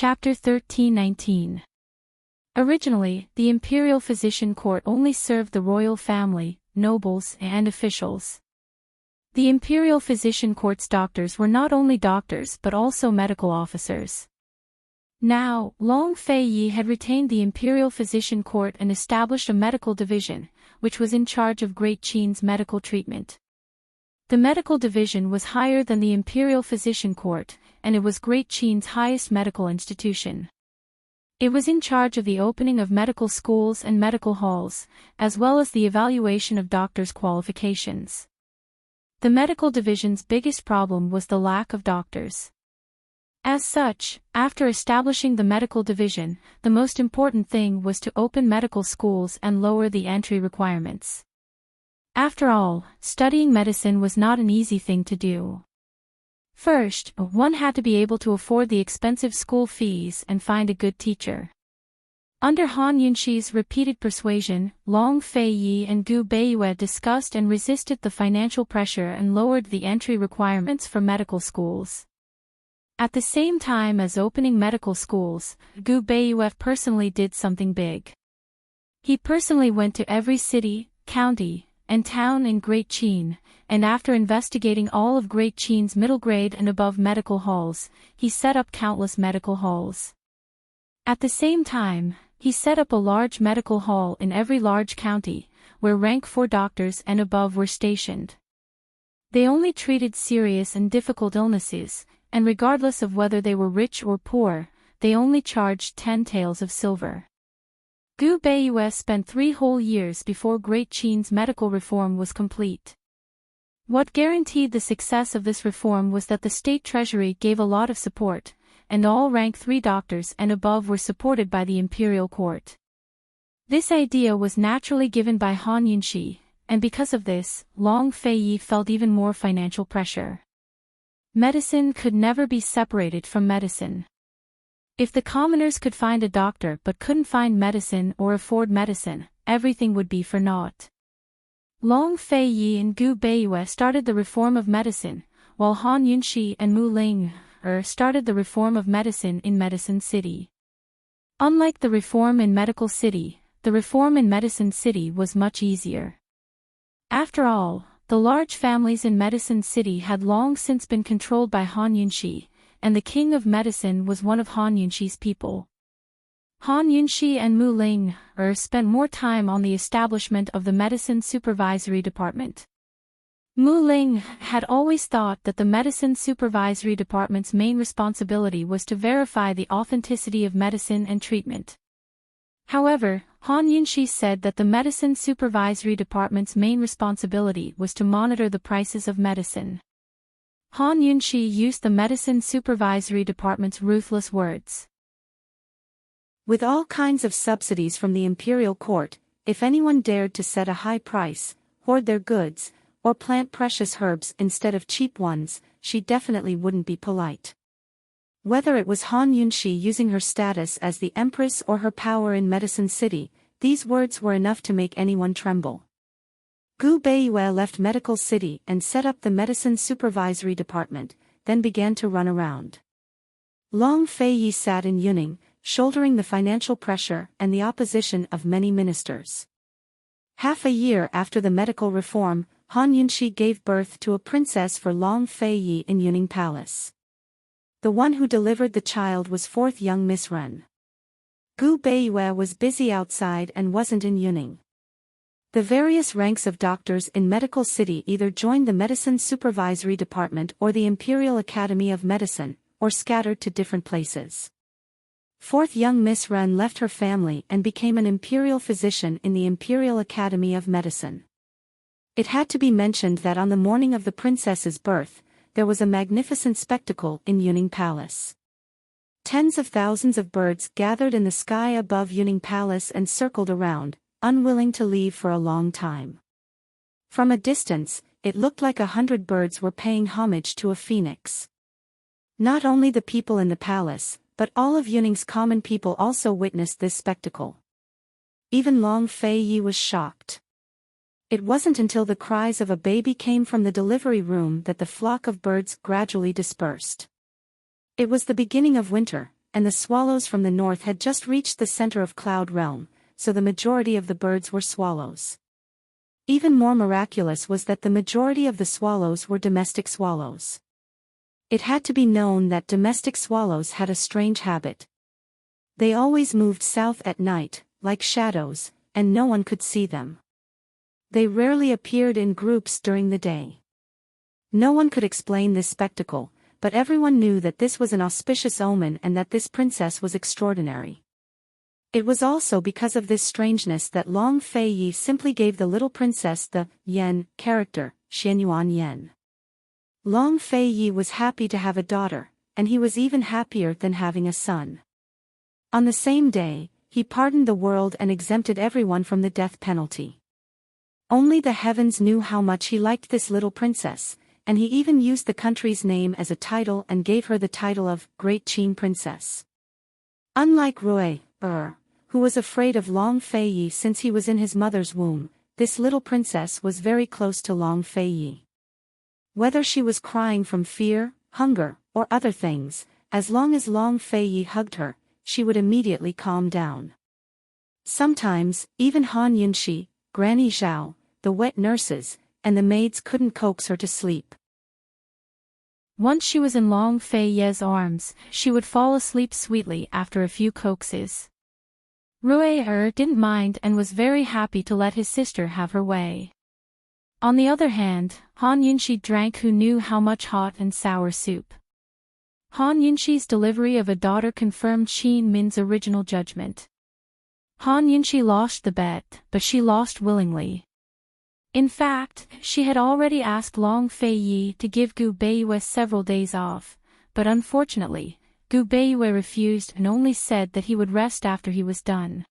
Chapter 1319. Originally, the imperial physician court only served the royal family, nobles, and officials. The imperial physician court's doctors were not only doctors but also medical officers. Now, Long Fei Yi had retained the imperial physician court and established a medical division, which was in charge of Great Qin's medical treatment. The medical division was higher than the imperial physician court, and it was Great Qin's highest medical institution. It was in charge of the opening of medical schools and medical halls, as well as the evaluation of doctors' qualifications. The medical division's biggest problem was the lack of doctors. As such, after establishing the medical division, the most important thing was to open medical schools and lower the entry requirements. After all, studying medicine was not an easy thing to do. First, one had to be able to afford the expensive school fees and find a good teacher. Under Han Yunxi's repeated persuasion, Long Fei Yi and Gu Beiyue discussed and resisted the financial pressure and lowered the entry requirements for medical schools. At the same time as opening medical schools, Gu Beiyue personally did something big. He personally went to every city, county, and town in Great Qin, and after investigating all of Great Qin's middle grade and above medical halls, he set up countless medical halls. At the same time, he set up a large medical hall in every large county, where rank 4 doctors and above were stationed. They only treated serious and difficult illnesses, and regardless of whether they were rich or poor, they only charged 10 taels of silver. Gu Beiyue spent 3 whole years before Great Qin's medical reform was complete. What guaranteed the success of this reform was that the state treasury gave a lot of support, and all rank 3 doctors and above were supported by the imperial court. This idea was naturally given by Han Yunxi, and because of this, Long Fei Yi felt even more financial pressure. Medicine could never be separated from medicine. If the commoners could find a doctor but couldn't find medicine or afford medicine, everything would be for naught. Long Fei Yi and Gu Beiyue started the reform of medicine, while Han Yunxi and Mu Ling started the reform of medicine in Medicine City. Unlike the reform in Medical City, the reform in Medicine City was much easier. After all, the large families in Medicine City had long since been controlled by Han Yunxi, and the king of medicine was one of Han Yunxi's people. Han Yunxi and Mu Ling spent more time on the establishment of the Medicine Supervisory Department. Mu Ling had always thought that the Medicine Supervisory Department's main responsibility was to verify the authenticity of medicine and treatment. However, Han Yunxi said that the Medicine Supervisory Department's main responsibility was to monitor the prices of medicine. Han Yunxi used the Medicine Supervisory Department's ruthless words. With all kinds of subsidies from the imperial court, if anyone dared to set a high price, hoard their goods, or plant precious herbs instead of cheap ones, she definitely wouldn't be polite. Whether it was Han Yunxi using her status as the empress or her power in Medicine City, these words were enough to make anyone tremble. Gu Beiyue left Medical City and set up the Medicine Supervisory Department, then began to run around. Long Fei Yi sat in Yuning, shouldering the financial pressure and the opposition of many ministers. Half a year after the medical reform, Han Yunxi gave birth to a princess for Long Fei Yi in Yuning Palace. The one who delivered the child was 4th young Miss Ren. Gu Beiyue was busy outside and wasn't in Yuning. The various ranks of doctors in Medical City either joined the Medicine Supervisory Department or the Imperial Academy of Medicine, or scattered to different places. 4th young Miss Ren left her family and became an imperial physician in the Imperial Academy of Medicine. It had to be mentioned that on the morning of the princess's birth, there was a magnificent spectacle in Yuning Palace. Tens of thousands of birds gathered in the sky above Yuning Palace and circled around, unwilling to leave for a long time. From a distance, it looked like 100 birds were paying homage to a phoenix. Not only the people in the palace, but all of Yuning's common people also witnessed this spectacle. Even Long Fei Yi was shocked. It wasn't until the cries of a baby came from the delivery room that the flock of birds gradually dispersed. It was the beginning of winter, and the swallows from the north had just reached the center of Cloud Realm, so the majority of the birds were swallows. Even more miraculous was that the majority of the swallows were domestic swallows. It had to be known that domestic swallows had a strange habit. They always moved south at night, like shadows, and no one could see them. They rarely appeared in groups during the day. No one could explain this spectacle, but everyone knew that this was an auspicious omen and that this princess was extraordinary. It was also because of this strangeness that Long Fei Yi simply gave the little princess the Yen character, Xianyuan Yen. Long Fei Yi was happy to have a daughter, and he was even happier than having a son. On the same day, he pardoned the world and exempted everyone from the death penalty. Only the heavens knew how much he liked this little princess, and he even used the country's name as a title and gave her the title of Great Qin Princess. Unlike Rui, who was afraid of Long Fei Yi since he was in his mother's womb, this little princess was very close to Long Fei Yi. Whether she was crying from fear, hunger, or other things, as long as Long Fei Yi hugged her, she would immediately calm down. Sometimes, even Han Yunxi, Granny Zhao, the wet nurses, and the maids couldn't coax her to sleep. Once she was in Long Fei Ye's arms, she would fall asleep sweetly after a few coaxes. Rui didn't mind and was very happy to let his sister have her way. On the other hand, Han Yunxi drank who knew how much hot and sour soup. Han Yunxi's delivery of a daughter confirmed Qin Min's original judgment. Han Yunxi lost the bet, but she lost willingly. In fact, she had already asked Long Fei Yi to give Gu Beiyue several days off, but unfortunately, Gu Beiyue refused and only said that he would rest after he was done.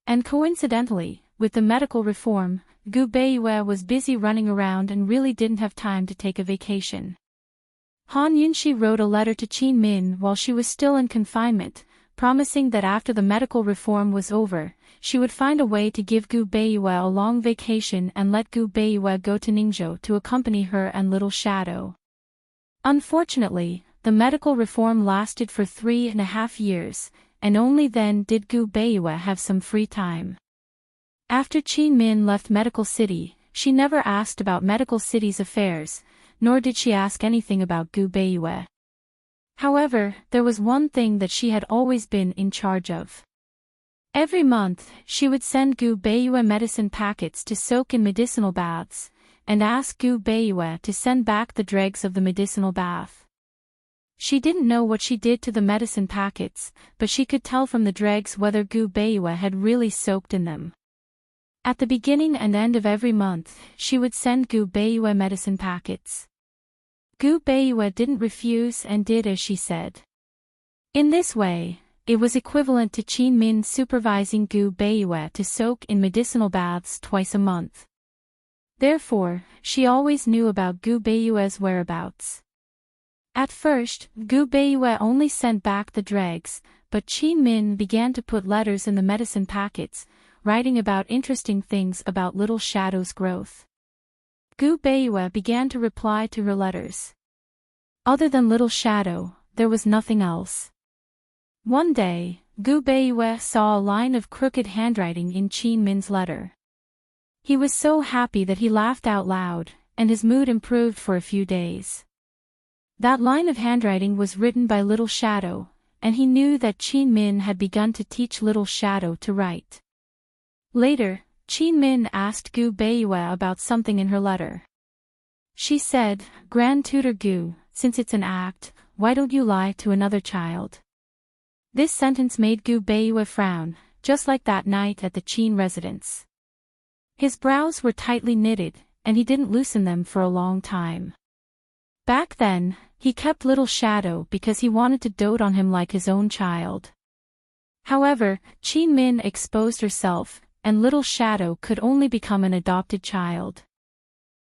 And coincidentally, with the medical reform, Gu Beiyue was busy running around and really didn't have time to take a vacation. Han Yunxi wrote a letter to Qin Min while she was still in confinement, promising that after the medical reform was over, she would find a way to give Gu Beiyue a long vacation and let Gu Beiyue go to Ningzhou to accompany her and Little Shadow. Unfortunately, the medical reform lasted for 3.5 years, and only then did Gu Beiyue have some free time. After Qin Min left Medical City, she never asked about Medical City's affairs, nor did she ask anything about Gu Beiyue. However, there was one thing that she had always been in charge of. Every month, she would send Gu Beiyue medicine packets to soak in medicinal baths, and ask Gu Beiyue to send back the dregs of the medicinal bath. She didn't know what she did to the medicine packets, but she could tell from the dregs whether Gu Beiyue had really soaked in them. At the beginning and end of every month, she would send Gu Beiyue medicine packets. Gu Beiyue didn't refuse and did as she said. In this way, it was equivalent to Qin Min supervising Gu Beiyue to soak in medicinal baths twice a month. Therefore, she always knew about Gu Beiyue's whereabouts. At first, Gu Beiyue only sent back the dregs, but Qin Min began to put letters in the medicine packets, writing about interesting things about Little Shadow's growth. Gu Beiyue began to reply to her letters. Other than Little Shadow, there was nothing else. One day, Gu Beiyue saw a line of crooked handwriting in Qin Min's letter. He was so happy that he laughed out loud, and his mood improved for a few days. That line of handwriting was written by Little Shadow, and he knew that Qin Min had begun to teach Little Shadow to write. Later, Qin Min asked Gu Beiyue about something in her letter. She said, "Grand Tutor Gu, since it's an act, why don't you lie to another child?" This sentence made Gu Beiyue frown, just like that night at the Qin residence. His brows were tightly knitted, and he didn't loosen them for a long time. Back then, he kept Little Shadow because he wanted to dote on him like his own child. However, Qin Min exposed herself, and Little Shadow could only become an adopted child.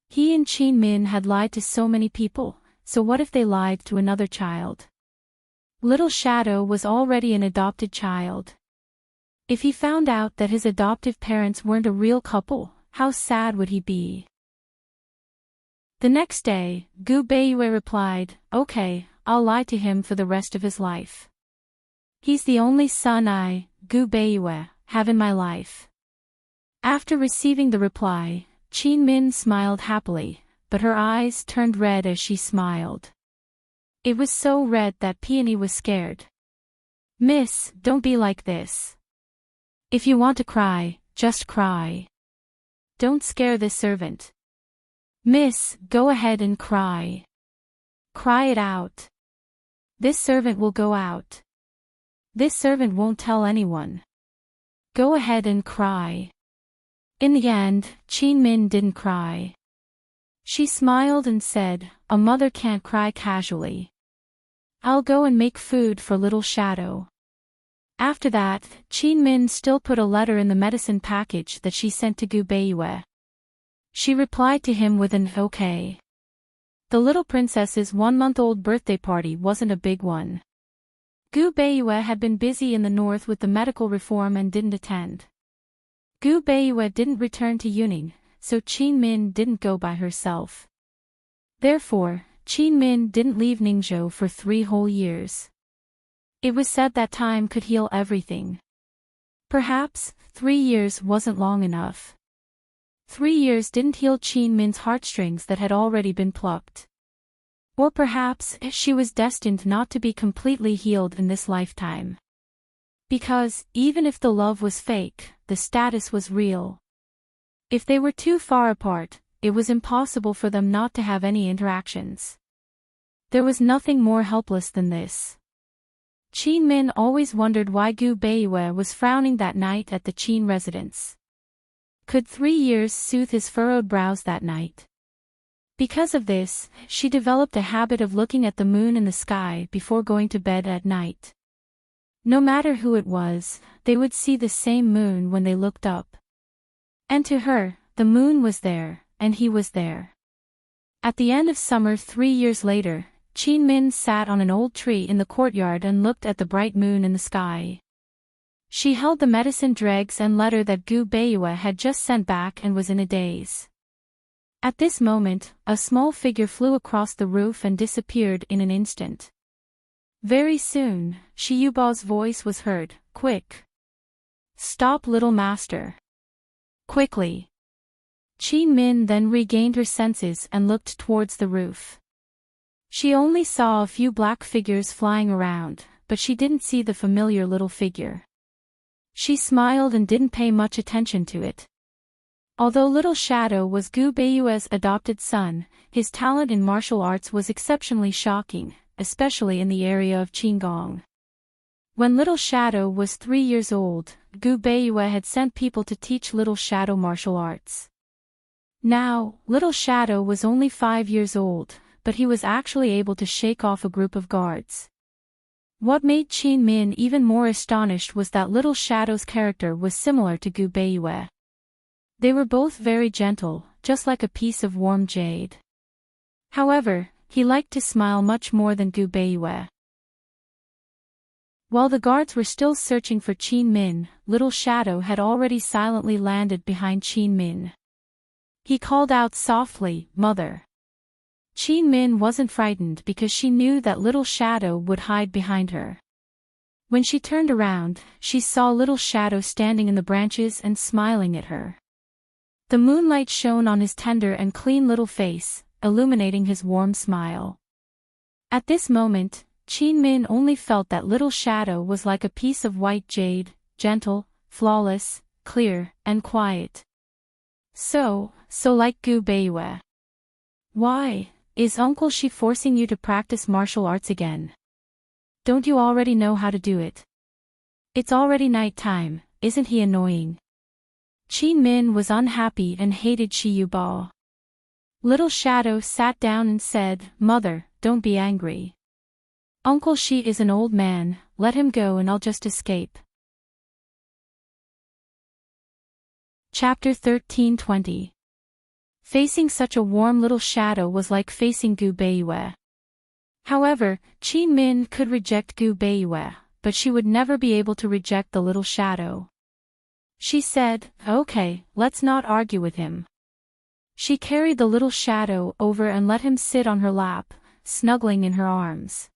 He and Qin Min had lied to so many people, so what if they lied to another child? Little Shadow was already an adopted child. If he found out that his adoptive parents weren't a real couple, how sad would he be? The next day, Gu Beiyue replied, "Okay, I'll lie to him for the rest of his life." He's the only son I, Gu Beiyue, have in my life. After receiving the reply, Qin Min smiled happily, but her eyes turned red as she smiled. It was so red that Peony was scared. Miss, don't be like this. If you want to cry, just cry. Don't scare this servant. Miss, go ahead and cry. Cry it out. This servant will go out. This servant won't tell anyone. Go ahead and cry. In the end, Qin Min didn't cry. She smiled and said, a mother can't cry casually. I'll go and make food for Little Shadow. After that, Qin Min still put a letter in the medicine package that she sent to Gu Beiyue. She replied to him with an okay. The little princess's 1-month-old birthday party wasn't a big one. Gu Beiyue had been busy in the north with the medical reform and didn't attend. Gu Beiyue didn't return to Yuning, so Qin Min didn't go by herself. Therefore, Qin Min didn't leave Ningzhou for 3 whole years. It was said that time could heal everything. Perhaps, 3 years wasn't long enough. 3 years didn't heal Qin Min's heartstrings that had already been plucked. Or perhaps, she was destined not to be completely healed in this lifetime. Because, even if the love was fake, the status was real. If they were too far apart, it was impossible for them not to have any interactions. There was nothing more helpless than this. Qin Min always wondered why Gu Beiyue was frowning that night at the Qin residence. Could 3 years soothe his furrowed brows that night? Because of this, she developed a habit of looking at the moon in the sky before going to bed at night. No matter who it was, they would see the same moon when they looked up. And to her, the moon was there, and he was there. At the end of summer 3 years later, Qin Min sat on an old tree in the courtyard and looked at the bright moon in the sky. She held the medicine dregs and letter that Gu Beiyue had just sent back and was in a daze. At this moment, a small figure flew across the roof and disappeared in an instant. Very soon, Shi Yubao's voice was heard, quick. Stop, little master. Quickly. Qin Min then regained her senses and looked towards the roof. She only saw a few black figures flying around, but she didn't see the familiar little figure. She smiled and didn't pay much attention to it. Although Little Shadow was Gu Beiyue's adopted son, his talent in martial arts was exceptionally shocking, especially in the area of Qinggong. When Little Shadow was 3 years old, Gu Beiyue had sent people to teach Little Shadow martial arts. Now, Little Shadow was only 5 years old, but he was actually able to shake off a group of guards. What made Qin Min even more astonished was that Little Shadow's character was similar to Gu Beiyue. They were both very gentle, just like a piece of warm jade. However, he liked to smile much more than Gu Beiyue. While the guards were still searching for Qin Min, Little Shadow had already silently landed behind Qin Min. He called out softly, "Mother." Qin Min wasn't frightened because she knew that Little Shadow would hide behind her. When she turned around, she saw Little Shadow standing in the branches and smiling at her. The moonlight shone on his tender and clean little face, illuminating his warm smile. At this moment, Qin Min only felt that Little Shadow was like a piece of white jade, gentle, flawless, clear, and quiet. So like Gu Beiyue. Why? Is Uncle Shi forcing you to practice martial arts again? Don't you already know how to do it? It's already night time, isn't he annoying? Qin Min was unhappy and hated Shi Yubao. Little Shadow sat down and said, "Mother, don't be angry. Uncle Shi is an old man, let him go and I'll just escape." Chapter 13:20. Facing such a warm Little Shadow was like facing Gu Beiyue. However, Qin Min could reject Gu Beiyue, but she would never be able to reject the Little Shadow. She said, "Okay, let's not argue with him." She carried the Little Shadow over and let him sit on her lap, snuggling in her arms.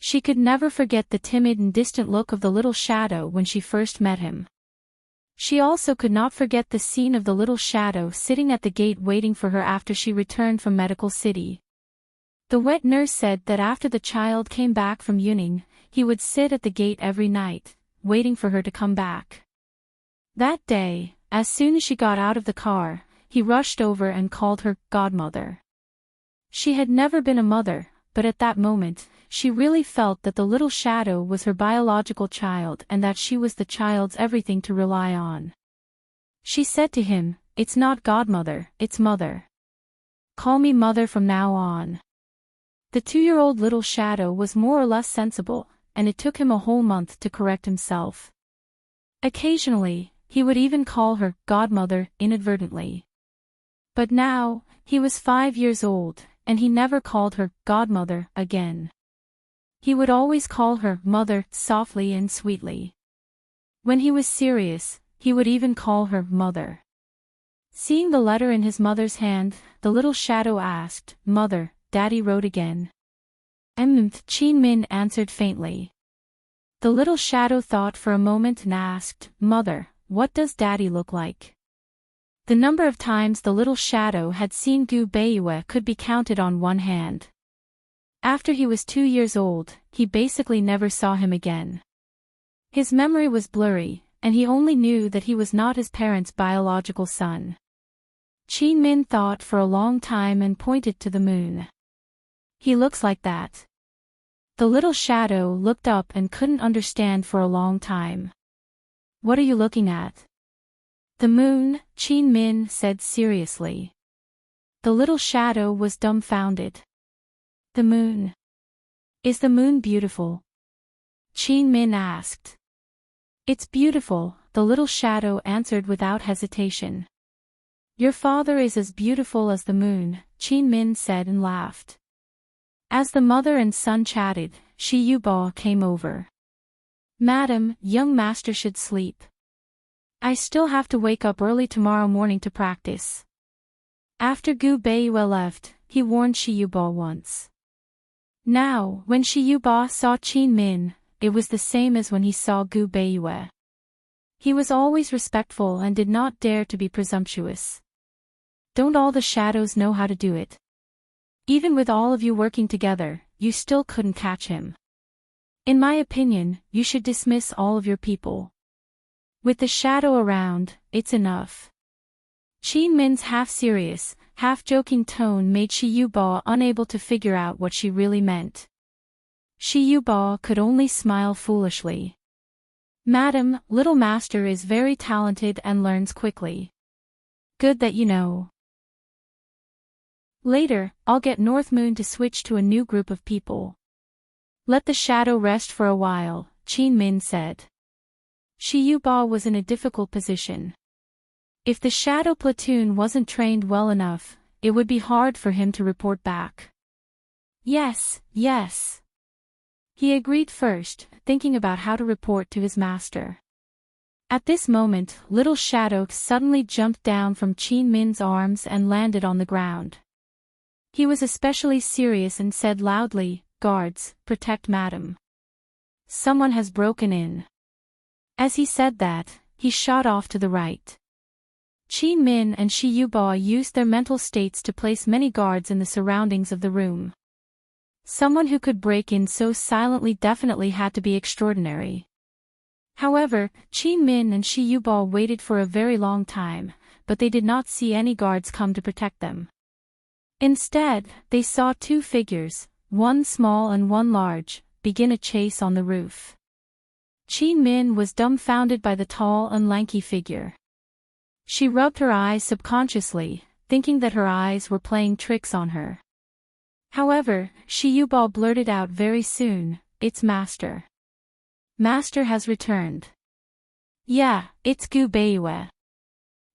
She could never forget the timid and distant look of the little shadow when she first met him. She also could not forget the scene of the little shadow sitting at the gate waiting for her after she returned from Medical City. The wet nurse said that after the child came back from Yuning, he would sit at the gate every night, waiting for her to come back. That day, as soon as she got out of the car, he rushed over and called her godmother. She had never been a mother, but at that moment, she really felt that the little shadow was her biological child and that she was the child's everything to rely on. She said to him, "It's not godmother, it's mother. Call me mother from now on." The 2-year-old little shadow was more or less sensible, and it took him a whole month to correct himself. Occasionally, he would even call her godmother inadvertently. But now, he was 5 years old, and he never called her godmother again. He would always call her mother softly and sweetly. When he was serious, he would even call her mother. Seeing the letter in his mother's hand, the little shadow asked, "Mother, Daddy wrote again." Qin Min answered faintly. The little shadow thought for a moment and asked, "Mother, what does Daddy look like?" The number of times the little shadow had seen Gu Beiyue could be counted on one hand. After he was 2 years old, he basically never saw him again. His memory was blurry, and he only knew that he was not his parents' biological son. Qin Min thought for a long time and pointed to the moon. "He looks like that." The little shadow looked up and couldn't understand for a long time. "What are you looking at?" "The moon," Qin Min said seriously. The little shadow was dumbfounded. "The moon? Is the moon beautiful?" Qin Min asked. "It's beautiful," the little shadow answered without hesitation. "Your father is as beautiful as the moon," Qin Min said and laughed. As the mother and son chatted, Shi Yubo came over. "Madam, young master should sleep. I still have to wake up early tomorrow morning to practice." After Gu Beiyue left, he warned Shi Yubo once. Now, when Shi Yubo saw Qin Min, it was the same as when he saw Gu Beiyue. He was always respectful and did not dare to be presumptuous. Don't all the shadows know how to do it? Even with all of you working together, you still couldn't catch him. In my opinion, you should dismiss all of your people. With the shadow around, it's enough. Qin Min's half-serious, half-joking tone made Shi Yubo unable to figure out what she really meant. Shi Yubo could only smile foolishly. "Madam, little master is very talented and learns quickly. Good that you know. Later, I'll get North Moon to switch to a new group of people. Let the shadow rest for a while," Qin Min said. Shi Yubo was in a difficult position. If the shadow platoon wasn't trained well enough, it would be hard for him to report back. Yes. He agreed first, thinking about how to report to his master. At this moment, little shadow suddenly jumped down from Qin Min's arms and landed on the ground. He was especially serious and said loudly, "Guards, protect madam. Someone has broken in." As he said that, he shot off to the right. Qin Min and Shi Yubo used their mental states to place many guards in the surroundings of the room. Someone who could break in so silently definitely had to be extraordinary. However, Qin Min and Shi Yubo waited for a very long time, but they did not see any guards come to protect them. Instead, they saw 2 figures, one small and one large, begin a chase on the roof. Qin Min was dumbfounded by the tall and lanky figure. She rubbed her eyes subconsciously, thinking that her eyes were playing tricks on her. However, Shi Yubo blurted out very soon, "It's master. Master has returned." "Yeah, it's Gu Beiyue."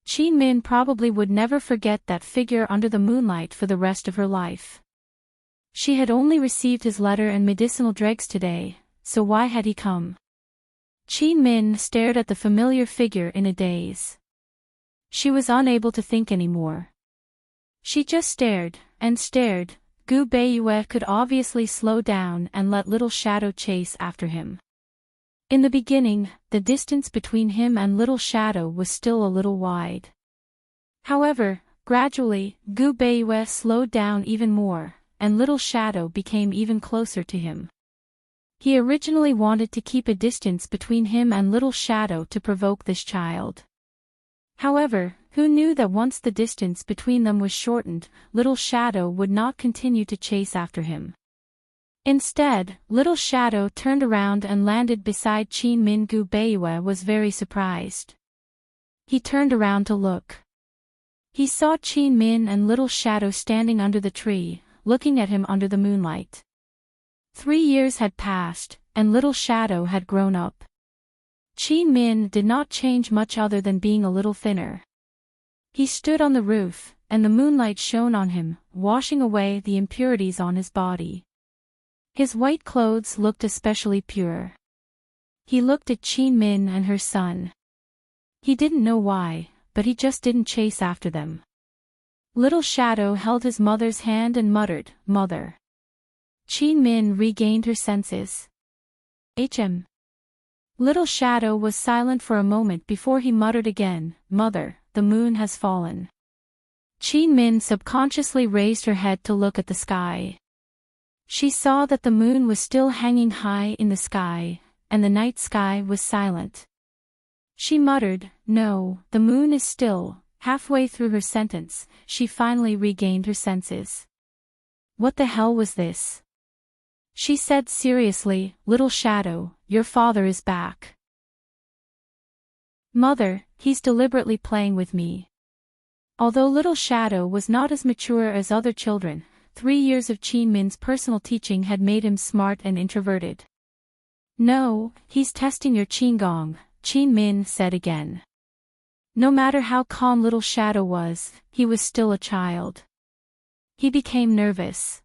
Qin Min probably would never forget that figure under the moonlight for the rest of her life. She had only received his letter and medicinal drugs today, so why had he come? Qin Min stared at the familiar figure in a daze. She was unable to think anymore. She just stared, and stared, Gu Beiyue could obviously slow down and let Little Shadow chase after him. In the beginning, the distance between him and Little Shadow was still a little wide. However, gradually, Gu Beiyue slowed down even more, and Little Shadow became even closer to him. He originally wanted to keep a distance between him and Little Shadow to provoke this child. However, who knew that once the distance between them was shortened, Little Shadow would not continue to chase after him. Instead, Little Shadow turned around and landed beside Qin Min. Gu Beiyue was very surprised. He turned around to look. He saw Qin Min and Little Shadow standing under the tree, looking at him under the moonlight. 3 years had passed, and Little Shadow had grown up. Qin Min did not change much other than being a little thinner. He stood on the roof, and the moonlight shone on him, washing away the impurities on his body. His white clothes looked especially pure. He looked at Qin Min and her son. He didn't know why, but he just didn't chase after them. Little Shadow held his mother's hand and muttered, "Mother." Qin Min regained her senses. "Hm." Little Shadow was silent for a moment before he muttered again, "Mother, the moon has fallen." Qin Min subconsciously raised her head to look at the sky. She saw that the moon was still hanging high in the sky, and the night sky was silent. She muttered, "No, the moon is still." Halfway through her sentence, she finally regained her senses. "What the hell was this?" She said seriously, "Little Shadow, your father is back." "Mother, he's deliberately playing with me." Although Little Shadow was not as mature as other children, 3 years of Qin Min's personal teaching had made him smart and introverted. "No, he's testing your qigong," Qin Min said again. No matter how calm Little Shadow was, he was still a child. He became nervous.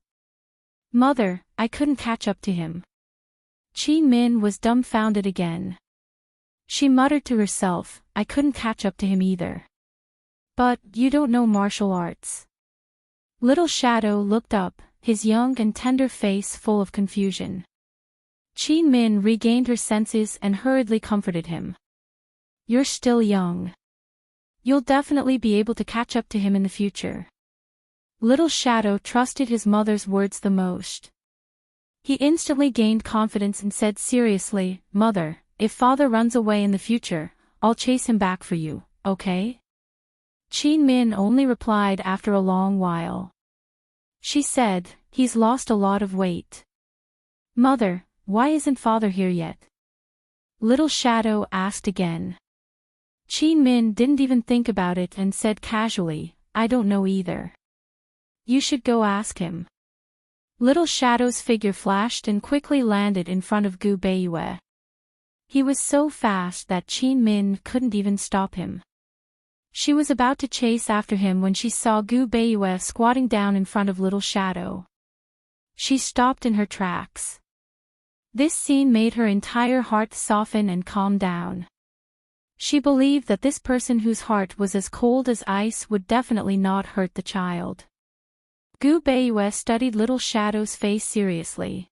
"Mother, I couldn't catch up to him." Qin Min was dumbfounded again. She muttered to herself, "I couldn't catch up to him either." "But, you don't know martial arts." Little Shadow looked up, his young and tender face full of confusion. Qin Min regained her senses and hurriedly comforted him. "You're still young. You'll definitely be able to catch up to him in the future." Little Shadow trusted his mother's words the most. He instantly gained confidence and said seriously, "Mother, if father runs away in the future, I'll chase him back for you, okay?" Qin Min only replied after a long while. She said, "He's lost a lot of weight." "Mother, why isn't father here yet?" Little Shadow asked again. Qin Min didn't even think about it and said casually, "I don't know either. You should go ask him." Little Shadow's figure flashed and quickly landed in front of Gu Beiyue. He was so fast that Qin Min couldn't even stop him. She was about to chase after him when she saw Gu Beiyue squatting down in front of Little Shadow. She stopped in her tracks. This scene made her entire heart soften and calm down. She believed that this person whose heart was as cold as ice would definitely not hurt the child. Gu Beiyue studied Little Shadow's face seriously.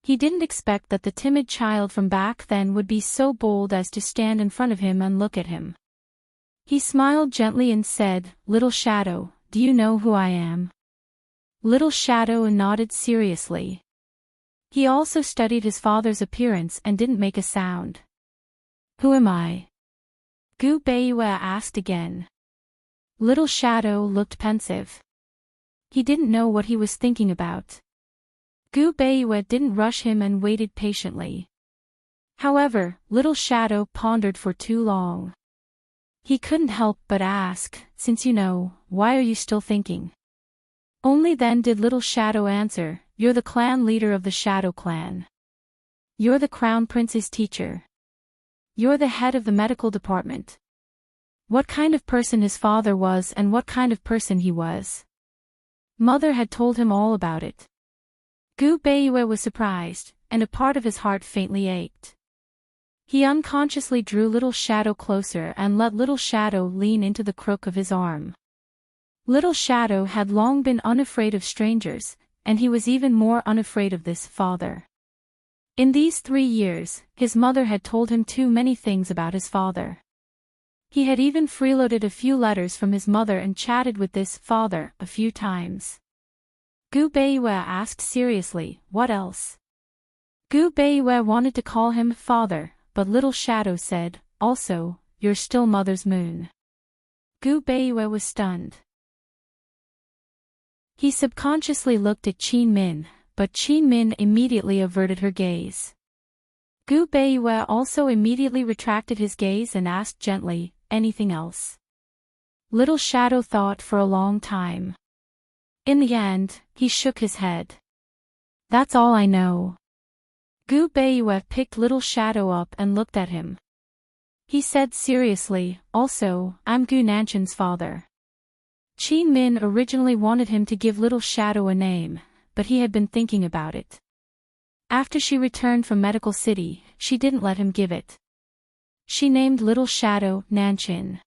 He didn't expect that the timid child from back then would be so bold as to stand in front of him and look at him. He smiled gently and said, "Little Shadow, do you know who I am?" Little Shadow nodded seriously. He also studied his father's appearance and didn't make a sound. "Who am I?" Gu Beiyue asked again. Little Shadow looked pensive. He didn't know what he was thinking about. Gu Beiyue didn't rush him and waited patiently. However, Little Shadow pondered for too long. He couldn't help but ask, "Since you know, why are you still thinking?" Only then did Little Shadow answer, "You're the clan leader of the Shadow Clan. You're the Crown Prince's teacher. You're the head of the medical department." What kind of person his father was and what kind of person he was. Mother had told him all about it. Gu Beiyue was surprised, and a part of his heart faintly ached. He unconsciously drew Little Shadow closer and let Little Shadow lean into the crook of his arm. Little Shadow had long been unafraid of strangers, and he was even more unafraid of this father. In these 3 years, his mother had told him too many things about his father. He had even freeloaded a few letters from his mother and chatted with this father a few times. Gu Beiwe asked seriously, what else? Gu Beiwe wanted to call him father, but Little Shadow said, also, you're still mother's moon. Gu Beiwe was stunned. He subconsciously looked at Qin Min, but Qin Min immediately averted her gaze. Gu Beiwe also immediately retracted his gaze and asked gently, anything else? Little Shadow thought for a long time. In the end, he shook his head. That's all I know. Gu Beiwe picked Little Shadow up and looked at him. He said seriously, also, I'm Gu Nanchin's father. Qin Min originally wanted him to give Little Shadow a name, but he had been thinking about it. After she returned from Medical City, she didn't let him give it. She named Little Shadow Nanchin.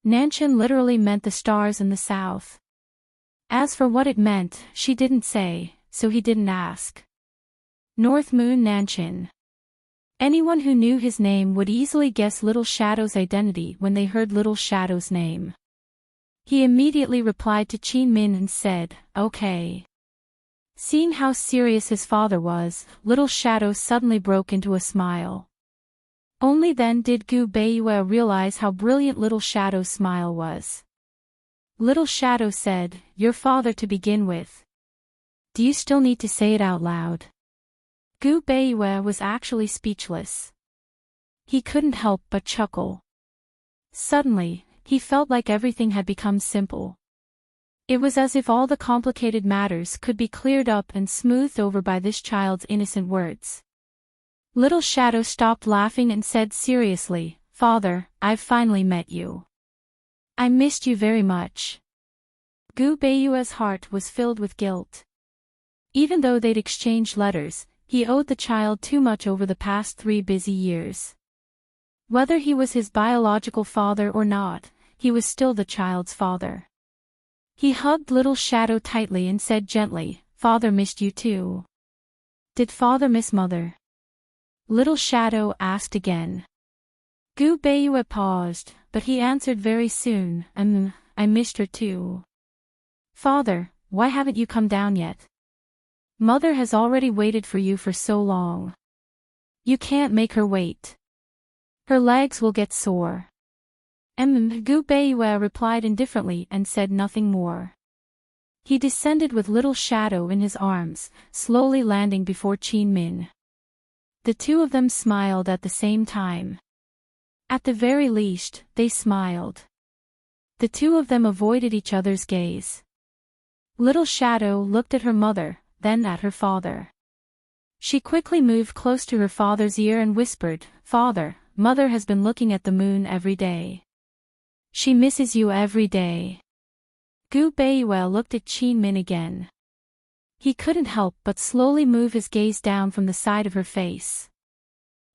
Nanchin literally meant the stars in the south. As for what it meant, she didn't say, so he didn't ask. North Moon Nanchin. Anyone who knew his name would easily guess Little Shadow's identity when they heard Little Shadow's name. He immediately replied to Qin Min and said, okay. Seeing how serious his father was, Little Shadow suddenly broke into a smile. Only then did Gu Beiwe realize how brilliant Little Shadow's smile was. Little Shadow said, your father to begin with. Do you still need to say it out loud? Gu Beiwe was actually speechless. He couldn't help but chuckle. Suddenly, he felt like everything had become simple. It was as if all the complicated matters could be cleared up and smoothed over by this child's innocent words. Little Shadow stopped laughing and said seriously, Father, I've finally met you. I missed you very much. Gu Beiwe's heart was filled with guilt. Even though they'd exchanged letters, he owed the child too much over the past 3 busy years. Whether he was his biological father or not, he was still the child's father. He hugged Little Shadow tightly and said gently, Father missed you too. Did Father miss Mother? Little Shadow asked again. Gu Beiwe paused, but he answered very soon, I missed her too. Father, why haven't you come down yet? Mother has already waited for you for so long. You can't make her wait. Her legs will get sore. Gu Beiwe replied indifferently and said nothing more. He descended with Little Shadow in his arms, slowly landing before Qin Min. The two of them smiled at the same time. At the very least, they smiled. The two of them avoided each other's gaze. Little Shadow looked at her mother, then at her father. She quickly moved close to her father's ear and whispered, Father, Mother has been looking at the moon every day. She misses you every day. Gu Beiwe looked at Qin Min again. He couldn't help but slowly move his gaze down from the side of her face.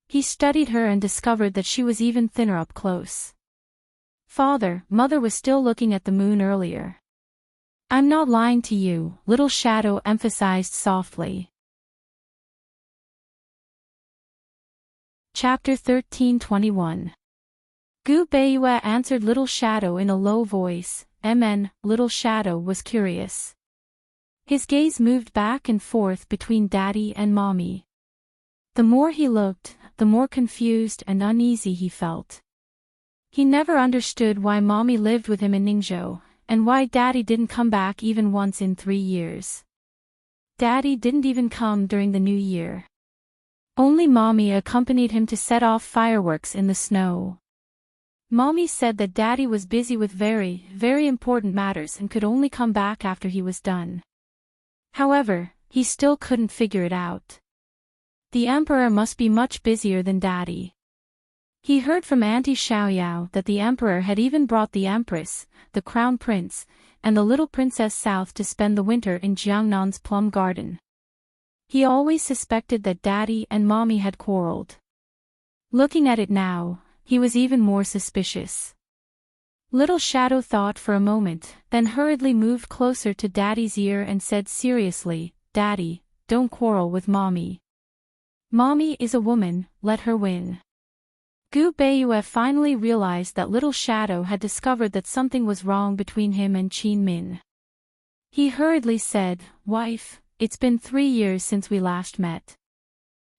He studied her and discovered that she was even thinner up close. Father, Mother was still looking at the moon earlier. I'm not lying to you, Little Shadow emphasized softly. Chapter 13:21. Gu Beiwe answered Little Shadow in a low voice, Little Shadow was curious. His gaze moved back and forth between Daddy and Mommy. The more he looked, the more confused and uneasy he felt. He never understood why Mommy lived with him in Ningzhou, and why Daddy didn't come back even once in 3 years. Daddy didn't even come during the New Year. Only Mommy accompanied him to set off fireworks in the snow. Mommy said that Daddy was busy with very, very important matters and could only come back after he was done. However, he still couldn't figure it out. The Emperor must be much busier than Daddy. He heard from Auntie Xiaoyao that the Emperor had even brought the Empress, the Crown Prince, and the little Princess south to spend the winter in Jiangnan's plum garden. He always suspected that Daddy and Mommy had quarreled. Looking at it now, he was even more suspicious. Little Shadow thought for a moment, then hurriedly moved closer to Daddy's ear and said seriously, "Daddy, don't quarrel with Mommy. Mommy is a woman, let her win." Gu Beiyue finally realized that Little Shadow had discovered that something was wrong between him and Qin Min. He hurriedly said, "Wife, it's been 3 years since we last met.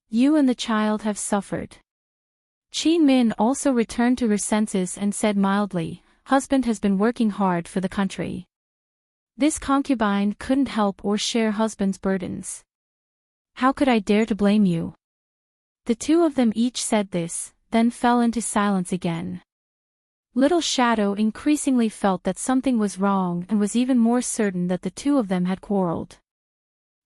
You and the child have suffered." Qin Min also returned to her senses and said mildly, "Husband has been working hard for the country. This concubine couldn't help or share husband's burdens. How could I dare to blame you?" The two of them each said this, then fell into silence again. Little Shadow increasingly felt that something was wrong and was even more certain that the two of them had quarreled.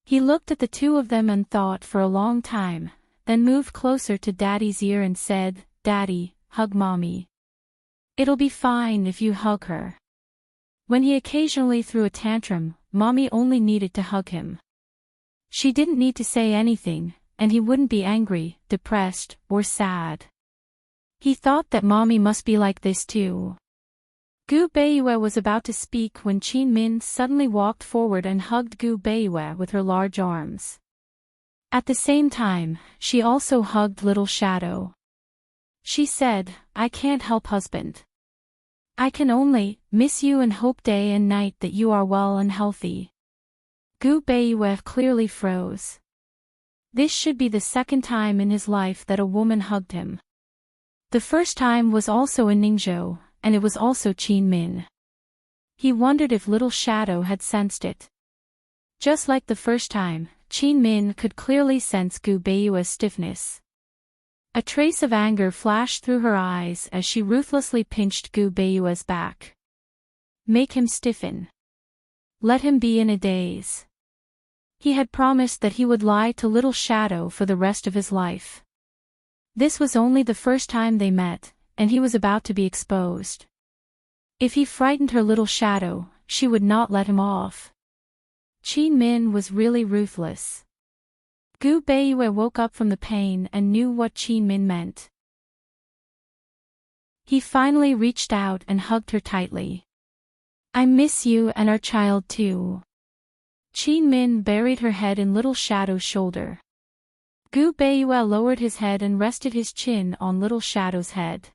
He looked at the two of them and thought for a long time, then moved closer to Daddy's ear and said, "Daddy, hug Mommy. It'll be fine if you hug her." When he occasionally threw a tantrum, Mommy only needed to hug him. She didn't need to say anything, and he wouldn't be angry, depressed, or sad. He thought that Mommy must be like this too. Gu Beiyue was about to speak when Qin Min suddenly walked forward and hugged Gu Beiyue with her large arms. At the same time, she also hugged Little Shadow. She said, "I can't help husband. I can only miss you and hope day and night that you are well and healthy." Gu Beiyue clearly froze. This should be the second time in his life that a woman hugged him. The first time was also in Ningzhou, and it was also Qin Min. He wondered if Little Shadow had sensed it. Just like the first time, Qin Min could clearly sense Gu Beiyue's stiffness. A trace of anger flashed through her eyes as she ruthlessly pinched Gu Beiyue's back. Make him stiffen. Let him be in a daze. He had promised that he would lie to Little Shadow for the rest of his life. This was only the first time they met, and he was about to be exposed. If he frightened her Little Shadow, she would not let him off. Qin Min was really ruthless. Gu Beiyue woke up from the pain and knew what Qin Min meant. He finally reached out and hugged her tightly. "I miss you and our child too." Qin Min buried her head in Little Shadow's shoulder. Gu Beiyue lowered his head and rested his chin on Little Shadow's head.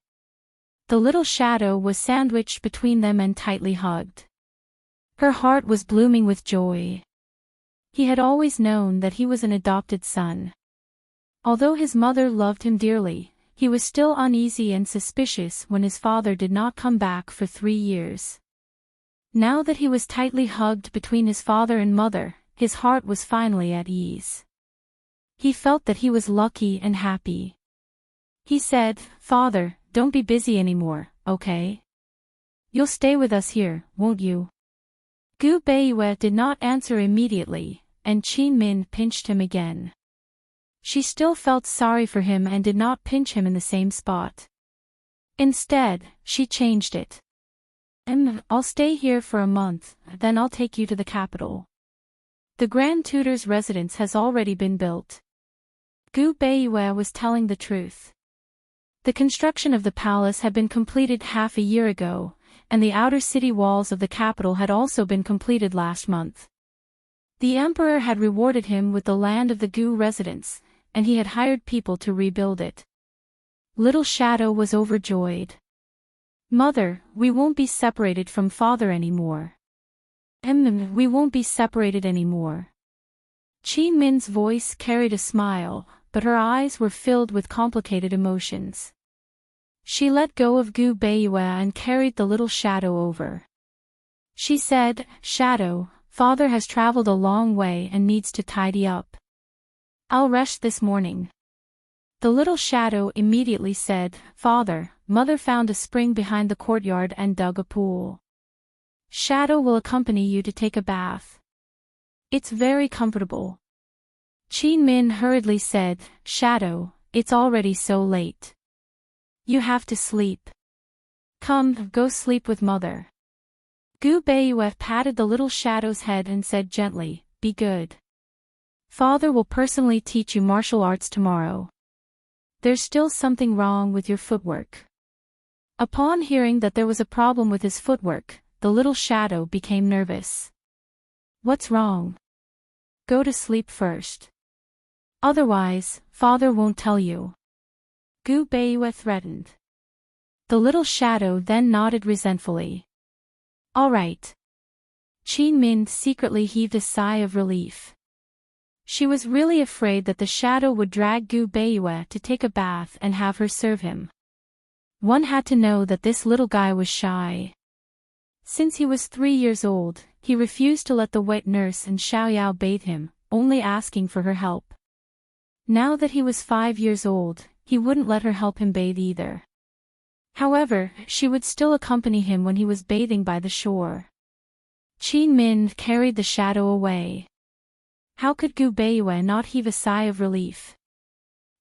The Little Shadow was sandwiched between them and tightly hugged. Her heart was blooming with joy. He had always known that he was an adopted son. Although his mother loved him dearly, he was still uneasy and suspicious when his father did not come back for 3 years. Now that he was tightly hugged between his father and mother, his heart was finally at ease. He felt that he was lucky and happy. He said, "Father, don't be busy anymore, okay? You'll stay with us here, won't you?" Gu Beiyue did not answer immediately, and Qin Min pinched him again. She still felt sorry for him and did not pinch him in the same spot. Instead, she changed it. "I'll stay here for a month, then I'll take you to the capital. The Grand Tutor's residence has already been built." Gu Beiyue was telling the truth. The construction of the palace had been completed half a year ago, and the outer city walls of the capital had also been completed last month. The emperor had rewarded him with the land of the Gu residence, and he had hired people to rebuild it. Little Shadow was overjoyed. "Mother, we won't be separated from father anymore." We won't be separated anymore." Qin Min's voice carried a smile, but her eyes were filled with complicated emotions. She let go of Gu Beiyue and carried the Little Shadow over. She said, "Shadow, father has traveled a long way and needs to tidy up. I'll rest this morning." The Little Shadow immediately said, "Father, mother found a spring behind the courtyard and dug a pool. Shadow will accompany you to take a bath. It's very comfortable." Qin Min hurriedly said, "Shadow, it's already so late. You have to sleep. Come, go sleep with mother." Gu Beiyue patted the Little Shadow's head and said gently, "Be good. Father will personally teach you martial arts tomorrow. There's still something wrong with your footwork. Upon hearing that there was a problem with his footwork, the little shadow became nervous. What's wrong? Go to sleep first. Otherwise, father won't tell you. Gu Beiyue threatened. The little shadow then nodded resentfully. All right. Qin Min secretly heaved a sigh of relief. She was really afraid that the shadow would drag Gu Beiyue to take a bath and have her serve him. One had to know that this little guy was shy. Since he was 3 years old, he refused to let the wet nurse and Xiaoyao bathe him, only asking for her help. Now that he was 5 years old, he wouldn't let her help him bathe either. However, she would still accompany him when he was bathing by the shore. Qin Min carried the shadow away. How could Gu Beiyue not heave a sigh of relief?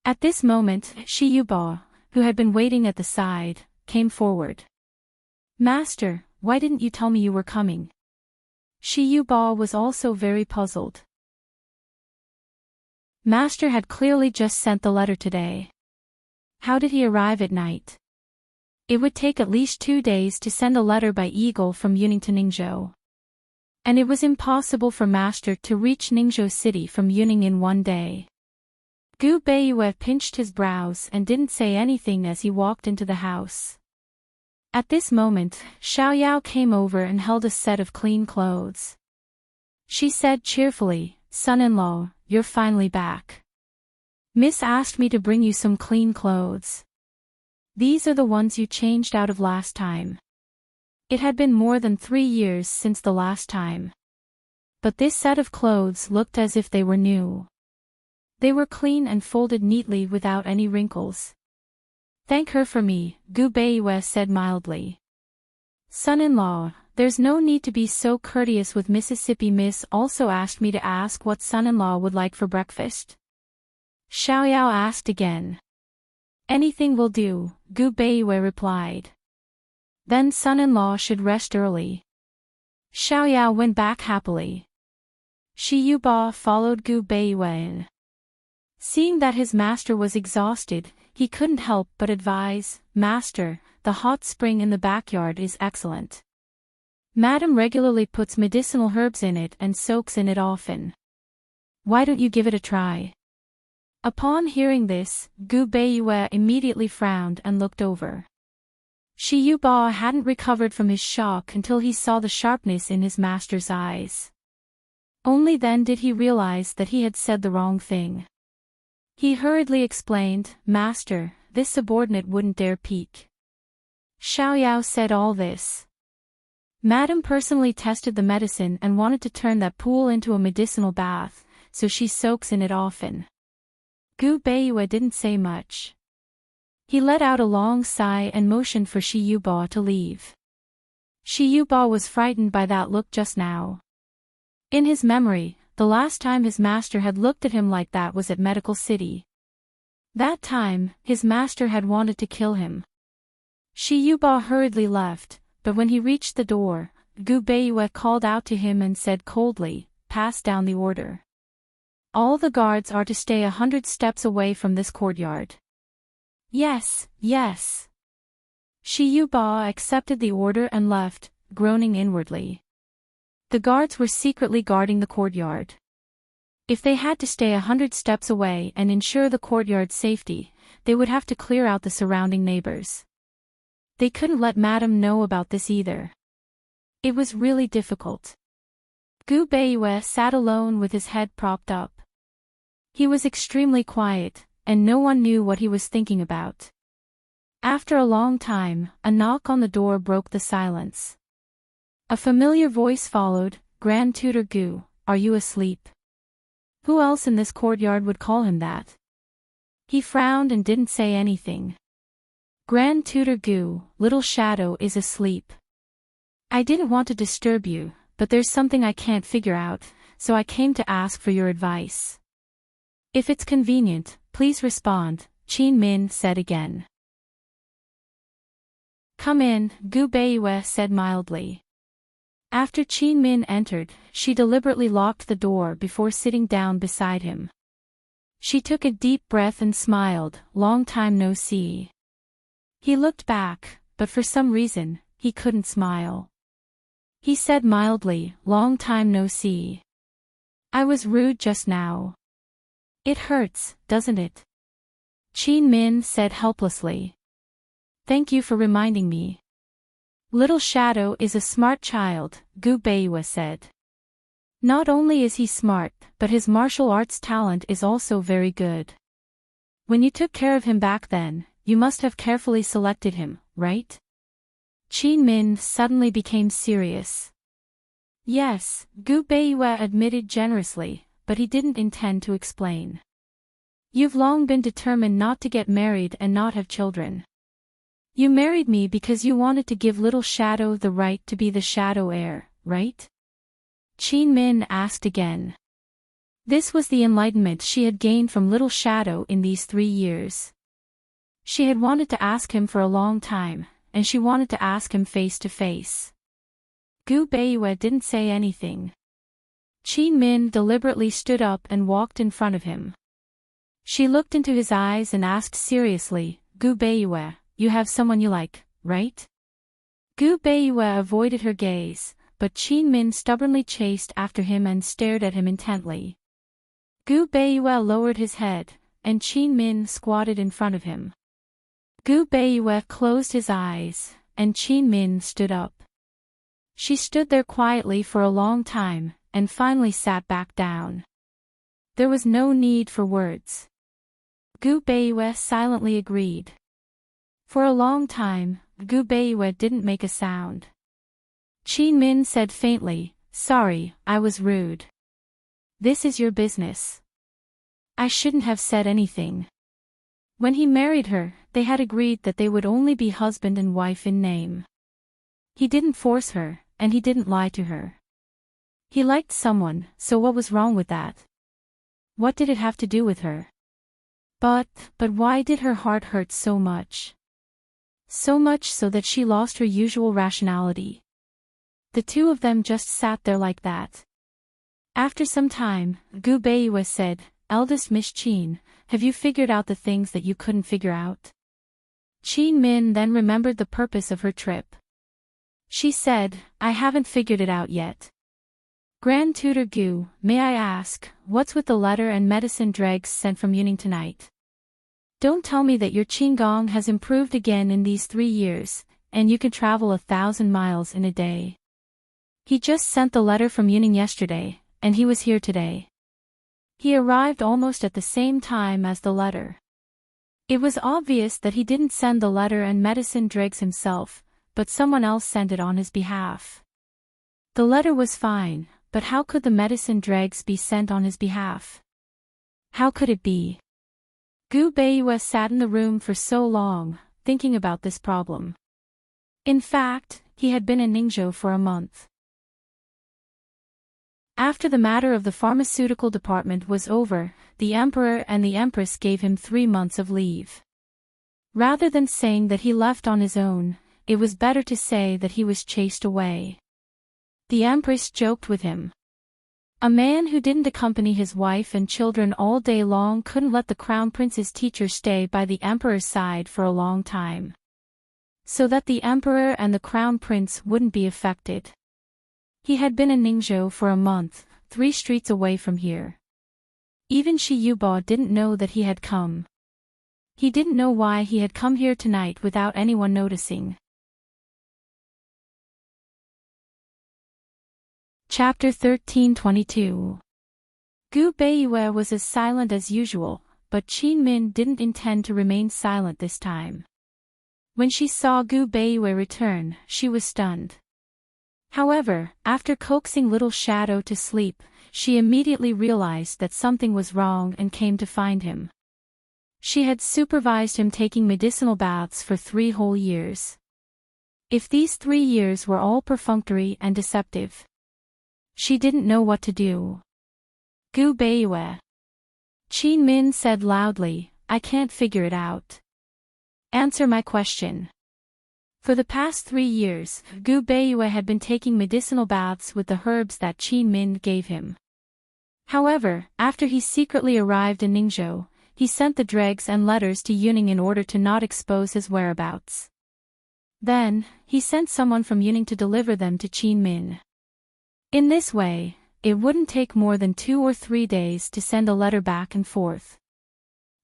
At this moment, Shi Yuba, who had been waiting at the side, came forward. Master, why didn't you tell me you were coming? Shi Yuba was also very puzzled. Master had clearly just sent the letter today. How did he arrive at night? It would take at least 2 days to send a letter by eagle from Yuning to Ningzhou. And it was impossible for Master to reach Ningzhou City from Yuning in 1 day. Gu Beiyue pinched his brows and didn't say anything as he walked into the house. At this moment, Xiaoyao came over and held a set of clean clothes. She said cheerfully, "Son-in-law, you're finally back. Miss asked me to bring you some clean clothes. These are the ones you changed out of last time." It had been more than 3 years since the last time. But this set of clothes looked as if they were new. They were clean and folded neatly without any wrinkles. Thank her for me, Gu Beiyue said mildly. Son-in-law, there's no need to be so courteous with Mississippi Miss also asked me to ask what son-in-law would like for breakfast. Xiaoyao asked again. Anything will do, Gu Beiyue replied. Then son-in-law should rest early. Xiaoyao went back happily. Shi Yuba followed Gu Beiyue in. Seeing that his master was exhausted, he couldn't help but advise, Master, the hot spring in the backyard is excellent. Madam regularly puts medicinal herbs in it and soaks in it often. Why don't you give it a try? Upon hearing this, Gu Beiyue immediately frowned and looked over. Shi Yuba hadn't recovered from his shock until he saw the sharpness in his master's eyes. Only then did he realize that he had said the wrong thing. He hurriedly explained, Master, this subordinate wouldn't dare peek. Xiaoyao said all this. Madam personally tested the medicine and wanted to turn that pool into a medicinal bath, so she soaks in it often. Gu Beiyue didn't say much. He let out a long sigh and motioned for Shi Yuba to leave. Shi Yuba was frightened by that look just now. In his memory, the last time his master had looked at him like that was at Medical City. That time, his master had wanted to kill him. Shi Yuba hurriedly left, but when he reached the door, Gu Beiyue called out to him and said coldly, Pass down the order. All the guards are to stay 100 steps away from this courtyard. Yes, yes. Shi Yuba accepted the order and left, groaning inwardly. The guards were secretly guarding the courtyard. If they had to stay 100 steps away and ensure the courtyard's safety, they would have to clear out the surrounding neighbors. They couldn't let Madam know about this either. It was really difficult. Gu Beiyue sat alone with his head propped up. He was extremely quiet, and no one knew what he was thinking about. After a long time, a knock on the door broke the silence. A familiar voice followed, Grand Tutor Gu, are you asleep? Who else in this courtyard would call him that? He frowned and didn't say anything. Grand Tutor Gu, little shadow is asleep. I didn't want to disturb you, but there's something I can't figure out, so I came to ask for your advice. If it's convenient, please respond, Qin Min said again. Come in, Gu Beiyue said mildly. After Qin Min entered, she deliberately locked the door before sitting down beside him. She took a deep breath and smiled, long time no see. He looked back, but for some reason, he couldn't smile. He said mildly, "Long time no see. I was rude just now." "It hurts, doesn't it?" Chin Min said helplessly. "Thank you for reminding me." "Little Shadow is a smart child," Gu Beiwa said. "Not only is he smart, but his martial arts talent is also very good. When you took care of him back then, you must have carefully selected him, right?" Chin Min suddenly became serious. "Yes," Gu Beiwa admitted generously, but he didn't intend to explain. "You've long been determined not to get married and not have children. You married me because you wanted to give Little Shadow the right to be the shadow heir, right?" Chin Min asked again. This was the enlightenment she had gained from Little Shadow in these 3 years. She had wanted to ask him for a long time, and she wanted to ask him face to face. Gu Beiwa didn't say anything. Chin Min deliberately stood up and walked in front of him. She looked into his eyes and asked seriously, "Gu Beiwa, you have someone you like, right?" Gu Beiwa avoided her gaze, but Chin Min stubbornly chased after him and stared at him intently. Gu Beiwa lowered his head, and Chin Min squatted in front of him. Gu Beiwa closed his eyes, and Chin Min stood up. She stood there quietly for a long time, and finally sat back down. There was no need for words. Gu Beiwa silently agreed. For a long time, Gu Beiwa didn't make a sound. Chin Min said faintly, "Sorry, I was rude. This is your business. I shouldn't have said anything." When he married her, they had agreed that they would only be husband and wife in name. He didn't force her, and he didn't lie to her. He liked someone, so what was wrong with that? What did it have to do with her? But why did her heart hurt so much? So much so that she lost her usual rationality. The two of them just sat there like that. After some time, Gu Beiwa said, "Eldest Miss Chin, have you figured out the things that you couldn't figure out?" Chin Min then remembered the purpose of her trip. She said, "I haven't figured it out yet. Grand Tutor Gu, may I ask, what's with the letter and medicine dregs sent from Yuning tonight? Don't tell me that your Qigong has improved again in these 3 years, and you can travel 1,000 miles in a day. He just sent the letter from Yuning yesterday, and he was here today. He arrived almost at the same time as the letter." It was obvious that he didn't send the letter and medicine dregs himself, but someone else sent it on his behalf. The letter was fine, but how could the medicine dregs be sent on his behalf? How could it be? Gu Beiwa sat in the room for so long, thinking about this problem. In fact, he had been in Ningzhou for a month. After the matter of the pharmaceutical department was over, the Emperor and the Empress gave him 3 months of leave. Rather than saying that he left on his own, it was better to say that he was chased away. The Empress joked with him. A man who didn't accompany his wife and children all day long couldn't let the Crown Prince's teacher stay by the Emperor's side for a long time. So that the Emperor and the Crown Prince wouldn't be affected. He had been in Ningzhou for a month, 3 streets away from here. Even Shi Yubo didn't know that he had come. He didn't know why he had come here tonight without anyone noticing. Chapter 13:22. Gu Beiwa was as silent as usual, but Chin Min didn't intend to remain silent this time. When she saw Gu Beiwa return, she was stunned. However, after coaxing Little Shadow to sleep, she immediately realized that something was wrong and came to find him. She had supervised him taking medicinal baths for 3 whole years. If these 3 years were all perfunctory and deceptive, she didn't know what to do. Gu Beiwa. Chin Min said loudly, "I can't figure it out. Answer my question." For the past 3 years, Gu Beiwa had been taking medicinal baths with the herbs that Chin Min gave him. However, after he secretly arrived in Ningzhou, he sent the dregs and letters to Yuning in order to not expose his whereabouts. Then, he sent someone from Yuning to deliver them to Qin Min. In this way, it wouldn't take more than 2 or 3 days to send a letter back and forth.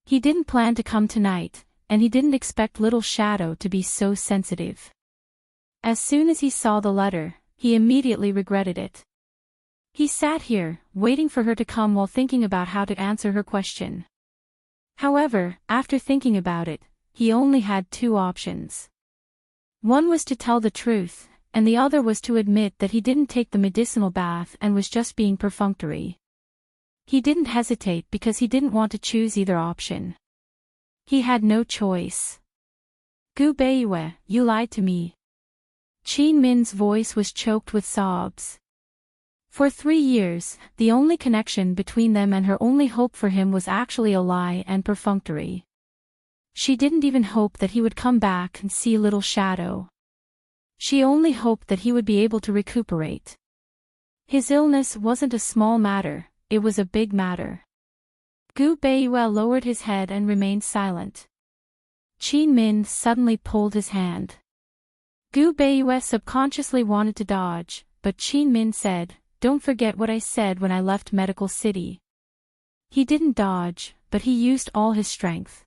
He didn't plan to come tonight, and he didn't expect Little Shadow to be so sensitive. As soon as he saw the letter, he immediately regretted it. He sat here, waiting for her to come while thinking about how to answer her question. However, after thinking about it, he only had 2 options. One was to tell the truth, and the other was to admit that he didn't take the medicinal bath and was just being perfunctory. He didn't hesitate because he didn't want to choose either option. He had no choice. Gu Beiyue, you lied to me. Qin Min's voice was choked with sobs. For 3 years, the only connection between them and her only hope for him was actually a lie and perfunctory. She didn't even hope that he would come back and see Little Shadow. She only hoped that he would be able to recuperate. His illness wasn't a small matter, it was a big matter. Gu Beiyue lowered his head and remained silent. Qin Min suddenly pulled his hand. Gu Beiyue subconsciously wanted to dodge, but Qin Min said, "Don't forget what I said when I left Medical City." He didn't dodge, but he used all his strength.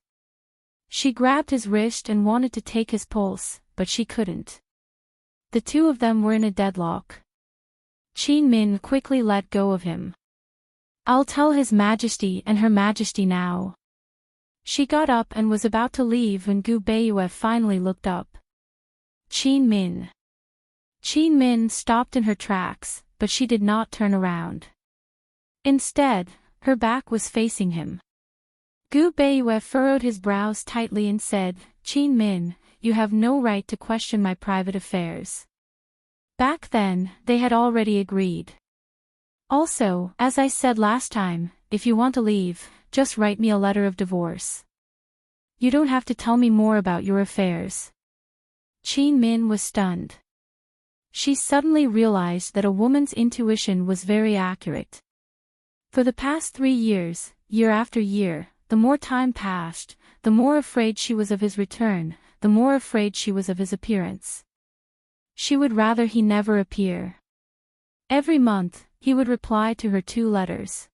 She grabbed his wrist and wanted to take his pulse, but she couldn't. The 2 of them were in a deadlock. Qin Min quickly let go of him. "I'll tell His Majesty and Her Majesty now." She got up and was about to leave when Gu Beiyue finally looked up. Qin Min. Qin Min stopped in her tracks, but she did not turn around. Instead, her back was facing him. Gu Beiyue furrowed his brows tightly and said, "Qin Min, you have no right to question my private affairs." Back then, they had already agreed. "Also, as I said last time, if you want to leave, just write me a letter of divorce. You don't have to tell me more about your affairs." Qin Min was stunned. She suddenly realized that a woman's intuition was very accurate. For the past 3 years, year after year, the more time passed, the more afraid she was of his return, the more afraid she was of his appearance. She would rather he never appear. Every month, he would reply to her 2 letters.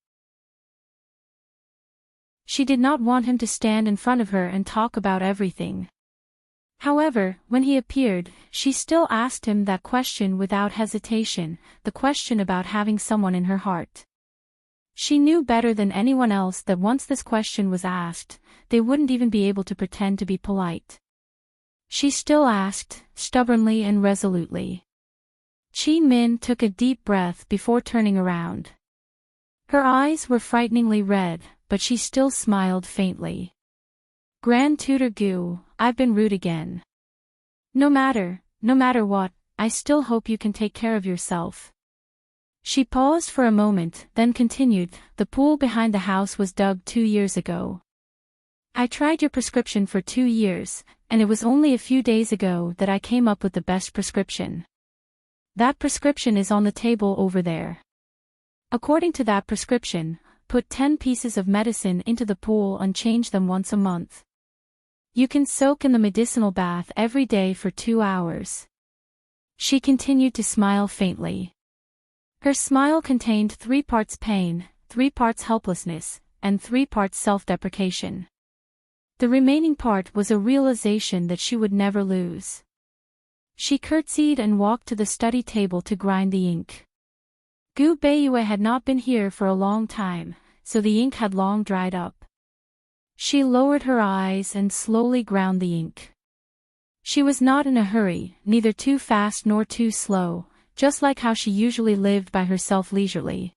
She did not want him to stand in front of her and talk about everything. However, when he appeared, she still asked him that question without hesitation, the question about having someone in her heart. She knew better than anyone else that once this question was asked, they wouldn't even be able to pretend to be polite. She still asked, stubbornly and resolutely. Qin Min took a deep breath before turning around. Her eyes were frighteningly red, but she still smiled faintly. "Grand Tutor Gu, I've been rude again. No matter what, I still hope you can take care of yourself." She paused for a moment, then continued, "The pool behind the house was dug 2 years ago. I tried your prescription for 2 years, and it was only a few days ago that I came up with the best prescription. That prescription is on the table over there. According to that prescription, put 10 pieces of medicine into the pool and change them once a month. You can soak in the medicinal bath every day for 2 hours." She continued to smile faintly. Her smile contained 3 parts pain, 3 parts helplessness, and 3 parts self-deprecation. The remaining part was a realization that she would never lose. She curtsied and walked to the study table to grind the ink. Gu Beiyue had not been here for a long time, so the ink had long dried up. She lowered her eyes and slowly ground the ink. She was not in a hurry, neither too fast nor too slow, just like how she usually lived by herself leisurely.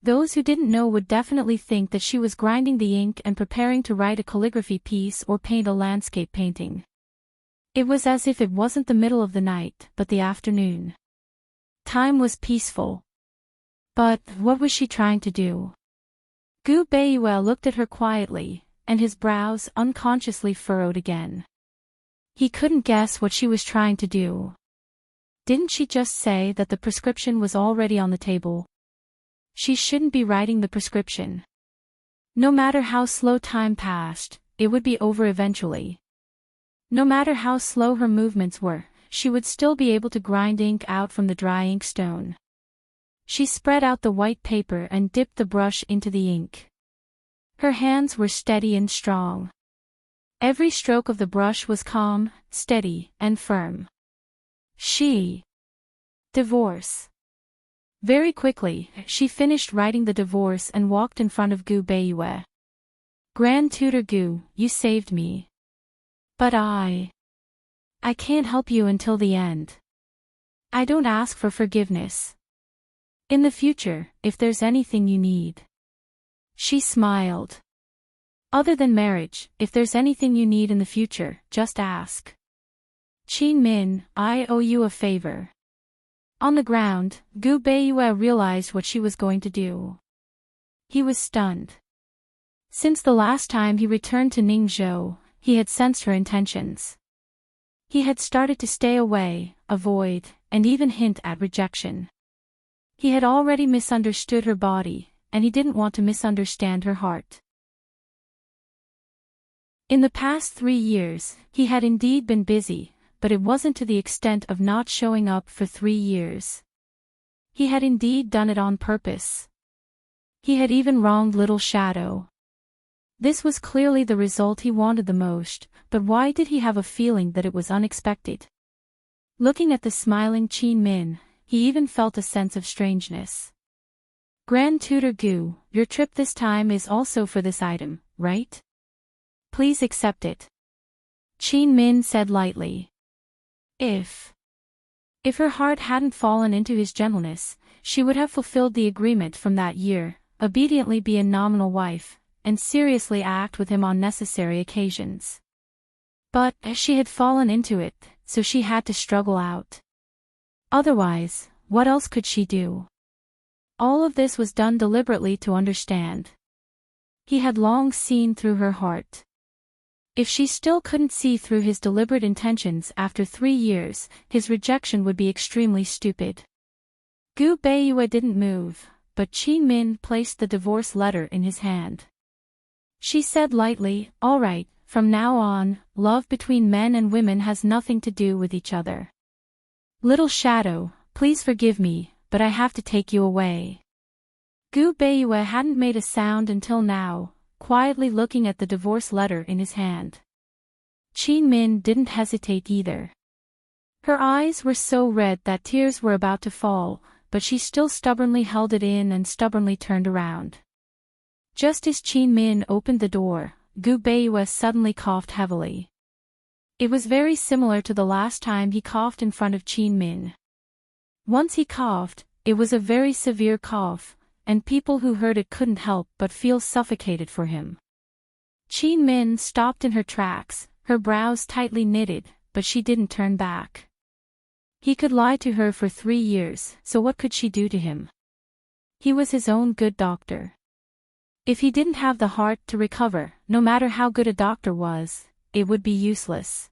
Those who didn't know would definitely think that she was grinding the ink and preparing to write a calligraphy piece or paint a landscape painting. It was as if it wasn't the middle of the night, but the afternoon. Time was peaceful. But what was she trying to do? Gu Beiyue looked at her quietly, and his brows unconsciously furrowed again. He couldn't guess what she was trying to do. Didn't she just say that the prescription was already on the table? She shouldn't be writing the prescription. No matter how slow time passed, it would be over eventually. No matter how slow her movements were, she would still be able to grind ink out from the dry inkstone. She spread out the white paper and dipped the brush into the ink. Her hands were steady and strong. Every stroke of the brush was calm, steady, and firm. Divorce. Very quickly, she finished writing the divorce and walked in front of Gu Beiyue. Grand Tutor Gu, you saved me. But I can't help you until the end. I don't ask for forgiveness. In the future, if there's anything you need. She smiled. Other than marriage, if there's anything you need in the future, just ask. Qin Min, I owe you a favor. On the ground, Gu Beiyue realized what she was going to do. He was stunned. Since the last time he returned to Ningzhou, he had sensed her intentions. He had started to stay away, avoid, and even hint at rejection. He had already misunderstood her body, and he didn't want to misunderstand her heart. In the past 3 years, he had indeed been busy, but it wasn't to the extent of not showing up for 3 years. He had indeed done it on purpose. He had even wronged Little Shadow. This was clearly the result he wanted the most, but why did he have a feeling that it was unexpected? Looking at the smiling Qin Min, he even felt a sense of strangeness. Grand Tutor Gu, your trip this time is also for this item, right? Please accept it. Qin Min said lightly. If her heart hadn't fallen into his gentleness, she would have fulfilled the agreement from that year, obediently be a nominal wife, and seriously act with him on necessary occasions. But she had fallen into it, so she had to struggle out. Otherwise, what else could she do? All of this was done deliberately to understand. He had long seen through her heart. If she still couldn't see through his deliberate intentions after 3 years, his rejection would be extremely stupid. Gu Beiyue didn't move, but Qin Min placed the divorce letter in his hand. She said lightly, all right, from now on, love between men and women has nothing to do with each other. Little Shadow, please forgive me, but I have to take you away. Gu Beiyue hadn't made a sound until now, quietly looking at the divorce letter in his hand. Qin Min didn't hesitate either. Her eyes were so red that tears were about to fall, but she still stubbornly held it in and stubbornly turned around. Just as Qin Min opened the door, Gu Beiyue suddenly coughed heavily. It was very similar to the last time he coughed in front of Qin Min. Once he coughed, it was a very severe cough, and people who heard it couldn't help but feel suffocated for him. Qin Min stopped in her tracks, her brows tightly knitted, but she didn't turn back. He could lie to her for 3 years, so what could she do to him? He was his own good doctor. If he didn't have the heart to recover, no matter how good a doctor was, it would be useless.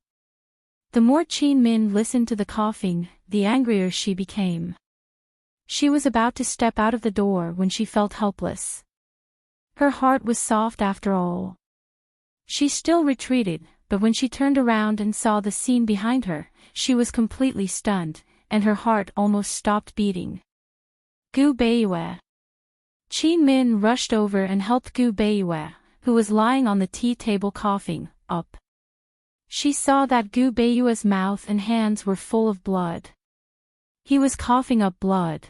The more Qin Min listened to the coughing, the angrier she became. She was about to step out of the door when she felt helpless. Her heart was soft after all. She still retreated, but when she turned around and saw the scene behind her, she was completely stunned, and her heart almost stopped beating. Gu Beiyue. Qin Min rushed over and helped Gu Beiyue, who was lying on the tea table coughing, up. She saw that Gu Beiyue's mouth and hands were full of blood. He was coughing up blood.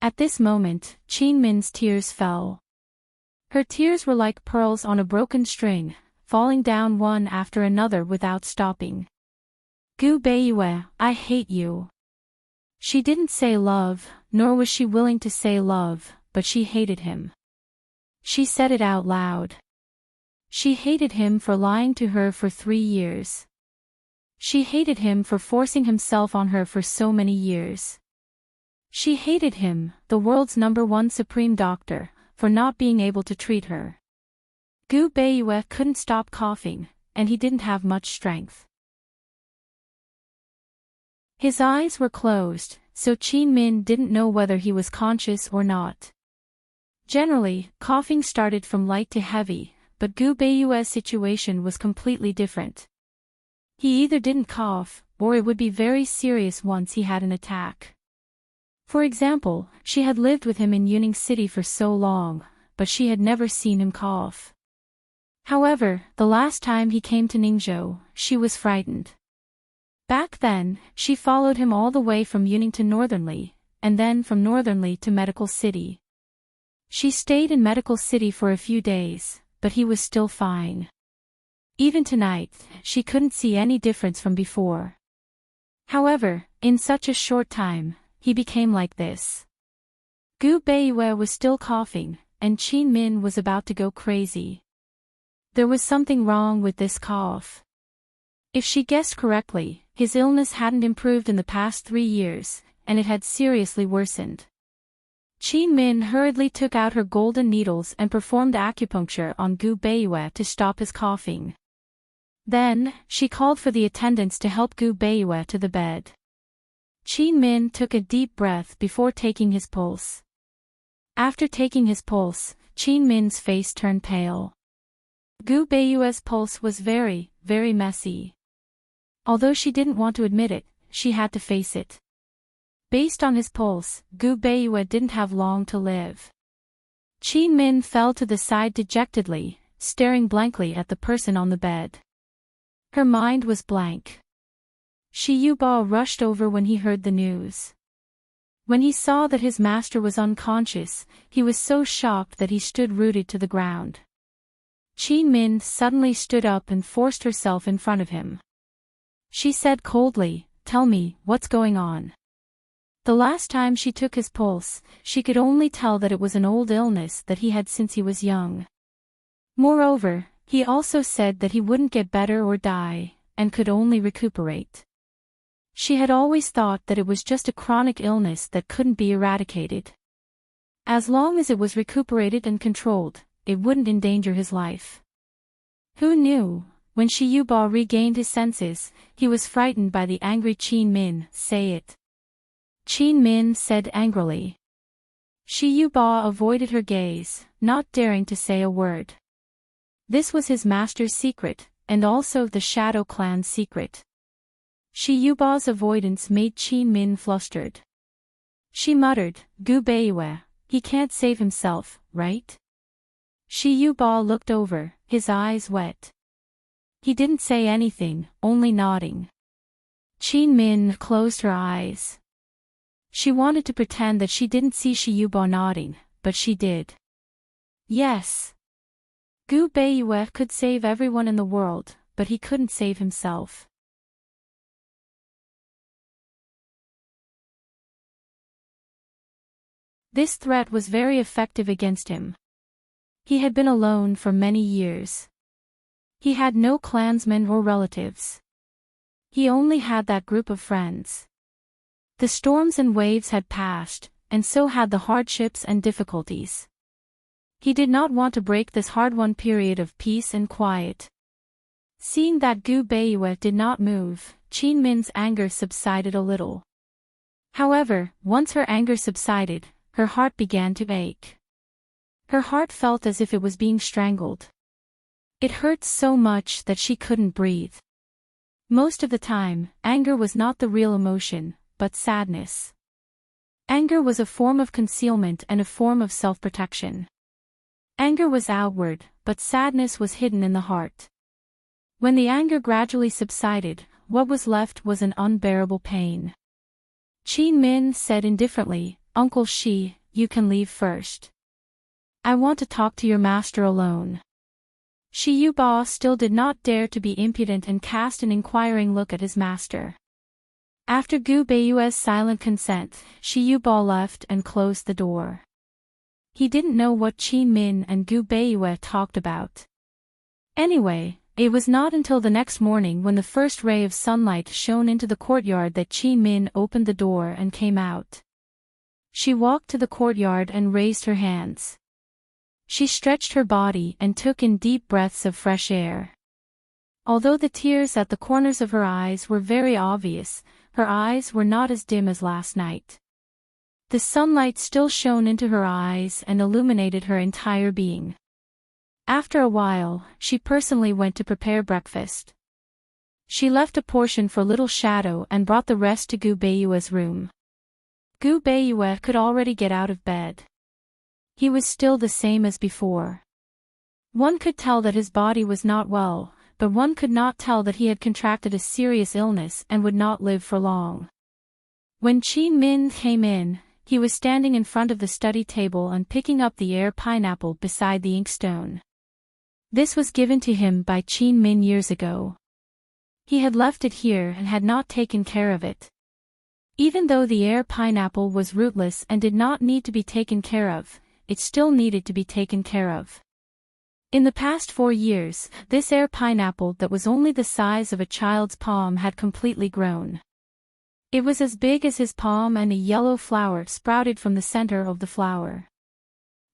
At this moment, Qin Min's tears fell. Her tears were like pearls on a broken string, falling down one after another without stopping. Gu Beiyue, I hate you. She didn't say love, nor was she willing to say love, but she hated him. She said it out loud. She hated him for lying to her for 3 years. She hated him for forcing himself on her for so many years. She hated him, the world's #1 supreme doctor, for not being able to treat her. Gu Beiyue couldn't stop coughing, and he didn't have much strength. His eyes were closed, so Qin Min didn't know whether he was conscious or not. Generally, coughing started from light to heavy, but Gu Beiyue's situation was completely different. He either didn't cough, or it would be very serious once he had an attack. For example, she had lived with him in Yuning City for so long, but she had never seen him cough. However, the last time he came to Ningzhou, she was frightened. Back then, she followed him all the way from Yuning to Northernly, and then from Northernly to Medical City. She stayed in Medical City for a few days, but he was still fine. Even tonight, she couldn't see any difference from before. However, in such a short time, he became like this. Gu Beiyue was still coughing, and Qin Min was about to go crazy. There was something wrong with this cough. If she guessed correctly, his illness hadn't improved in the past 3 years, and it had seriously worsened. Qin Min hurriedly took out her golden needles and performed acupuncture on Gu Beiyue to stop his coughing. Then, she called for the attendants to help Gu Beiyue to the bed. Qin Min took a deep breath before taking his pulse. After taking his pulse, Qin Min's face turned pale. Gu Beiyue's pulse was very, very messy. Although she didn't want to admit it, she had to face it. Based on his pulse, Gu Beiyue didn't have long to live. Qin Min fell to the side dejectedly, staring blankly at the person on the bed. Her mind was blank. Shi Yuba rushed over when he heard the news. When he saw that his master was unconscious, he was so shocked that he stood rooted to the ground. Qin Min suddenly stood up and forced herself in front of him. She said coldly, "Tell me, what's going on?" The last time she took his pulse, she could only tell that it was an old illness that he had since he was young. Moreover, he also said that he wouldn't get better or die, and could only recuperate. She had always thought that it was just a chronic illness that couldn't be eradicated. As long as it was recuperated and controlled, it wouldn't endanger his life. Who knew? When Shi Yuba regained his senses, he was frightened by the angry Qin Min. "Say it." Qin Min said angrily. Shi Yuba avoided her gaze, not daring to say a word. This was his master's secret, and also the Shadow Clan's secret. Shi Yuba's avoidance made Qin Min flustered. She muttered, "Gu Beiyue, he can't save himself, right?" Shi Yuba looked over, his eyes wet. He didn't say anything, only nodding. Qin Min closed her eyes. She wanted to pretend that she didn't see Shi Yuba nodding, but she did. Yes. Gu Beiyue could save everyone in the world, but he couldn't save himself. This threat was very effective against him. He had been alone for many years. He had no clansmen or relatives. He only had that group of friends. The storms and waves had passed, and so had the hardships and difficulties. He did not want to break this hard-won period of peace and quiet. Seeing that Gu Beiyue did not move, Qin Min's anger subsided a little. However, once her anger subsided, her heart began to ache. Her heart felt as if it was being strangled. It hurt so much that she couldn't breathe. Most of the time, anger was not the real emotion, but sadness. Anger was a form of concealment and a form of self-protection. Anger was outward, but sadness was hidden in the heart. When the anger gradually subsided, what was left was an unbearable pain. Qin Min said indifferently, "Uncle Shi, you can leave first. I want to talk to your master alone." Shi Yuba still did not dare to be impudent and cast an inquiring look at his master. After Gu Beiyue's silent consent, Shi Yuba left and closed the door. He didn't know what Qin Min and Gu Beiyue talked about. Anyway, it was not until the next morning when the first ray of sunlight shone into the courtyard that Qin Min opened the door and came out. She walked to the courtyard and raised her hands. She stretched her body and took in deep breaths of fresh air. Although the tears at the corners of her eyes were very obvious, her eyes were not as dim as last night. The sunlight still shone into her eyes and illuminated her entire being. After a while, she personally went to prepare breakfast. She left a portion for Little Shadow and brought the rest to Gu Beiyue's room. Gu Beiyue could already get out of bed. He was still the same as before. One could tell that his body was not well, but one could not tell that he had contracted a serious illness and would not live for long. When Qin Min came in, he was standing in front of the study table and picking up the air pineapple beside the inkstone. This was given to him by Qin Min years ago. He had left it here and had not taken care of it. Even though the air pineapple was rootless and did not need to be taken care of, it still needed to be taken care of. In the past 4 years, this air pineapple that was only the size of a child's palm had completely grown. It was as big as his palm, and a yellow flower sprouted from the center of the flower.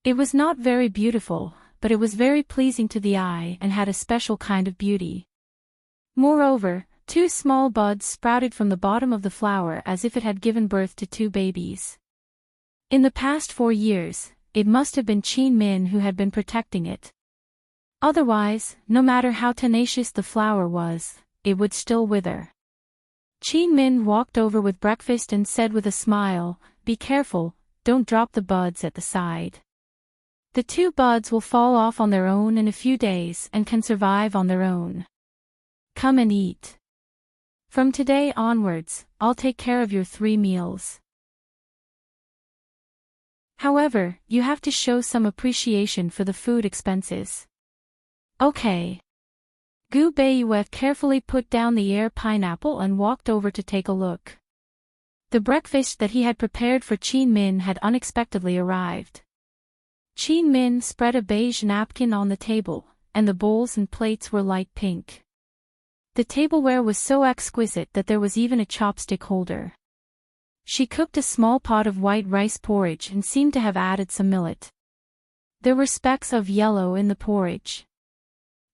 It was not very beautiful, but it was very pleasing to the eye and had a special kind of beauty. Moreover, 2 small buds sprouted from the bottom of the flower as if it had given birth to 2 babies. In the past 4 years, it must have been Qin Min who had been protecting it. Otherwise, no matter how tenacious the flower was, it would still wither. Qin Min walked over with breakfast and said with a smile, "Be careful, don't drop the buds at the side. The 2 buds will fall off on their own in a few days and can survive on their own. Come and eat. From today onwards, I'll take care of your 3 meals. However, you have to show some appreciation for the food expenses." "Okay." Gu Beiyue carefully put down the air pineapple and walked over to take a look. The breakfast that he had prepared for Qin Min had unexpectedly arrived. Qin Min spread a beige napkin on the table, and the bowls and plates were light pink. The tableware was so exquisite that there was even a chopstick holder. She cooked a small pot of white rice porridge and seemed to have added some millet. There were specks of yellow in the porridge.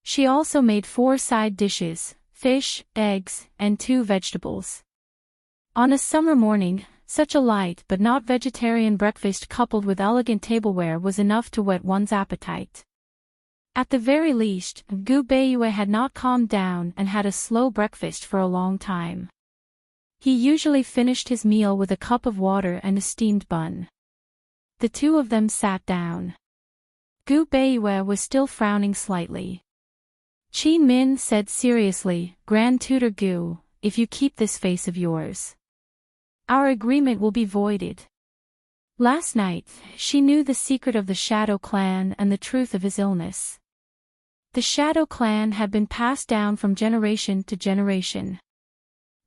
She also made 4 side dishes, fish, eggs, and 2 vegetables. On a summer morning, such a light but not vegetarian breakfast coupled with elegant tableware was enough to whet one's appetite. At the very least, Gu Beiyue had not calmed down and had a slow breakfast for a long time. He usually finished his meal with a cup of water and a steamed bun. The 2 of them sat down. Gu Beiyue was still frowning slightly. Qin Min said seriously, "Grand Tutor Gu, if you keep this face of yours, our agreement will be voided." Last night, she knew the secret of the Shadow Clan and the truth of his illness. The Shadow Clan had been passed down from generation to generation.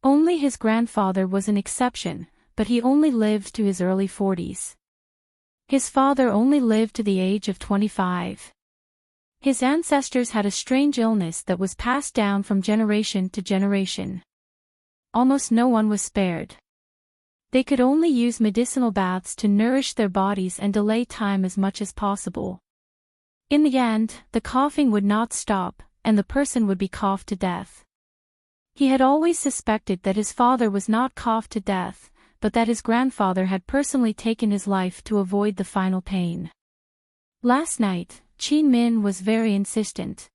Only his grandfather was an exception, but he only lived to his early 40s. His father only lived to the age of 25. His ancestors had a strange illness that was passed down from generation to generation. Almost no one was spared. They could only use medicinal baths to nourish their bodies and delay time as much as possible. In the end, the coughing would not stop, and the person would be coughed to death. He had always suspected that his father was not coughed to death, but that his grandfather had personally taken his life to avoid the final pain. Last night, Qin Min was very insistent.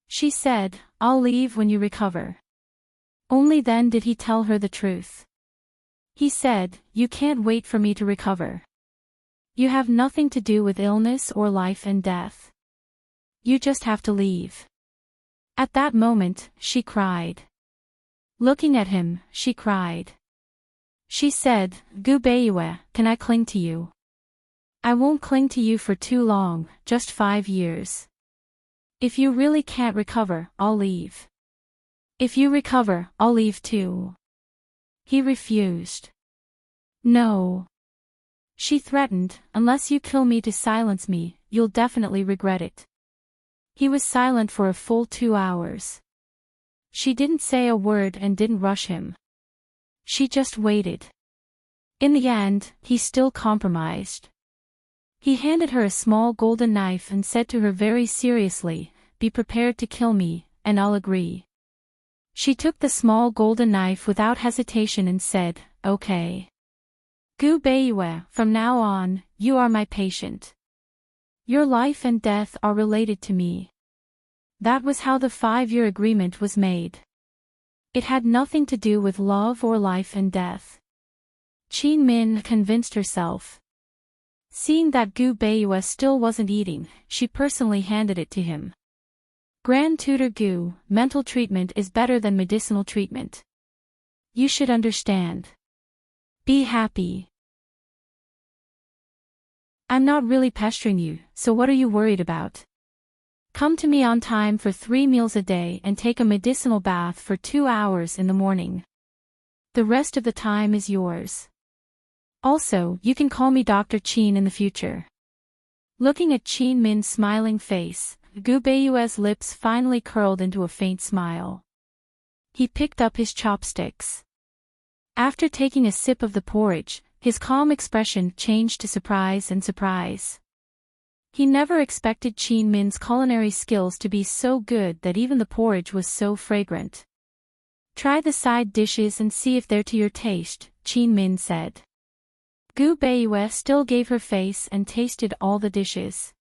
She said, "I'll leave when you recover." Only then did he tell her the truth. He said, "You can't wait for me to recover. You have nothing to do with illness or life and death. You just have to leave." At that moment, she cried. Looking at him, she cried. She said, "Gu Beiyue, can I cling to you? I won't cling to you for too long, just 5 years. If you really can't recover, I'll leave. If you recover, I'll leave too." He refused. "No." She threatened, "Unless you kill me to silence me, you'll definitely regret it." He was silent for a full 2 hours. She didn't say a word and didn't rush him. She just waited. In the end, he still compromised. He handed her a small golden knife and said to her very seriously, "Be prepared to kill me, and I'll agree." She took the small golden knife without hesitation and said, "Okay. Gu Beiyue, from now on, you are my patient. Your life and death are related to me." That was how the 5-year agreement was made. It had nothing to do with love or life and death. Qin Min convinced herself. Seeing that Gu Beiyue still wasn't eating, she personally handed it to him. Grand Tutor Gu, mental treatment is better than medicinal treatment. You should understand. Be happy. I'm not really pestering you, so what are you worried about? Come to me on time for 3 meals a day and take a medicinal bath for 2 hours in the morning. The rest of the time is yours. Also, you can call me Dr. Qin in the future. Looking at Qin Min's smiling face, Gu Beiyue's lips finally curled into a faint smile. He picked up his chopsticks. After taking a sip of the porridge, his calm expression changed to surprise and surprise. He never expected Qin Min's culinary skills to be so good that even the porridge was so fragrant. Try the side dishes and see if they're to your taste, Qin Min said. Gu Beiyue still gave her face and tasted all the dishes.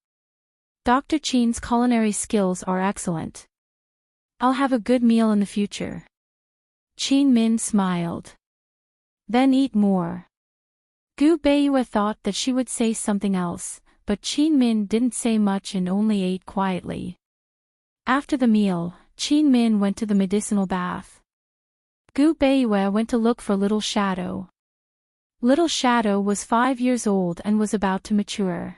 Dr. Qin's culinary skills are excellent. I'll have a good meal in the future. Qin Min smiled. Then eat more. Gu Beiyue thought that she would say something else, but Qin Min didn't say much and only ate quietly. After the meal, Qin Min went to the medicinal bath. Gu Beiyue went to look for Little Shadow. Little Shadow was 5 years old and was about to mature.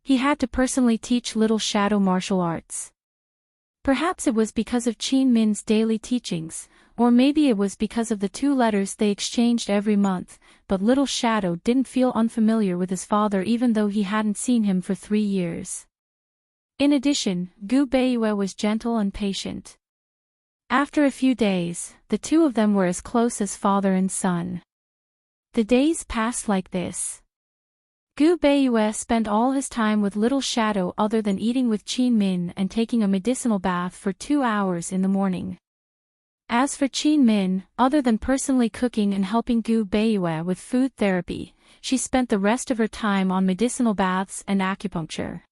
He had to personally teach Little Shadow martial arts. Perhaps it was because of Qin Min's daily teachings, or maybe it was because of the 2 letters they exchanged every month, but Little Shadow didn't feel unfamiliar with his father even though he hadn't seen him for 3 years. In addition, Gu Beiyue was gentle and patient. After a few days, the 2 of them were as close as father and son. The days passed like this. Gu Beiyue spent all his time with Little Shadow other than eating with Qin Min and taking a medicinal bath for 2 hours in the morning. As for Qin Min, other than personally cooking and helping Gu Beiyue with food therapy, she spent the rest of her time on medicinal baths and acupuncture.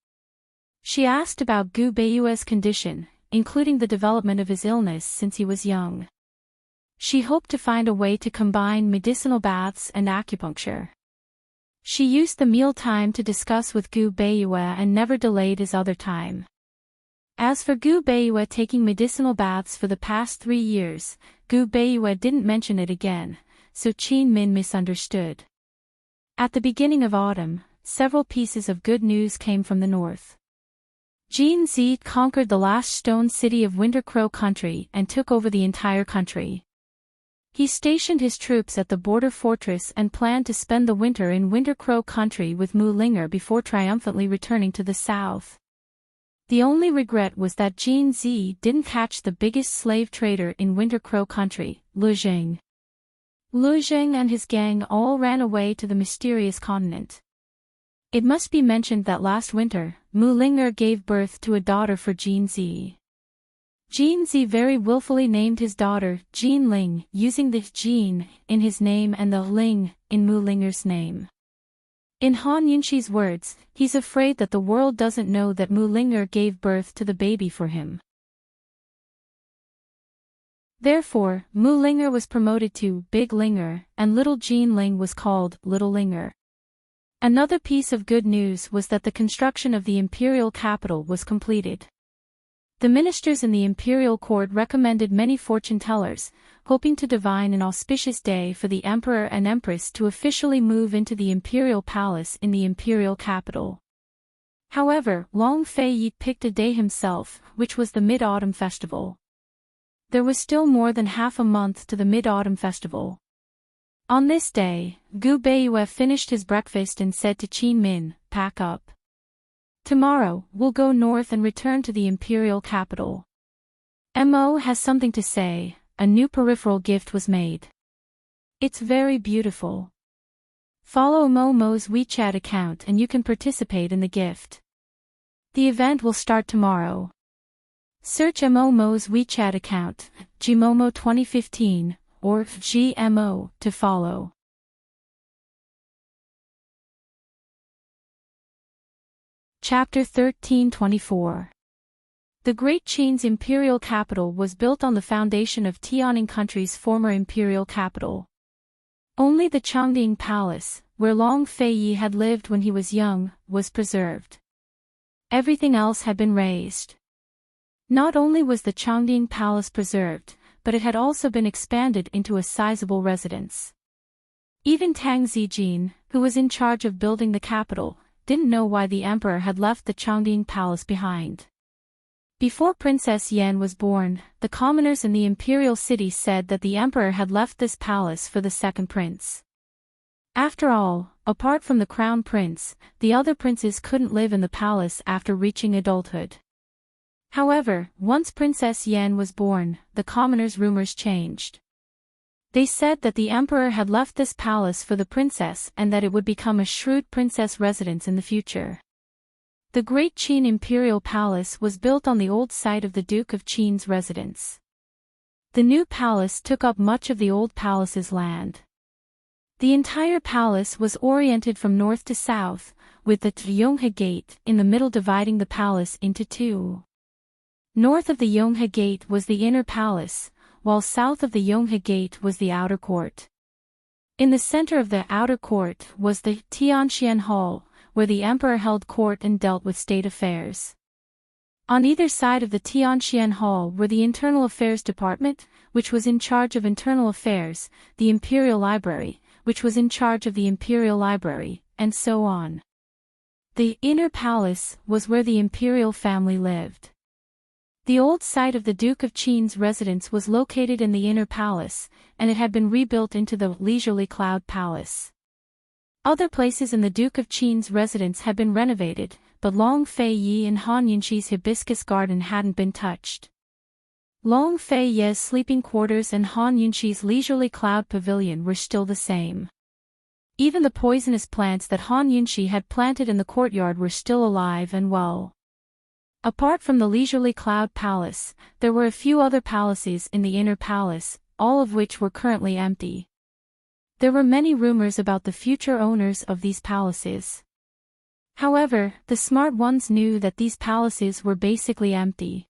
She asked about Gu Beiyue's condition, including the development of his illness since he was young. She hoped to find a way to combine medicinal baths and acupuncture. She used the meal time to discuss with Gu Beiyue and never delayed his other time. As for Gu Beiyue taking medicinal baths for the past 3 years, Gu Beiyue didn't mention it again, so Qin Min misunderstood. At the beginning of autumn, several pieces of good news came from the north. Jin Zi conquered the last stone city of Winter Crow Country and took over the entire country. He stationed his troops at the border fortress and planned to spend the winter in Winter Crow Country with Mu Linger before triumphantly returning to the south. The only regret was that Jin Zi didn't catch the biggest slave trader in Winter Crow Country, Lu Zheng. Lu Zheng and his gang all ran away to the mysterious continent. It must be mentioned that last winter, Mu Linger gave birth to a daughter for Jin Zi. Jin Zi very willfully named his daughter Jin Ling, using the Jin in his name and the Ling in Mu Linger's name. In Han Yunxi's words, he's afraid that the world doesn't know that Mu Linger gave birth to the baby for him. Therefore, Mu Linger was promoted to Big Linger, and little Jin Ling was called Little Linger. Another piece of good news was that the construction of the imperial capital was completed. The ministers in the imperial court recommended many fortune-tellers, hoping to divine an auspicious day for the emperor and empress to officially move into the imperial palace in the imperial capital. However, Long Fei Yi picked a day himself, which was the Mid-Autumn Festival. There was still more than half a month to the Mid-Autumn Festival. On this day, Gu Beiyue finished his breakfast and said to Qin Min, "Pack up. Tomorrow, we'll go north and return to the imperial capital. Mo has something to say." A new peripheral gift was made. It's very beautiful. Follow Mo's WeChat account and you can participate in the gift. The event will start tomorrow. Search Mo's WeChat account, Gmomo 2015, or GMO, to follow. Chapter 1324. The Great Qin's imperial capital was built on the foundation of Tianing country's former imperial capital. Only the Changding Palace, where Long Feiyi had lived when he was young, was preserved. Everything else had been razed. Not only was the Changding Palace preserved, but it had also been expanded into a sizable residence. Even Tang Zijin, who was in charge of building the capital, didn't know why the emperor had left the Changding Palace behind. Before Princess Yan was born, the commoners in the imperial city said that the emperor had left this palace for the second prince. After all, apart from the crown prince, the other princes couldn't live in the palace after reaching adulthood. However, once Princess Yan was born, the commoners' rumors changed. They said that the emperor had left this palace for the princess and that it would become a shrewd princess residence in the future. The Great Qin Imperial Palace was built on the old site of the Duke of Qin's residence. The new palace took up much of the old palace's land. The entire palace was oriented from north to south, with the Yonghe Gate in the middle dividing the palace into two. North of the Yonghe Gate was the inner palace, while south of the Yonghe Gate was the outer court. In the center of the outer court was the Tianxian Hall, where the emperor held court and dealt with state affairs. On either side of the Tianxian Hall were the Internal Affairs Department, which was in charge of internal affairs, the Imperial Library, which was in charge of the Imperial Library, and so on. The inner palace was where the imperial family lived. The old site of the Duke of Qin's residence was located in the inner palace, and it had been rebuilt into the leisurely Cloud Palace. Other places in the Duke of Qin's residence had been renovated, but Long Feiyi and Han Yunxi's hibiscus garden hadn't been touched. Long Feiyi's sleeping quarters and Han Yunxi's leisurely cloud pavilion were still the same. Even the poisonous plants that Han Yunxi had planted in the courtyard were still alive and well. Apart from the leisurely Cloud Palace, there were a few other palaces in the inner palace, all of which were currently empty. There were many rumors about the future owners of these palaces. However, the smart ones knew that these palaces were basically empty.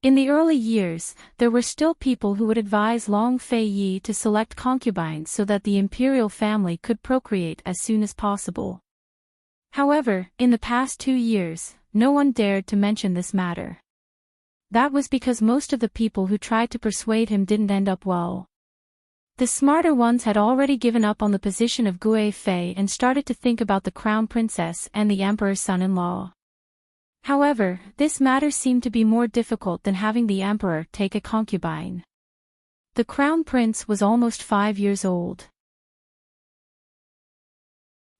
In the early years, there were still people who would advise Long Feiyi to select concubines so that the imperial family could procreate as soon as possible. However, in the past 2 years, no one dared to mention this matter. That was because most of the people who tried to persuade him didn't end up well. The smarter ones had already given up on the position of Gui Fei and started to think about the crown princess and the emperor's son-in-law. However, this matter seemed to be more difficult than having the emperor take a concubine. The crown prince was almost 5 years old.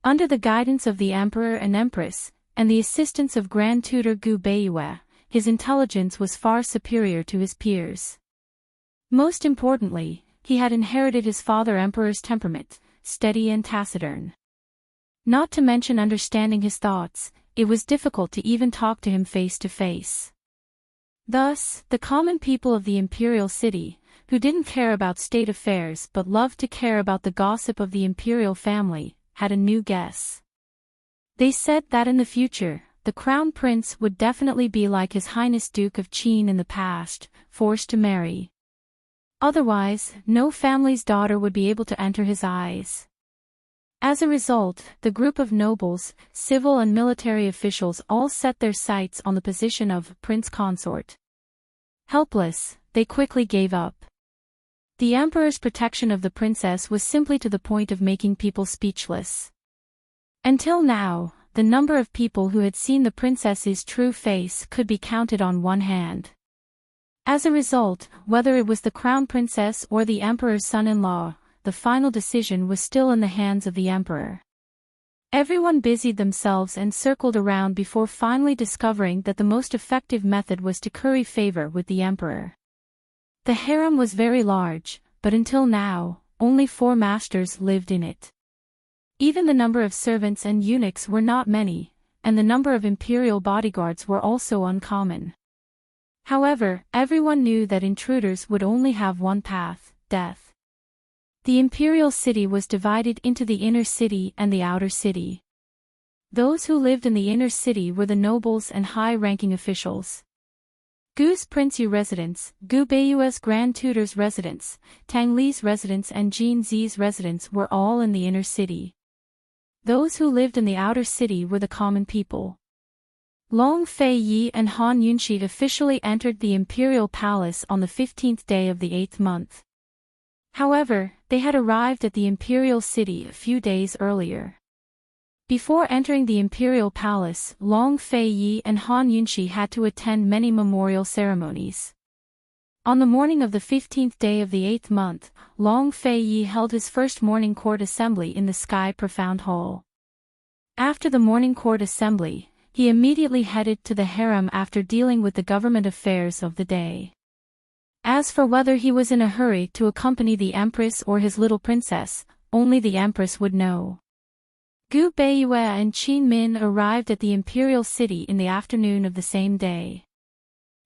Under the guidance of the emperor and empress, and the assistance of Grand Tutor Gu Beiyue, his intelligence was far superior to his peers. Most importantly, he had inherited his father emperor's temperament, steady and taciturn. Not to mention understanding his thoughts, it was difficult to even talk to him face to face. Thus, the common people of the imperial city, who didn't care about state affairs but loved to care about the gossip of the imperial family, had a new guess. They said that in the future, the crown prince would definitely be like His Highness Duke of Qin in the past, forced to marry. Otherwise, no family's daughter would be able to enter his eyes. As a result, the group of nobles, civil and military officials all set their sights on the position of Prince Consort. Helpless, they quickly gave up. The emperor's protection of the princess was simply to the point of making people speechless. Until now, the number of people who had seen the princess's true face could be counted on one hand. As a result, whether it was the crown princess or the emperor's son-in-law, the final decision was still in the hands of the emperor. Everyone busied themselves and circled around before finally discovering that the most effective method was to curry favor with the emperor. The harem was very large, but until now, only 4 masters lived in it. Even the number of servants and eunuchs were not many, and the number of imperial bodyguards were also uncommon. However, everyone knew that intruders would only have one path, death. The imperial city was divided into the inner city and the outer city. Those who lived in the inner city were the nobles and high-ranking officials. Gu's Prince Yu residence, Gu Beiyue's Grand Tutor's residence, Tang Li's residence and Jin Zi's residence were all in the inner city. Those who lived in the outer city were the common people. Long Fei Yi and Han Yunxi officially entered the imperial palace on the 15th day of the 8th month. However, they had arrived at the imperial city a few days earlier. Before entering the imperial palace, Long Fei Yi and Han Yunxi had to attend many memorial ceremonies. On the morning of the 15th day of the 8th month, Long Fei Yi held his first morning court assembly in the Sky Profound Hall. After the morning court assembly, he immediately headed to the harem after dealing with the government affairs of the day. As for whether he was in a hurry to accompany the Empress or his little princess, only the Empress would know. Gu Beiyue and Qin Min arrived at the imperial city in the afternoon of the same day.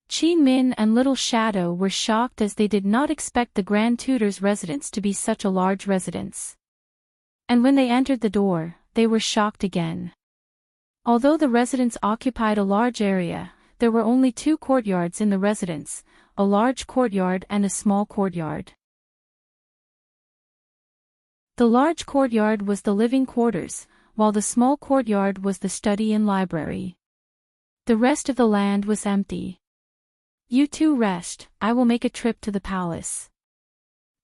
Qin Min and Little Shadow were shocked as they did not expect the Grand Tutor's residence to be such a large residence. And when they entered the door, they were shocked again. Although the residence occupied a large area, there were only 2 courtyards in the residence, a large courtyard and a small courtyard. The large courtyard was the living quarters, while the small courtyard was the study and library. The rest of the land was empty. You two rest, I will make a trip to the palace.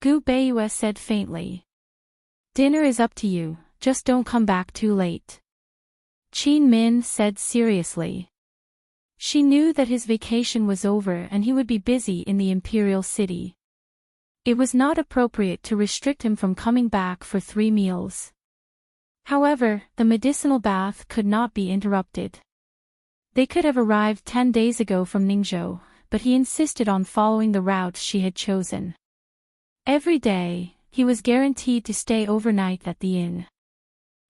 Gu Beiyue said faintly. Dinner is up to you, just don't come back too late. Qin Min said seriously. She knew that his vacation was over and he would be busy in the imperial city. It was not appropriate to restrict him from coming back for 3 meals. However, the medicinal bath could not be interrupted. They could have arrived 10 days ago from Ningzhou, but he insisted on following the route she had chosen. Every day, he was guaranteed to stay overnight at the inn.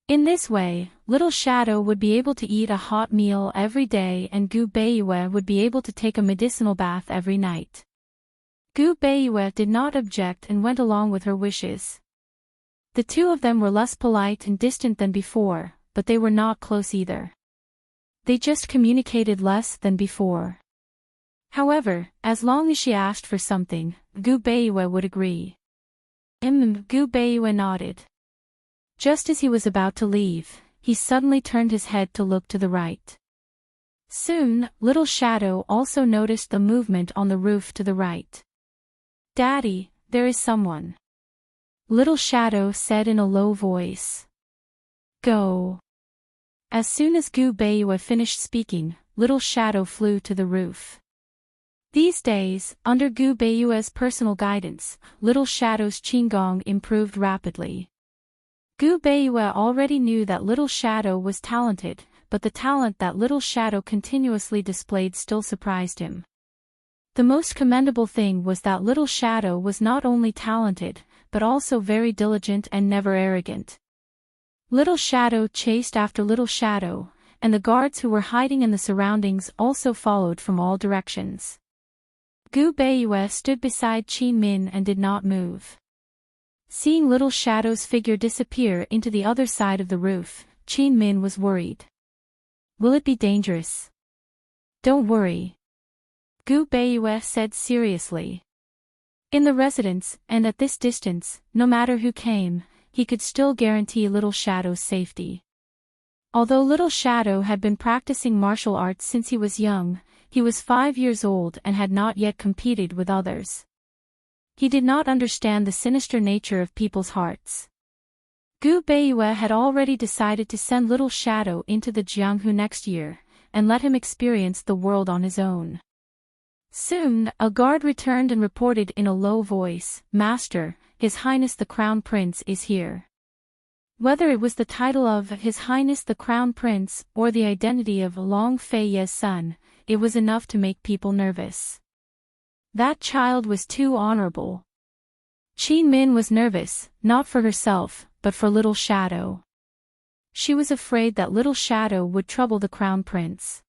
In this way, Little Shadow would be able to eat a hot meal every day and Gu Beiyue would be able to take a medicinal bath every night. Gu Beiyue did not object and went along with her wishes. The two of them were less polite and distant than before, but they were not close either. They just communicated less than before. However, as long as she asked for something, Gu Beiyue would agree. Gu Beiyue nodded. Just as he was about to leave, he suddenly turned his head to look to the right. Soon, Little Shadow also noticed the movement on the roof to the right. Daddy, there is someone. Little Shadow said in a low voice. Go. As soon as Gu Beiyue finished speaking, Little Shadow flew to the roof. These days, under Gu Beiyue's personal guidance, Little Shadow's Qigong improved rapidly. Gu Beiyue already knew that Little Shadow was talented, but the talent that Little Shadow continuously displayed still surprised him. The most commendable thing was that Little Shadow was not only talented, but also very diligent and never arrogant. Little Shadow chased after Little Shadow, and the guards who were hiding in the surroundings also followed from all directions. Gu Beiyue stood beside Qin Min and did not move. Seeing Little Shadow's figure disappear into the other side of the roof, Qin Min was worried. Will it be dangerous? Don't worry. Gu Beiyue said seriously. In the residence, and at this distance, no matter who came, he could still guarantee Little Shadow's safety. Although Little Shadow had been practicing martial arts since he was young, he was 5 years old and had not yet competed with others. He did not understand the sinister nature of people's hearts. Gu Beiyue had already decided to send Little Shadow into the Jianghu next year, and let him experience the world on his own. Soon, a guard returned and reported in a low voice, Master, His Highness the Crown Prince is here. Whether it was the title of His Highness the Crown Prince or the identity of Long Fei Ye's son, it was enough to make people nervous. That child was too honorable. Qin Min was nervous, not for herself, but for Little Shadow. She was afraid that Little Shadow would trouble the Crown Prince.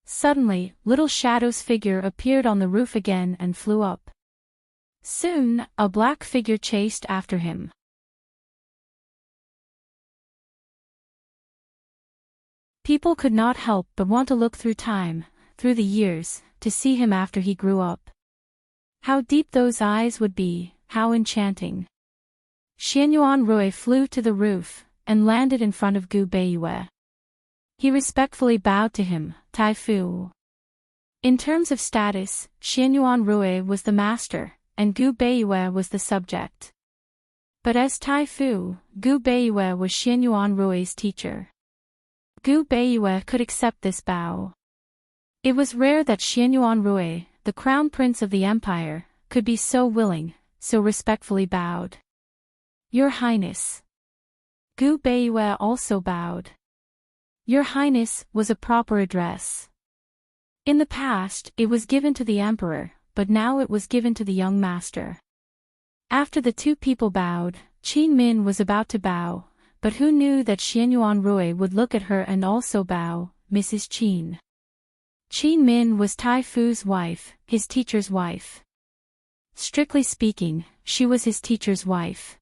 Suddenly, Little Shadow's figure appeared on the roof again and flew up. Soon, a black figure chased after him. People could not help but want to look through time, through the years, to see him after he grew up. How deep those eyes would be, how enchanting. Xianyuan Rui flew to the roof, and landed in front of Gu Beiyue. He respectfully bowed to him, Tai Fu. In terms of status, Xianyuan Rui was the master, and Gu Beiyue was the subject. But as Tai Fu, Gu Beiyue was Xianyuan Rui's teacher. Gu Beiyue could accept this bow. It was rare that Xianyuan Rui, the crown prince of the empire, could be so willing, so respectfully bowed. Your Highness. Gu Beiyue also bowed. Your Highness was a proper address. In the past, it was given to the emperor, but now it was given to the young master. After the two people bowed, Qin Min was about to bow, but who knew that Xianyuan Rui would look at her and also bow, Mrs. Qin. Qin Min was Tai Fu's wife, his teacher's wife. Strictly speaking, she was his teacher's wife.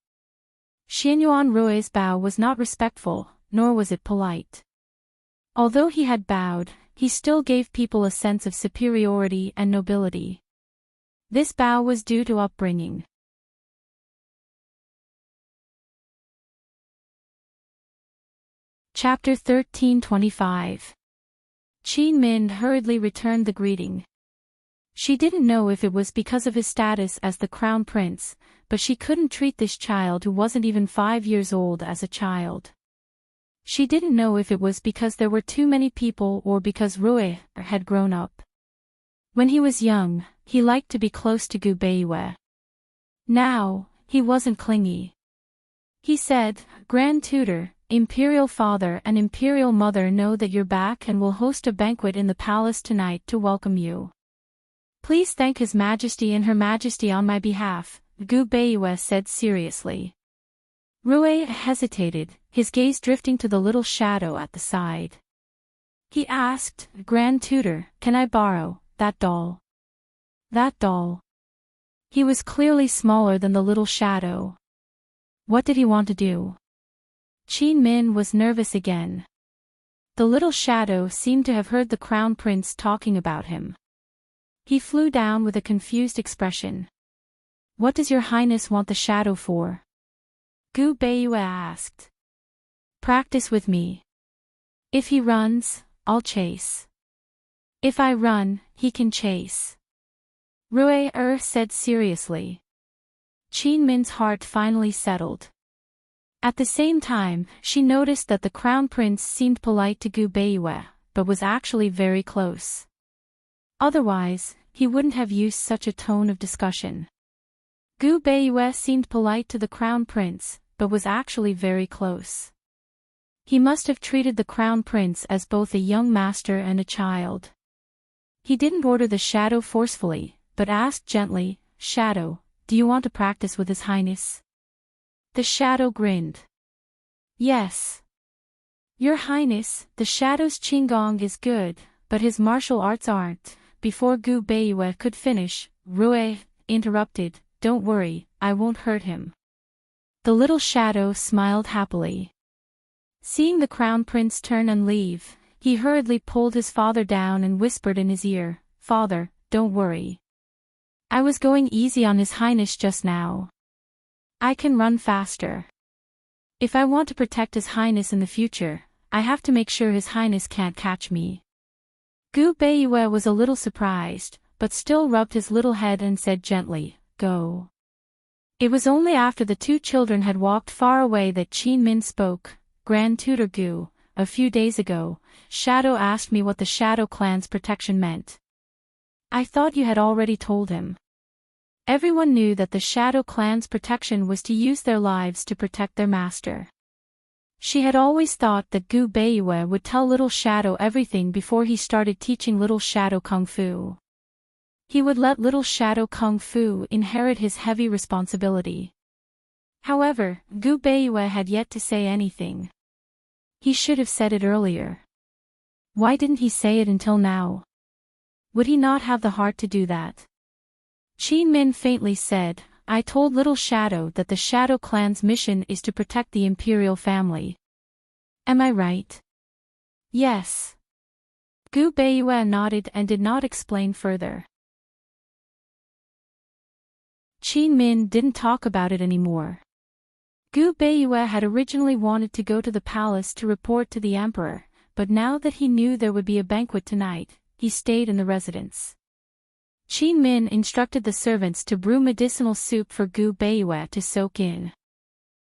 Xianyuan Rui's bow was not respectful, nor was it polite. Although he had bowed, he still gave people a sense of superiority and nobility. This bow was due to upbringing. Chapter 1325. Qin Min hurriedly returned the greeting. She didn't know if it was because of his status as the crown prince, but she couldn't treat this child who wasn't even 5 years old as a child. She didn't know if it was because there were too many people or because Rui had grown up. When he was young, he liked to be close to Gu Beiyue. Now, he wasn't clingy. He said, Grand Tutor, Imperial Father and Imperial Mother know that you're back and will host a banquet in the palace tonight to welcome you. Please thank His Majesty and Her Majesty on my behalf, Gu Beiyue said seriously. Rui hesitated, his gaze drifting to the little shadow at the side. He asked, Grand Tutor, can I borrow that doll? That doll. He was clearly smaller than the little shadow. What did he want to do? Qin Min was nervous again. The little shadow seemed to have heard the crown prince talking about him. He flew down with a confused expression. What does your highness want the shadow for? Gu Beiyue asked. Practice with me. If he runs, I'll chase. If I run, he can chase. Rui said seriously. Qin Min's heart finally settled. At the same time, she noticed that the crown prince seemed polite to Gu Beiyue, but was actually very close. Otherwise, he wouldn't have used such a tone of discussion. Gu Beiyue seemed polite to the crown prince, but was actually very close. He must have treated the crown prince as both a young master and a child. He didn't order the shadow forcefully, but asked gently, Shadow, do you want to practice with His Highness? The shadow grinned. Yes. Your Highness, the shadow's qigong is good, but his martial arts aren't. Before Gu Beiyue could finish, Rui interrupted, Don't worry, I won't hurt him. The little shadow smiled happily. Seeing the crown prince turn and leave, he hurriedly pulled his father down and whispered in his ear, Father, don't worry. I was going easy on His Highness just now. I can run faster. If I want to protect His Highness in the future, I have to make sure His Highness can't catch me. Gu Beiyue was a little surprised, but still rubbed his little head and said gently, Go. It was only after the two children had walked far away that Qin Min spoke. Grand Tutor Gu, a few days ago, Shadow asked me what the Shadow clan's protection meant. I thought you had already told him. Everyone knew that the Shadow clan's protection was to use their lives to protect their master. She had always thought that Gu Beiyue would tell Little Shadow everything before he started teaching Little Shadow Kung Fu. He would let Little Shadow Kung Fu inherit his heavy responsibility. However, Gu Beiyue had yet to say anything. He should have said it earlier. Why didn't he say it until now? Would he not have the heart to do that? Qin Min faintly said, I told Little Shadow that the Shadow clan's mission is to protect the imperial family. Am I right? Yes. Gu Beiyue nodded and did not explain further. Qin Min didn't talk about it anymore. Gu Beiyue had originally wanted to go to the palace to report to the emperor, but now that he knew there would be a banquet tonight, he stayed in the residence. Qin Min instructed the servants to brew medicinal soup for Gu Beiyue to soak in.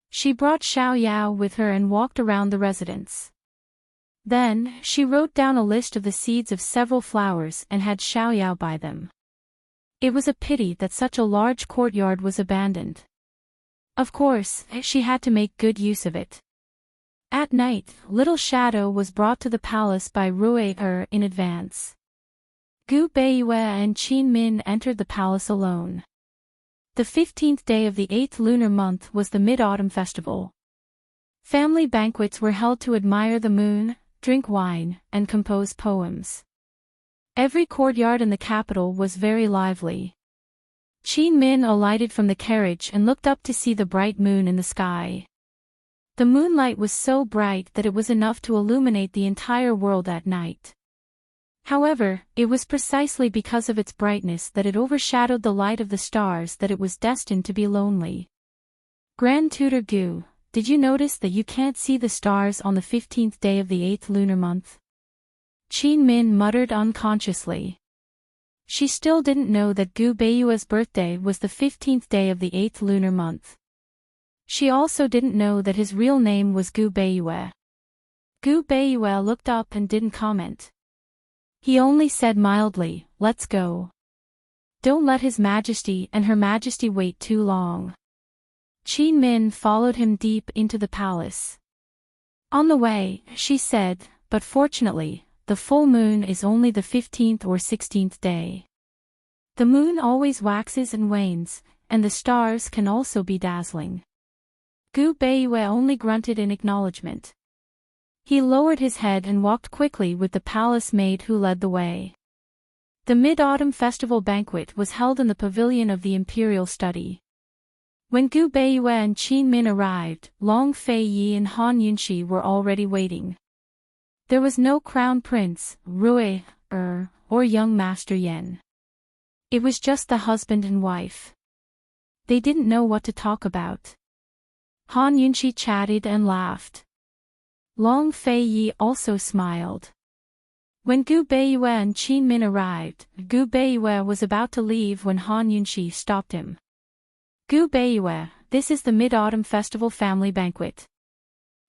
She brought Xiao Yao with her and walked around the residence. Then, she wrote down a list of the seeds of several flowers and had Xiao Yao buy them. It was a pity that such a large courtyard was abandoned. Of course, she had to make good use of it. At night, Little Shadow was brought to the palace by Rui in advance. Gu Beiyue and Qin Min entered the palace alone. The 15th day of the 8th lunar month was the Mid-Autumn Festival. Family banquets were held to admire the moon, drink wine, and compose poems. Every courtyard in the capital was very lively. Qin Min alighted from the carriage and looked up to see the bright moon in the sky. The moonlight was so bright that it was enough to illuminate the entire world at night. However, it was precisely because of its brightness that it overshadowed the light of the stars that it was destined to be lonely. Grand Tutor Gu, did you notice that you can't see the stars on the 15th day of the 8th lunar month? Qin Min muttered unconsciously. She still didn't know that Gu Beiyue's birthday was the 15th day of the 8th lunar month. She also didn't know that his real name was Gu Beiyue. Gu Beiyue looked up and didn't comment. He only said mildly, "Let's go. Don't let His Majesty and Her Majesty wait too long." Qin Min followed him deep into the palace. On the way, she said, "But fortunately, the full moon is only the 15th or 16th day. The moon always waxes and wanes, and the stars can also be dazzling." Gu Beiyue only grunted in acknowledgement. He lowered his head and walked quickly with the palace maid who led the way. The Mid-Autumn Festival banquet was held in the pavilion of the Imperial Study. When Gu Beiyue and Qin Min arrived, Long Fei Yi and Han Yunxi were already waiting. There was no crown prince, Rui, or young Master Yan. It was just the husband and wife. They didn't know what to talk about. Han Yunxi chatted and laughed. Long Fei Yi also smiled. When Gu Beiyue and Qin Min arrived, Gu Beiyue was about to leave when Han Yunxi stopped him. "Gu Beiyue, this is the Mid-Autumn Festival family banquet.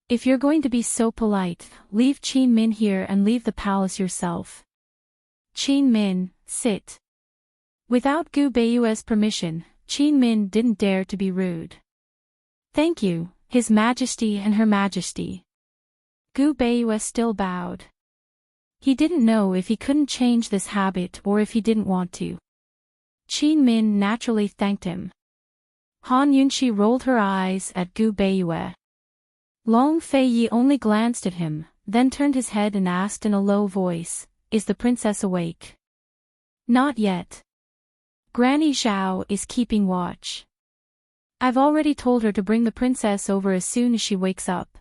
If you're going to be so polite, leave Qin Min here and leave the palace yourself." "Qin Min, sit." Without Gu Beiyue's permission, Qin Min didn't dare to be rude. "Thank you, His Majesty and Her Majesty." Gu Beiyue still bowed. He didn't know if he couldn't change this habit or if he didn't want to. Qin Min naturally thanked him. Han Yunxi rolled her eyes at Gu Beiyue. Long Fei Yi only glanced at him, then turned his head and asked in a low voice, "Is the princess awake?" "Not yet. Granny Zhao is keeping watch. I've already told her to bring the princess over as soon as she wakes up."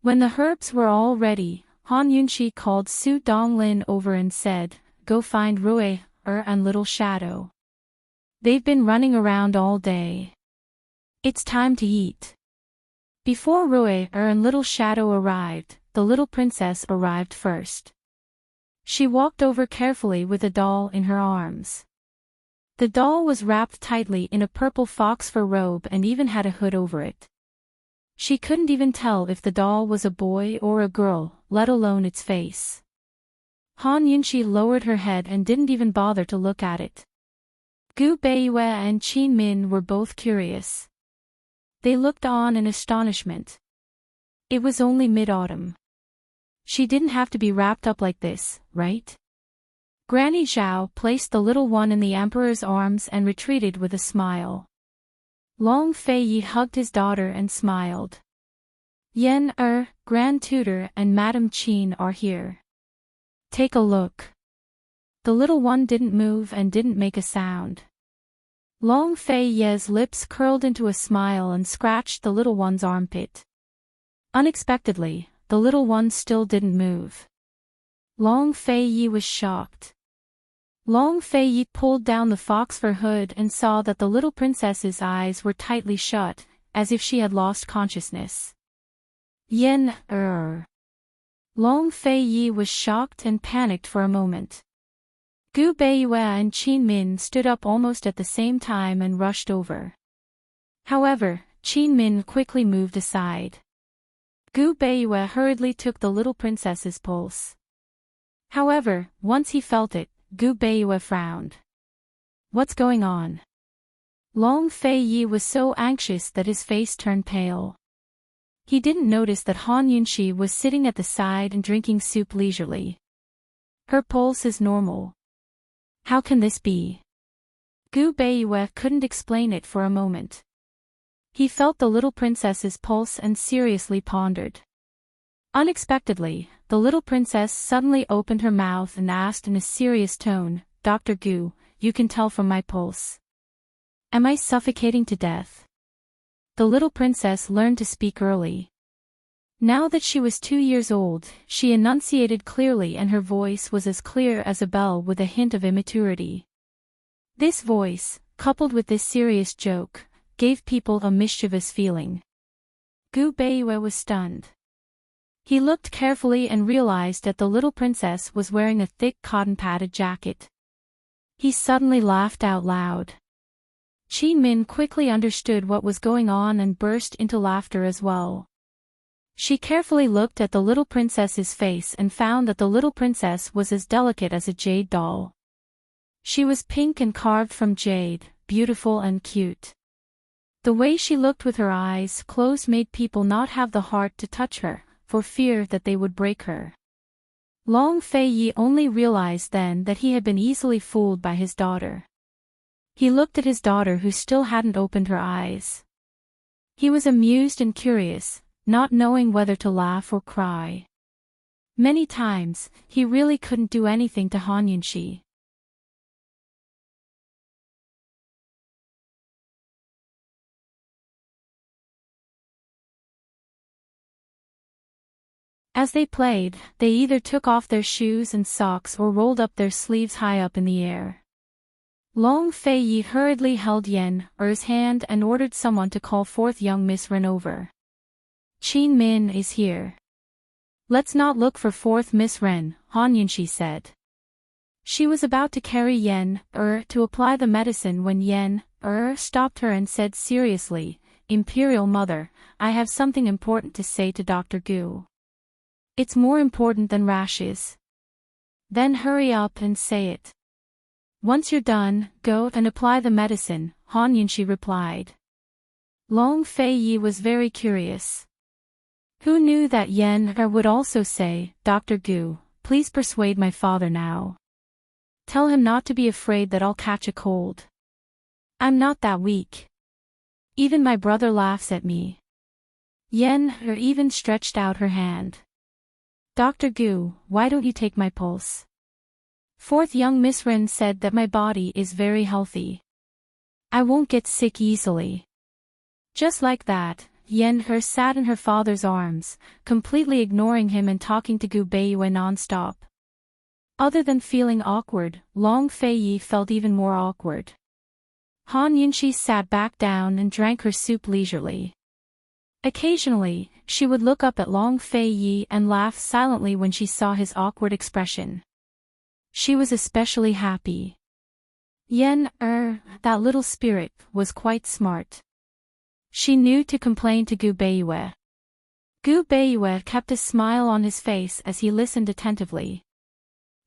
When the herbs were all ready, Han Yunxi called Su Donglin over and said, "Go find Rui, and Little Shadow. They've been running around all day. It's time to eat." Before Rui and Little Shadow arrived, the little princess arrived first. She walked over carefully with a doll in her arms. The doll was wrapped tightly in a purple fox fur robe and even had a hood over it. She couldn't even tell if the doll was a boy or a girl, let alone its face. Han Yunxi lowered her head and didn't even bother to look at it. Gu Beiyue and Qin Min were both curious. They looked on in astonishment. It was only mid-autumn. She didn't have to be wrapped up like this, right? Granny Zhao placed the little one in the emperor's arms and retreated with a smile. Long Fei Yi hugged his daughter and smiled. "Yan, Grand Tutor and Madam Qin are here. Take a look." The little one didn't move and didn't make a sound. Long Fei Ye's lips curled into a smile and scratched the little one's armpit. Unexpectedly, the little one still didn't move. Long Fei Yi was shocked. Long Fei Yi pulled down the fox fur hood and saw that the little princess's eyes were tightly shut, as if she had lost consciousness. Yen, Long Fei Yi was shocked and panicked for a moment. Gu Beiyue and Qin Min stood up almost at the same time and rushed over. However, Qin Min quickly moved aside. Gu Beiyue hurriedly took the little princess's pulse. However, once he felt it, Gu Beiyue frowned. What's going on? Long Fei Yi was so anxious that his face turned pale. He didn't notice that Han Yunxi was sitting at the side and drinking soup leisurely. Her pulse is normal. How can this be? Gu Beiyue couldn't explain it for a moment. He felt the little princess's pulse and seriously pondered. Unexpectedly, the little princess suddenly opened her mouth and asked in a serious tone, "Dr. Gu, you can tell from my pulse. Am I suffocating to death?" The little princess learned to speak early. Now that she was 2 years old, she enunciated clearly and her voice was as clear as a bell with a hint of immaturity. This voice, coupled with this serious joke, gave people a mischievous feeling. Gu Beiyue was stunned. He looked carefully and realized that the little princess was wearing a thick cotton-padded jacket. He suddenly laughed out loud. Qin Min quickly understood what was going on and burst into laughter as well. She carefully looked at the little princess's face and found that the little princess was as delicate as a jade doll. She was pink and carved from jade, beautiful and cute. The way she looked with her eyes closed made people not have the heart to touch her, for fear that they would break her. Long Fei Yi only realized then that he had been easily fooled by his daughter. He looked at his daughter who still hadn't opened her eyes. He was amused and curious, not knowing whether to laugh or cry. Many times, he really couldn't do anything to Han Yunxi. As they played, they either took off their shoes and socks or rolled up their sleeves high up in the air. Long Fei Yi hurriedly held Yen Er's hand and ordered someone to call forth young Miss Ren over. "Qin Min is here. Let's not look for fourth Miss Ren," Han Yunxi said. She was about to carry Yen to apply the medicine when Yen stopped her and said seriously, "Imperial Mother, I have something important to say to Dr. Gu. It's more important than rashes." "Then hurry up and say it." "Once you're done, go and apply the medicine," Han Yunxi replied. Long Fei Yi was very curious. Who knew that Yen would also say, "Dr. Gu, please persuade my father now. Tell him not to be afraid that I'll catch a cold. I'm not that weak. Even my brother laughs at me." Yen even stretched out her hand. "Dr. Gu, why don't you take my pulse? Fourth young Miss Ren said that my body is very healthy. I won't get sick easily." Just like that, Yen sat in her father's arms, completely ignoring him and talking to Gu Beiyue non-stop. Other than feeling awkward, Long Fei Yi felt even more awkward. Han Yunxi sat back down and drank her soup leisurely. Occasionally, she would look up at Long Fei Yi and laugh silently when she saw his awkward expression. She was especially happy. Yen that little spirit, was quite smart. She knew to complain to Gu Beiyue. Gu Beiyue kept a smile on his face as he listened attentively.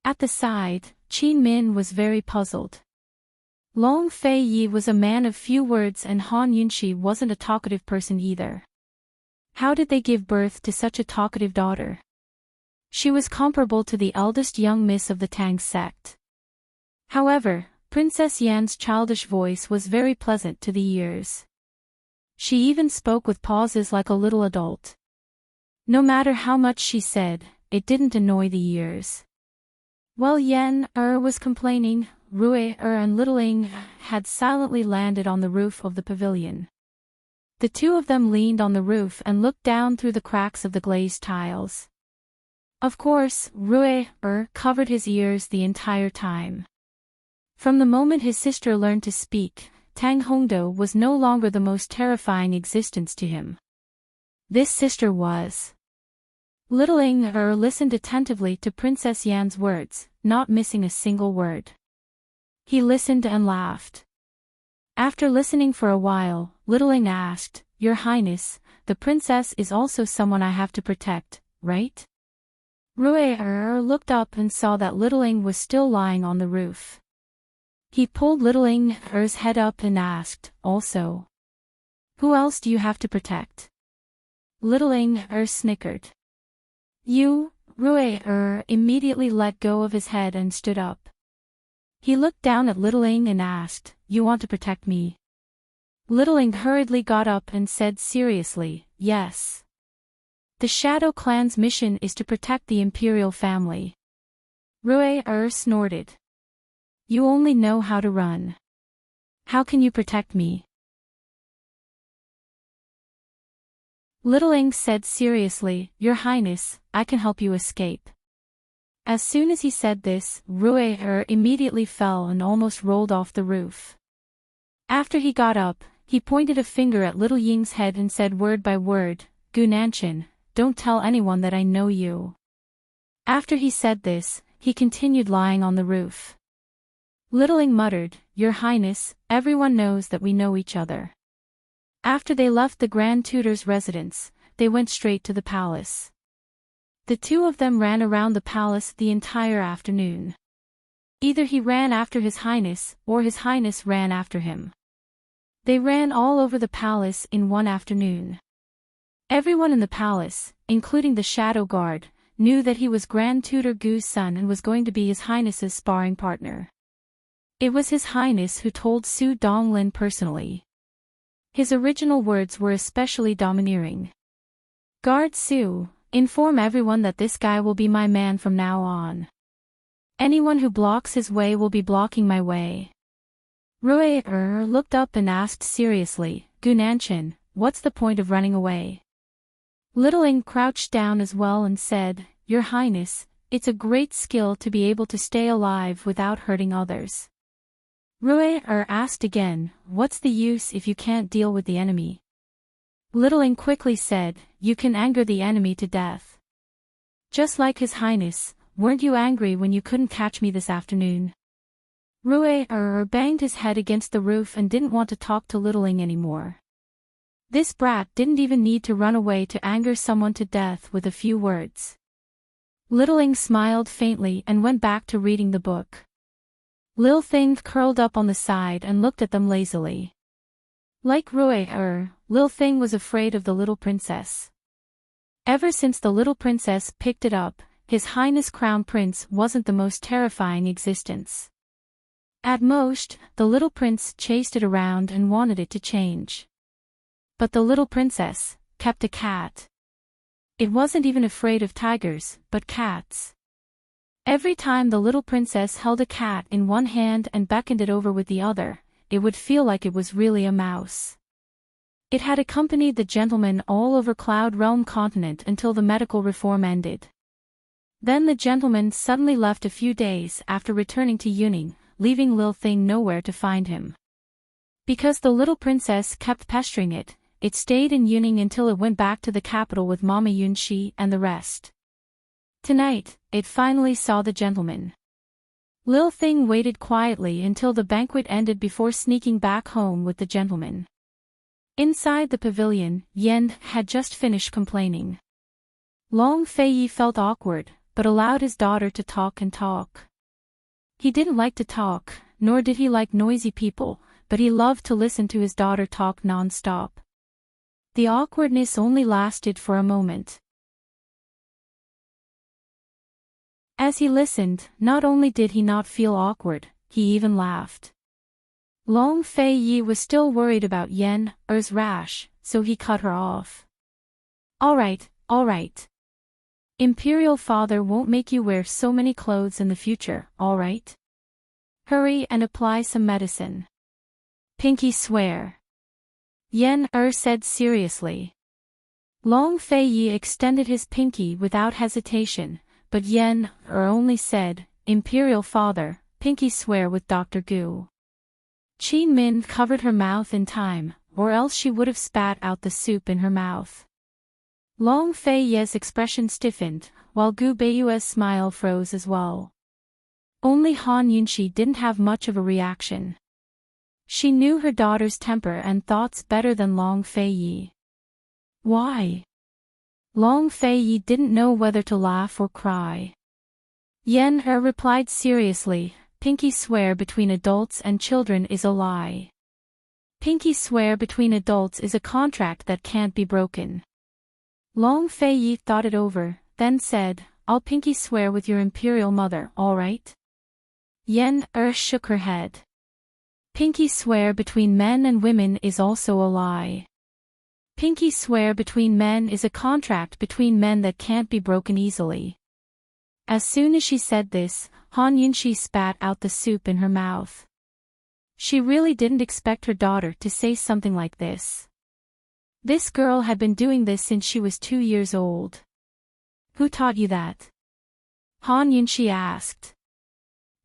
At the side, Qin Min was very puzzled. Long Fei Yi was a man of few words and Han Yunxi wasn't a talkative person either. How did they give birth to such a talkative daughter? She was comparable to the eldest young miss of the Tang sect. However, Princess Yan's childish voice was very pleasant to the ears. She even spoke with pauses like a little adult. No matter how much she said, it didn't annoy the ears. While Yen was complaining, Rui and Little Ing had silently landed on the roof of the pavilion. The two of them leaned on the roof and looked down through the cracks of the glazed tiles. Of course, Rue covered his ears the entire time. From the moment his sister learned to speak, Tang Hongdo was no longer the most terrifying existence to him. This sister was. Little Ing listened attentively to Princess Yan's words, not missing a single word. He listened and laughed. After listening for a while, Little Ing asked, "Your Highness, the princess is also someone I have to protect, right?" Rue looked up and saw that Little Ing was still lying on the roof. He pulled Little Ing's head up and asked, "Also? Who else do you have to protect?" Little Ing snickered. "You." Rue immediately let go of his head and stood up. He looked down at Little Ing and asked, "You want to protect me?" Little Ing hurriedly got up and said seriously, "Yes. The Shadow Clan's mission is to protect the imperial family." Rue snorted. "You only know how to run. How can you protect me?" Little Ing said seriously, "Your Highness, I can help you escape." As soon as he said this, Rue immediately fell and almost rolled off the roof. After he got up, he pointed a finger at Little Ying's head and said word by word, "Gunanshan, don't tell anyone that I know you." After he said this, he continued lying on the roof. Little Ing muttered, "Your Highness, everyone knows that we know each other." After they left the Grand Tutor's residence, they went straight to the palace. The two of them ran around the palace the entire afternoon. Either he ran after His Highness, or His Highness ran after him. They ran all over the palace in one afternoon. Everyone in the palace, including the Shadow Guard, knew that he was Grand Tutor Gu's son and was going to be His Highness's sparring partner. It was His Highness who told Su Donglin personally. His original words were especially domineering. "Guard Su, inform everyone that this guy will be my man from now on. Anyone who blocks his way will be blocking my way." Rue looked up and asked seriously, "Gunanshan, what's the point of running away?" Little Ing crouched down as well and said, "Your Highness, it's a great skill to be able to stay alive without hurting others." Rue asked again, "What's the use if you can't deal with the enemy?" Little Ing quickly said, "You can anger the enemy to death. Just like His Highness, weren't you angry when you couldn't catch me this afternoon?" Rue banged his head against the roof and didn't want to talk to Little Ing anymore. This brat didn't even need to run away to anger someone to death with a few words. Little Ing smiled faintly and went back to reading the book. Lil Thing curled up on the side and looked at them lazily. Like Rue, Lil Thing was afraid of the little princess. Ever since the little princess picked it up, His Highness Crown Prince wasn't the most terrifying existence. At most, the little prince chased it around and wanted it to change. But the little princess kept a cat. It wasn't even afraid of tigers, but cats. Every time the little princess held a cat in one hand and beckoned it over with the other, it would feel like it was really a mouse. It had accompanied the gentleman all over Cloud Realm continent until the medical reform ended. Then the gentleman suddenly left a few days after returning to Yuning, leaving Lil Thing nowhere to find him. Because the little princess kept pestering it, it stayed in Yuning until it went back to the capital with Mama Yunxi and the rest. Tonight, it finally saw the gentleman. Lil Thing waited quietly until the banquet ended before sneaking back home with the gentleman. Inside the pavilion, Yen had just finished complaining. Long Fei felt awkward, but allowed his daughter to talk and talk. He didn't like to talk, nor did he like noisy people, but he loved to listen to his daughter talk non-stop. The awkwardness only lasted for a moment. As he listened, not only did he not feel awkward, he even laughed. Long Fei was still worried about Yen's rash, so he cut her off. All right. Imperial Father won't make you wear so many clothes in the future, all right? Hurry and apply some medicine. Pinky swear. Yen said seriously. Long Fei Yi extended his pinky without hesitation, but Yen only said, Imperial Father, pinky swear with Dr. Gu. Qin Min covered her mouth in time, or else she would have spat out the soup in her mouth. Long Fei Yi's expression stiffened, while Gu Beiyue's smile froze as well. Only Han Yunxi didn't have much of a reaction. She knew her daughter's temper and thoughts better than Long Fei Yi. Why? Long Fei Yi didn't know whether to laugh or cry. Yen replied seriously, pinky swear between adults and children is a lie. Pinky swear between adults is a contract that can't be broken. Long Fei Yi thought it over, then said, I'll pinky swear with your imperial mother, all right? Yen shook her head. Pinky swear between men and women is also a lie. Pinky swear between men is a contract between men that can't be broken easily. As soon as she said this, Han Yunxi spat out the soup in her mouth. She really didn't expect her daughter to say something like this. This girl had been doing this since she was 2 years old. Who taught you that? Han Yunxi asked.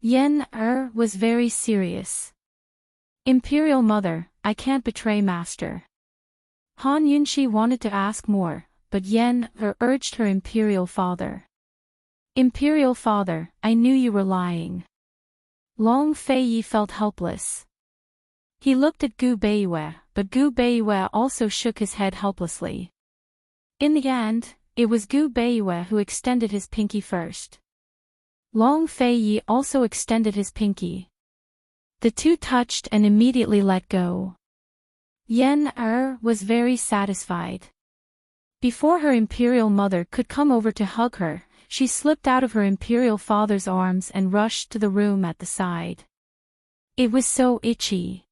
Yen was very serious. Imperial Mother, I can't betray Master. Han Yunxi wanted to ask more, but Yen urged her Imperial Father. Imperial Father, I knew you were lying. Long Fei Yi felt helpless. He looked at Gu Beiyue, but Gu Beiyue also shook his head helplessly. In the end, it was Gu Beiyue who extended his pinky first. Long Fei Yi also extended his pinky. The two touched and immediately let go. Yen was very satisfied. Before her imperial mother could come over to hug her, she slipped out of her imperial father's arms and rushed to the room at the side. It was so itchy.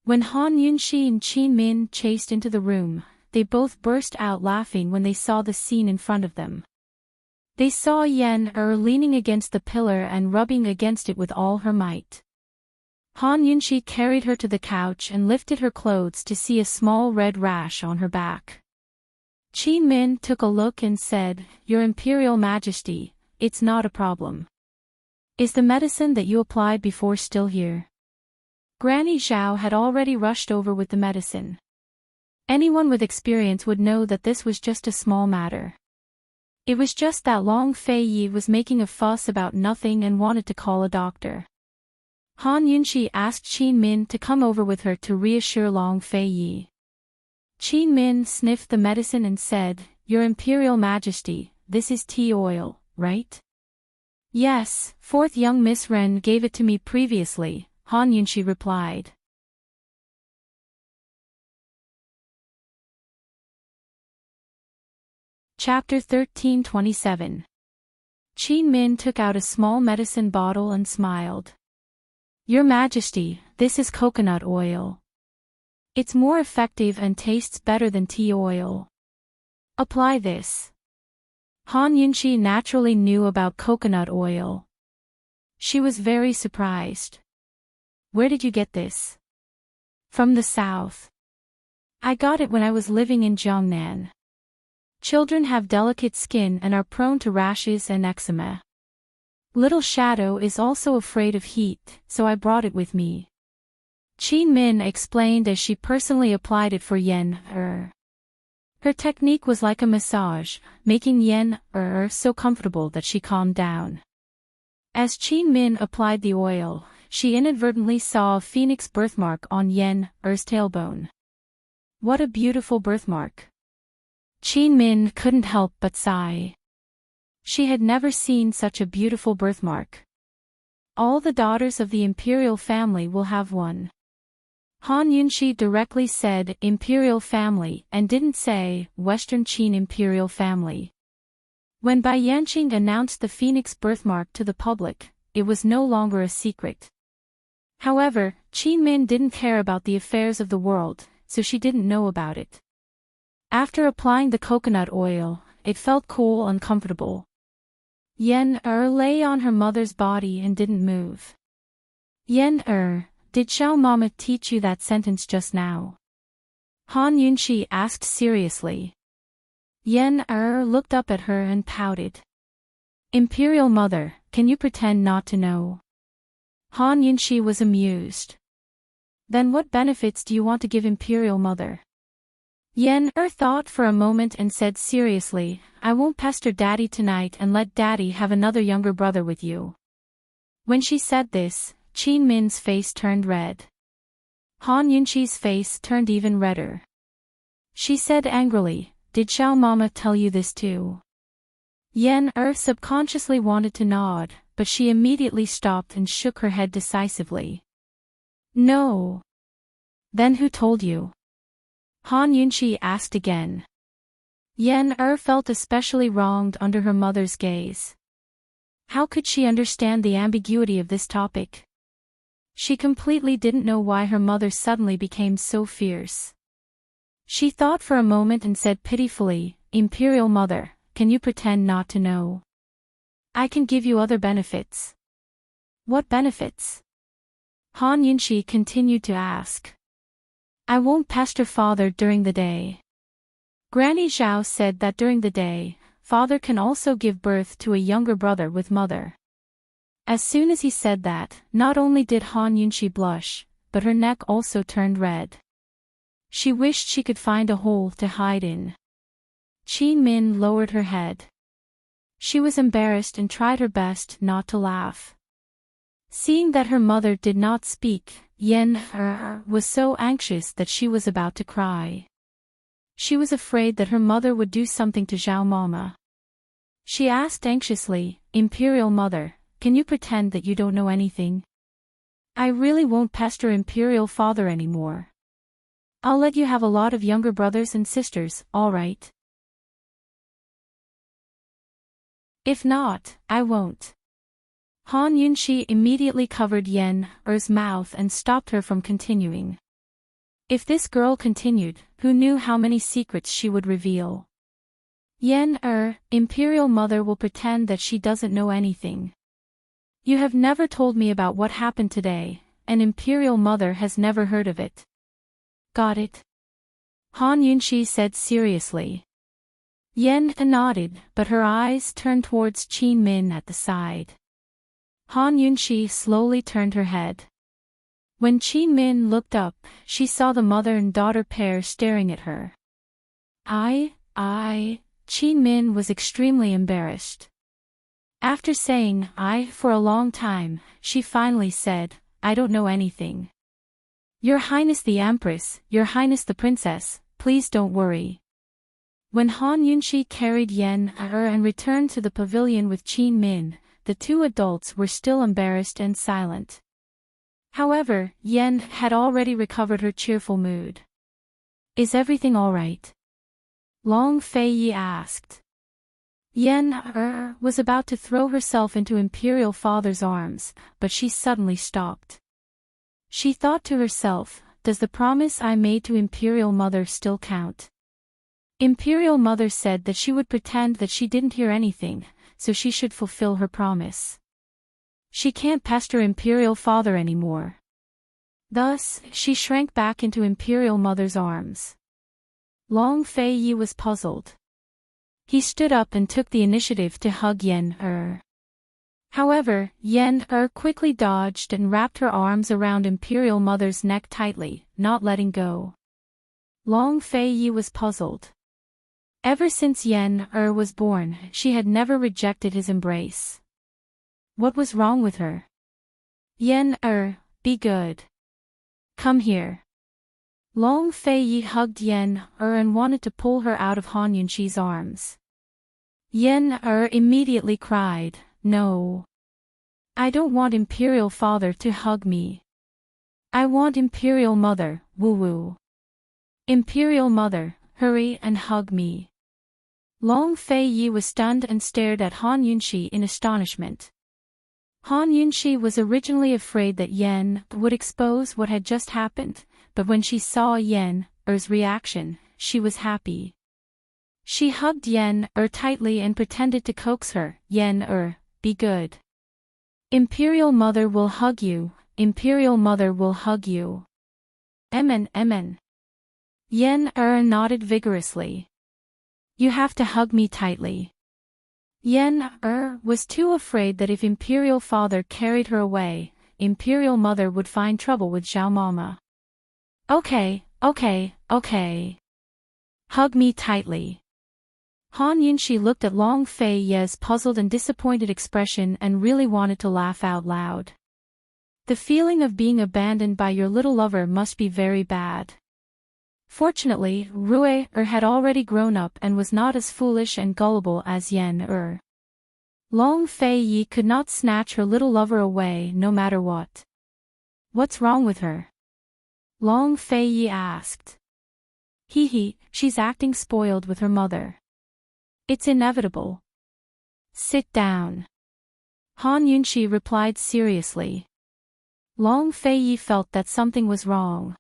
When Han Yunxi and Qin Min chased into the room, they both burst out laughing when they saw the scene in front of them. They saw Yen leaning against the pillar and rubbing against it with all her might. Han Yunxi carried her to the couch and lifted her clothes to see a small red rash on her back. Qin Min took a look and said, Your Imperial Majesty, it's not a problem. Is the medicine that you applied before still here? Granny Zhao had already rushed over with the medicine. Anyone with experience would know that this was just a small matter. It was just that Long Fei Yi was making a fuss about nothing and wanted to call a doctor. Han Yunxi asked Qin Min to come over with her to reassure Long Fei Yi. Qin Min sniffed the medicine and said, Your Imperial Majesty, this is tea oil, right? Yes, fourth young Miss Ren gave it to me previously, Han Yunxi replied. Chapter 1327. Qin Min took out a small medicine bottle and smiled. Your Majesty, this is coconut oil. It's more effective and tastes better than tea oil. Apply this. Han Yunxi naturally knew about coconut oil. She was very surprised. Where did you get this? From the south. I got it when I was living in Jiangnan. Children have delicate skin and are prone to rashes and eczema. Little Shadow is also afraid of heat, so I brought it with me. Qin Min explained as she personally applied it for Yen Her technique was like a massage, making Yen so comfortable that she calmed down. As Qin Min applied the oil, she inadvertently saw a phoenix birthmark on Yen Er's tailbone. What a beautiful birthmark. Qin Min couldn't help but sigh. She had never seen such a beautiful birthmark. All the daughters of the imperial family will have one. Han Yunxi directly said imperial family and didn't say Western Qin imperial family. When Bai Yanqing announced the phoenix birthmark to the public, it was no longer a secret. However, Qin Min didn't care about the affairs of the world, so she didn't know about it. After applying the coconut oil, it felt cool and comfortable. Yen lay on her mother's body and didn't move. Yen did Xiao Mama teach you that sentence just now? Han Yunshi asked seriously. Yen looked up at her and pouted. Imperial Mother, can you pretend not to know? Han Yunshi was amused. Then what benefits do you want to give Imperial Mother? Yen thought for a moment and said seriously, I won't pester Daddy tonight and let Daddy have another younger brother with you. When she said this, Qin Min's face turned red. Han Yunshi's face turned even redder. She said angrily, Did Xiao Mama tell you this too? Yen subconsciously wanted to nod, but she immediately stopped and shook her head decisively. No. Then who told you? Han Yunshi asked again. Yen felt especially wronged under her mother's gaze. How could she understand the ambiguity of this topic? She completely didn't know why her mother suddenly became so fierce. She thought for a moment and said pitifully, Imperial Mother, can you pretend not to know? I can give you other benefits. What benefits? Han Yunshi continued to ask. I won't pester Father during the day. Granny Zhao said that during the day, Father can also give birth to a younger brother with Mother. As soon as he said that, not only did Han Yunshi blush, but her neck also turned red. She wished she could find a hole to hide in. Qin Min lowered her head. She was embarrassed and tried her best not to laugh. Seeing that her mother did not speak, Yen was so anxious that she was about to cry. She was afraid that her mother would do something to Xiao Mama. She asked anxiously, Imperial Mother, can you pretend that you don't know anything? I really won't pester Imperial Father anymore. I'll let you have a lot of younger brothers and sisters, all right? If not, I won't. Han Yunshi immediately covered Yen's mouth and stopped her from continuing. If this girl continued, who knew how many secrets she would reveal? Imperial Mother will pretend that she doesn't know anything. You have never told me about what happened today, and Imperial Mother has never heard of it. Got it? Han Yunshi said seriously. Yen nodded, but her eyes turned towards Qin Min at the side. Han Yunshi slowly turned her head. When Qin Min looked up, she saw the mother and daughter pair staring at her. Qin Min was extremely embarrassed. After saying "I" for a long time, she finally said, I don't know anything. Your Highness the Empress, Your Highness the Princess, please don't worry. When Han Yunshi carried Yen and returned to the pavilion with Qin Min, the two adults were still embarrassed and silent. However, Yen had already recovered her cheerful mood. Is everything all right? Long Fei Yi asked. Yen was about to throw herself into Imperial Father's arms, but she suddenly stopped. She thought to herself, does the promise I made to Imperial Mother still count? Imperial Mother said that she would pretend that she didn't hear anything, so she should fulfill her promise. She can't pester Imperial Father anymore. Thus, she shrank back into Imperial Mother's arms. Long Fei Yi was puzzled. He stood up and took the initiative to hug Yen. However, Yen quickly dodged and wrapped her arms around Imperial Mother's neck tightly, not letting go. Long Fei Yi was puzzled. Ever since Yen was born, she had never rejected his embrace. What was wrong with her? Yen be good. Come here. Long Fei Yi hugged Yen and wanted to pull her out of Han Yunshi's arms. Yen immediately cried, No. I don't want Imperial Father to hug me. I want Imperial Mother, woo-woo. Imperial Mother, hurry and hug me. Long Fei Yi was stunned and stared at Han Yunshi in astonishment. Han Yunshi was originally afraid that Yen would expose what had just happened, but when she saw Yen's reaction, she was happy. She hugged Yen tightly and pretended to coax her, Yen be good. Imperial Mother will hug you, Imperial Mother will hug you. Emen. Yen nodded vigorously. You have to hug me tightly. Yen was too afraid that if Imperial Father carried her away, Imperial Mother would find trouble with Zhao Mama. Okay. Hug me tightly. Han Yunxi looked at Long Fei Ye's puzzled and disappointed expression and really wanted to laugh out loud. The feeling of being abandoned by your little lover must be very bad. Fortunately, Rue had already grown up and was not as foolish and gullible as Yen Long Fei Yi could not snatch her little lover away no matter what. What's wrong with her? Long Fei Yi asked. She's acting spoiled with her mother. It's inevitable. Sit down. Han Yunxi replied seriously. Long Fei Yi felt that something was wrong.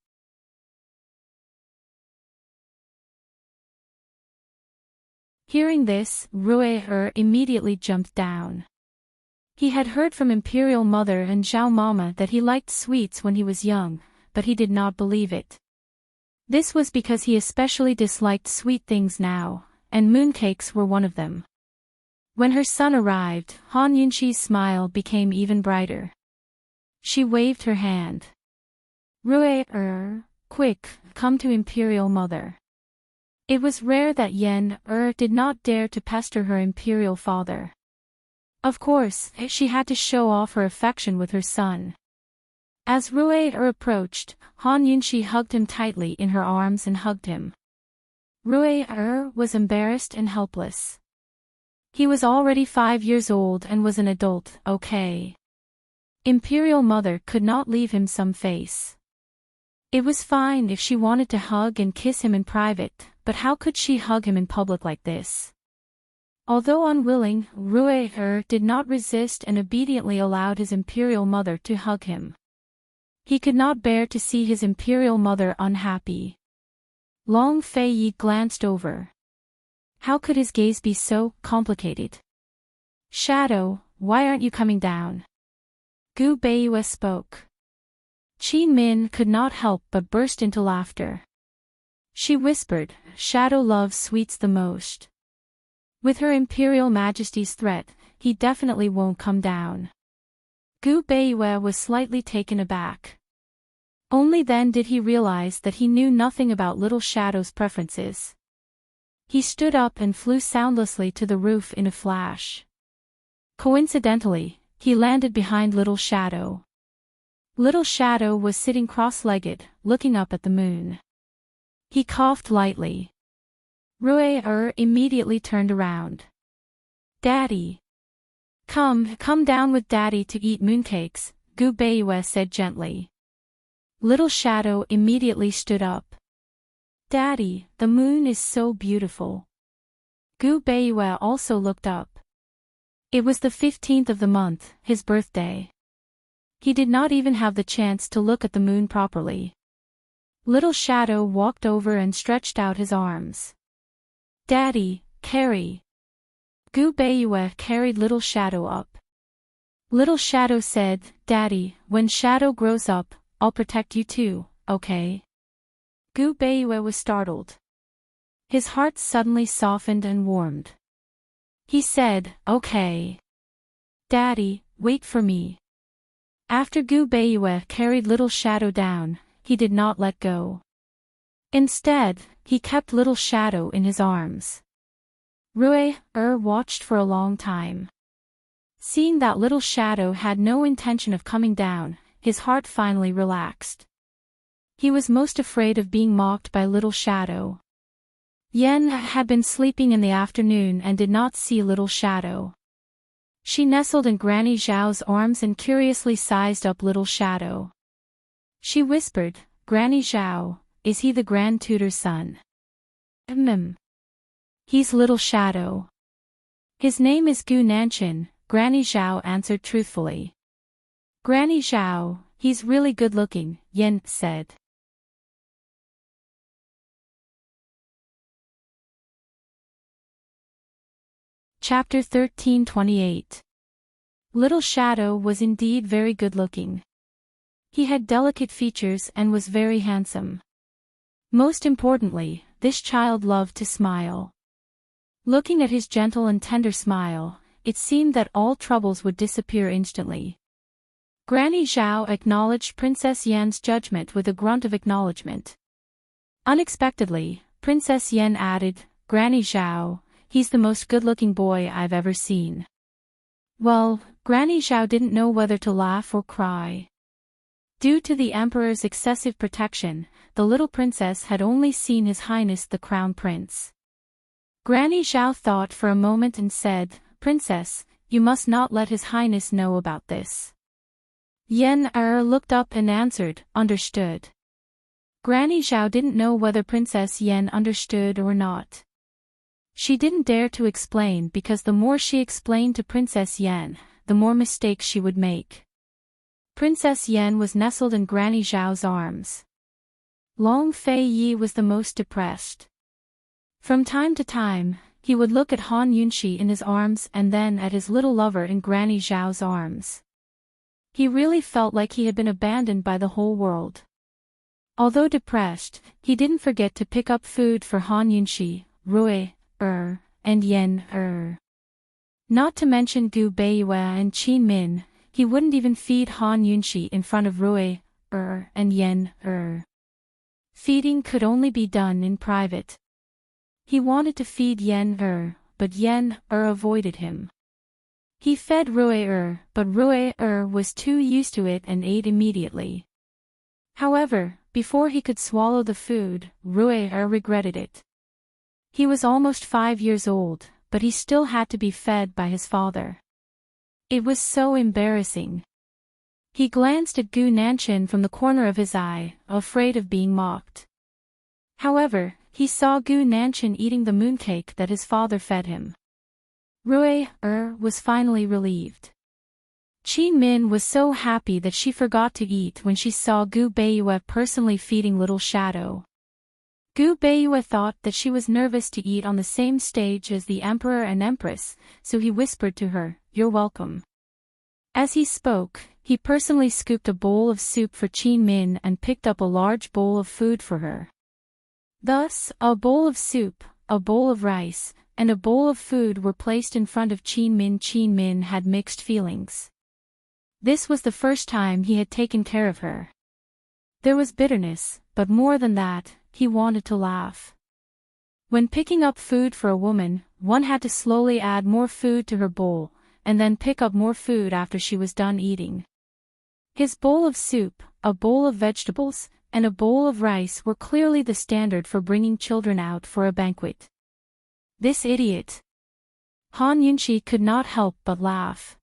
Hearing this, Rue immediately jumped down. He had heard from Imperial Mother and Zhao Mama that he liked sweets when he was young, but he did not believe it. This was because he especially disliked sweet things now, and mooncakes were one of them. When her son arrived, Han Yunxi's smile became even brighter. She waved her hand. Rue, quick, come to Imperial Mother. It was rare that Yen did not dare to pester her Imperial Father. Of course, she had to show off her affection with her son. As Rue approached, Han Yunxi hugged him tightly in her arms and hugged him. Rue was embarrassed and helpless. He was already 5 years old and was an adult, okay. Imperial Mother could not leave him some face. It was fine if she wanted to hug and kiss him in private, but how could she hug him in public like this? Although unwilling, Rue did not resist and obediently allowed his Imperial Mother to hug him. He could not bear to see his Imperial Mother unhappy. Long Fei Yi glanced over. How could his gaze be so complicated? Shadow, why aren't you coming down? Gu Beiyue spoke. Qin Min could not help but burst into laughter. She whispered, Shadow loves sweets the most. With her Imperial Majesty's threat, he definitely won't come down. Gu Beiyue was slightly taken aback. Only then did he realize that he knew nothing about Little Shadow's preferences. He stood up and flew soundlessly to the roof in a flash. Coincidentally, he landed behind Little Shadow. Little Shadow was sitting cross-legged, looking up at the moon. He coughed lightly. Rue immediately turned around. Daddy. Come down with Daddy to eat mooncakes, Gu Beiyue said gently. Little Shadow immediately stood up. Daddy, the moon is so beautiful. Gu Beiyue also looked up. It was the 15th of the month, his birthday. He did not even have the chance to look at the moon properly. Little Shadow walked over and stretched out his arms. Daddy, carry. Gu Beiyue carried Little Shadow up. Little Shadow said, Daddy, when Shadow grows up, I'll protect you too, okay? Gu Beiyue was startled. His heart suddenly softened and warmed. He said, okay. Daddy, wait for me. After Gu Beiyue carried Little Shadow down, he did not let go. Instead, he kept Little Shadow in his arms. Rue watched for a long time. Seeing that Little Shadow had no intention of coming down, his heart finally relaxed. He was most afraid of being mocked by Little Shadow. Yen had been sleeping in the afternoon and did not see Little Shadow. She nestled in Granny Zhao's arms and curiously sized up Little Shadow. She whispered, Granny Zhao, is he the Grand Tutor's son? He's Little Shadow. His name is Gu Nanshan, Granny Zhao answered truthfully. Granny Zhao, he's really good looking, Yen said. Chapter 13:28. Little Shadow was indeed very good looking. He had delicate features and was very handsome. Most importantly, this child loved to smile. Looking at his gentle and tender smile, it seemed that all troubles would disappear instantly. Granny Zhao acknowledged Princess Yan's judgment with a grunt of acknowledgement. Unexpectedly, Princess Yan added, "Granny Zhao, he's the most good-looking boy I've ever seen." Well, Granny Zhao didn't know whether to laugh or cry. Due to the Emperor's excessive protection, the little princess had only seen His Highness the Crown Prince. Granny Zhao thought for a moment and said, "Princess, you must not let His Highness know about this." Yan looked up and answered, "Understood." Granny Zhao didn't know whether Princess Yan understood or not. She didn't dare to explain because the more she explained to Princess Yan, the more mistakes she would make. Princess Yan was nestled in Granny Zhao's arms. Long Fei Yi was the most depressed. From time to time, he would look at Han Yunxi in his arms and then at his little lover in Granny Zhao's arms. He really felt like he had been abandoned by the whole world. Although depressed, he didn't forget to pick up food for Han Yunxi, Rui, and Yan, Not to mention Gu Beiyue and Qin Min, he wouldn't even feed Han Yunxi in front of Rui, and Yan, Feeding could only be done in private. He wanted to feed Yan, but Yan, avoided him. He fed Rui, but Rui, was too used to it and ate immediately. However, before he could swallow the food, Rui, regretted it. He was almost 5 years old, but he still had to be fed by his father. It was so embarrassing. He glanced at Gu Nanshan from the corner of his eye, afraid of being mocked. However, he saw Gu Nanshan eating the mooncake that his father fed him. Rui, was finally relieved. Qin Min was so happy that she forgot to eat when she saw Gu Beiyue personally feeding Little Shadow. Gu Beiyue thought that she was nervous to eat on the same stage as the Emperor and Empress, so he whispered to her, "You're welcome." As he spoke, he personally scooped a bowl of soup for Qin Min and picked up a large bowl of food for her. Thus, a bowl of soup, a bowl of rice, and a bowl of food were placed in front of Qin Min. Qin Min had mixed feelings. This was the first time he had taken care of her. There was bitterness, but more than that, he wanted to laugh. When picking up food for a woman, one had to slowly add more food to her bowl, and then pick up more food after she was done eating. His bowl of soup, a bowl of vegetables, and a bowl of rice were clearly the standard for bringing children out for a banquet. This idiot! Han Yunxi could not help but laugh.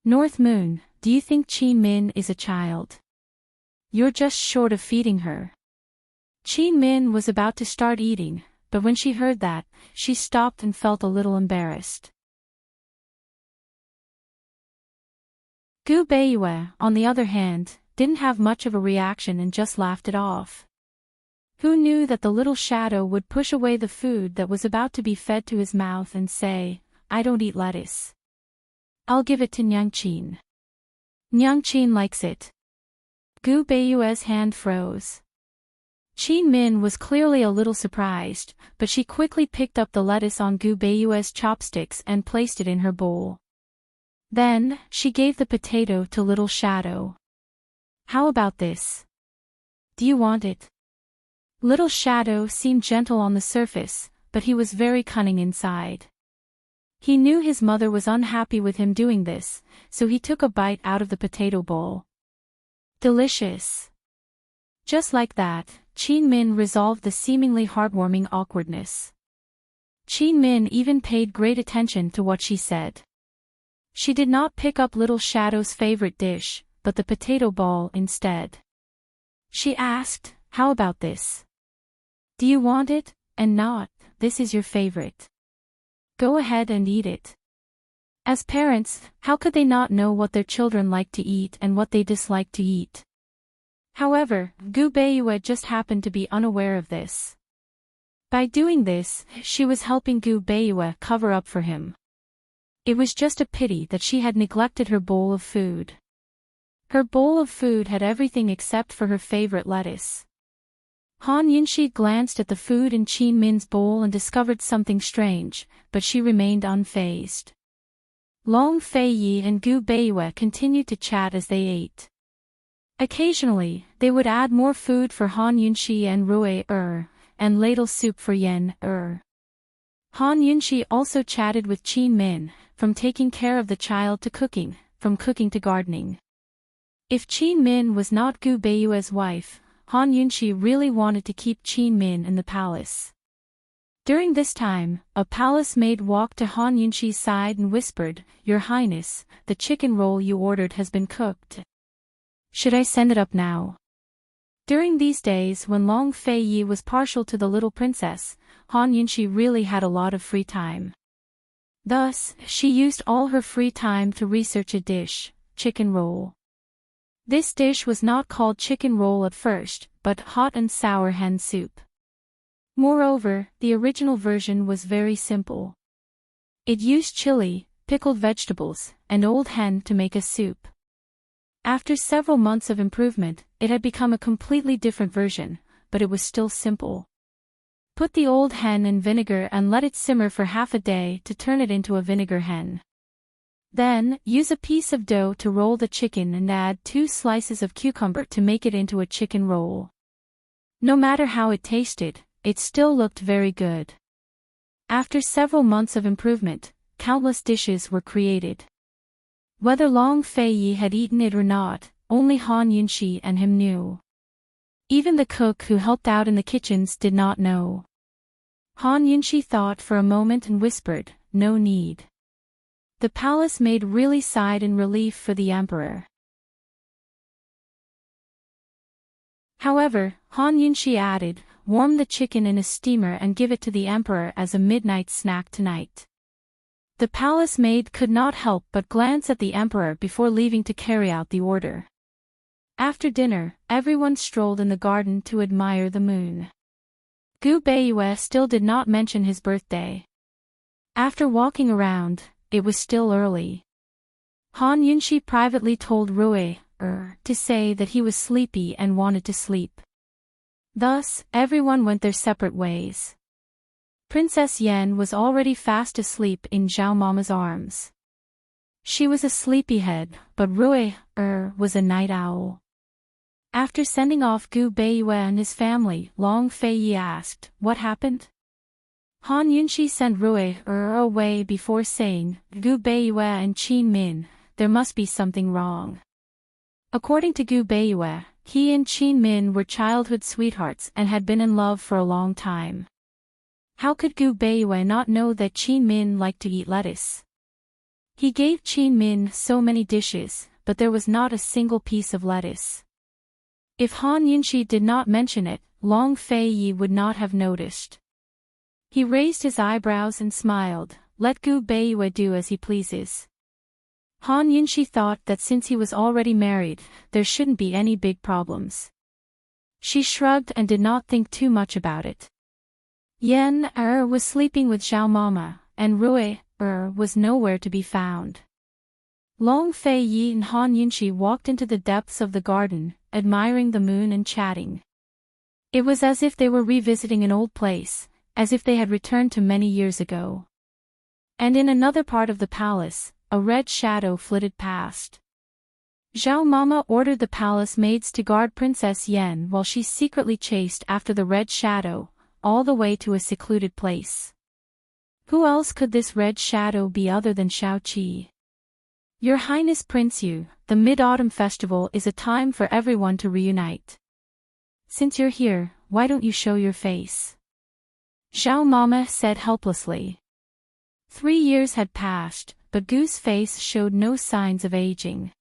North Moon, do you think Qin Min is a child? You're just short of feeding her. Qin Min was about to start eating, but when she heard that, she stopped and felt a little embarrassed. Gu Beiyue, on the other hand, didn't have much of a reaction and just laughed it off. Who knew that the little shadow would push away the food that was about to be fed to his mouth and say, "I don't eat lettuce. I'll give it to Nyangqin. Nyangqin likes it." Gu Beiyue's hand froze. Qin Min was clearly a little surprised, but she quickly picked up the lettuce on Gu Beiyue's chopsticks and placed it in her bowl. Then, she gave the potato to Little Shadow. "How about this? Do you want it?" Little Shadow seemed gentle on the surface, but he was very cunning inside. He knew his mother was unhappy with him doing this, so he took a bite out of the potato bowl. Delicious. Just like that, Qin Min resolved the seemingly heartwarming awkwardness. Qin Min even paid great attention to what she said. She did not pick up Little Shadow's favorite dish, but the potato ball instead. She asked, "How about this? Do you want it, and not, this is your favorite? Go ahead and eat it." As parents, how could they not know what their children like to eat and what they dislike to eat? However, Gu Beiyue just happened to be unaware of this. By doing this, she was helping Gu Beiyue cover up for him. It was just a pity that she had neglected her bowl of food. Her bowl of food had everything except for her favorite lettuce. Han Yunxi glanced at the food in Qin Min's bowl and discovered something strange, but she remained unfazed. Long Fei Yi and Gu Beiyue continued to chat as they ate. Occasionally, they would add more food for Han Yunxi and Rui and ladle soup for Yan Han Yunxi also chatted with Qin Min, from taking care of the child to cooking, from cooking to gardening. If Qin Min was not Gu Beiyue's wife, Han Yunxi really wanted to keep Qin Min in the palace. During this time, a palace maid walked to Han Yunxi's side and whispered, "Your Highness, the chicken roll you ordered has been cooked. Should I send it up now?" During these days when Long Fei Yi was partial to the little princess, Han Yunxi really had a lot of free time. Thus, she used all her free time to research a dish, chicken roll. This dish was not called chicken roll at first, but hot and sour hen soup. Moreover, the original version was very simple. It used chili, pickled vegetables, and old hen to make a soup. After several months of improvement, it had become a completely different version, but it was still simple. Put the old hen in vinegar and let it simmer for half a day to turn it into a vinegar hen. Then, use a piece of dough to roll the chicken and add 2 slices of cucumber to make it into a chicken roll. No matter how it tasted, it still looked very good. After several months of improvement, countless dishes were created. Whether Long Fei Yi had eaten it or not, only Han Yunxi and him knew. Even the cook who helped out in the kitchens did not know. Han Yunxi thought for a moment and whispered, "No need." The palace maid really sighed in relief for the emperor. However, Han Yunxi added, "Warm the chicken in a steamer and give it to the emperor as a midnight snack tonight." The palace maid could not help but glance at the emperor before leaving to carry out the order. After dinner, everyone strolled in the garden to admire the moon. Gu Beiyue still did not mention his birthday. After walking around, it was still early. Han Yunxi privately told Rui to say that he was sleepy and wanted to sleep. Thus, everyone went their separate ways. Princess Yan was already fast asleep in Zhao Mama's arms. She was a sleepyhead, but Rui was a night owl. After sending off Gu Beiyue and his family, Long Fei Yi asked, "What happened?" Han Yunxi sent Rui away before saying, "Gu Beiyue and Qin Min, there must be something wrong." According to Gu Beiyue, he and Qin Min were childhood sweethearts and had been in love for a long time. How could Gu Beiyue not know that Qin Min liked to eat lettuce? He gave Qin Min so many dishes, but there was not a single piece of lettuce. If Han Yunxi did not mention it, Long Fei Yi would not have noticed. He raised his eyebrows and smiled, "Let Gu Beiyue do as he pleases." Han Yunxi thought that since he was already married, there shouldn't be any big problems. She shrugged and did not think too much about it. Yan was sleeping with Zhao Mama, and Rui was nowhere to be found. Long Fei Yi and Han Yunxi walked into the depths of the garden, admiring the moon and chatting. It was as if they were revisiting an old place, as if they had returned to many years ago. And in another part of the palace, a red shadow flitted past. Zhao Mama ordered the palace maids to guard Princess Yan while she secretly chased after the red shadow, all the way to a secluded place. Who else could this red shadow be other than Shao Qi? "Your Highness Prince Yu, the Mid-Autumn Festival is a time for everyone to reunite. Since you're here, why don't you show your face?" Zhao Mama said helplessly. 3 years had passed, but Gu's face showed no signs of aging.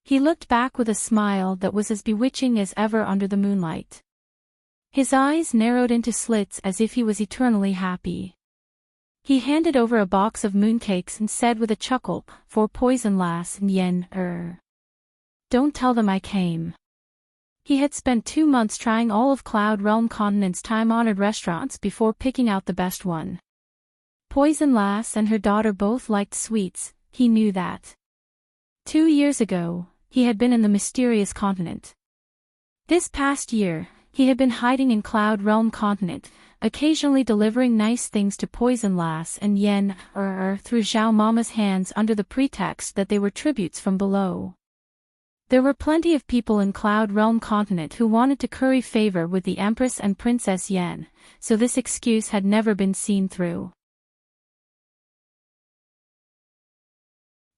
He looked back with a smile that was as bewitching as ever under the moonlight. His eyes narrowed into slits as if he was eternally happy. He handed over a box of mooncakes and said with a chuckle, "For Poison Lass and Yen, Don't tell them I came." He had spent 2 months trying all of Cloud Realm Continent's time-honored restaurants before picking out the best one. Poison Lass and her daughter both liked sweets, he knew that. 2 years ago, he had been in the mysterious continent. This past year, He had been hiding in Cloud Realm Continent, occasionally delivering nice things to Poison Lass and Yen through Zhao Mama's hands under the pretext that they were tributes from below. There were plenty of people in Cloud Realm Continent who wanted to curry favor with the Empress and Princess Yen, so this excuse had never been seen through.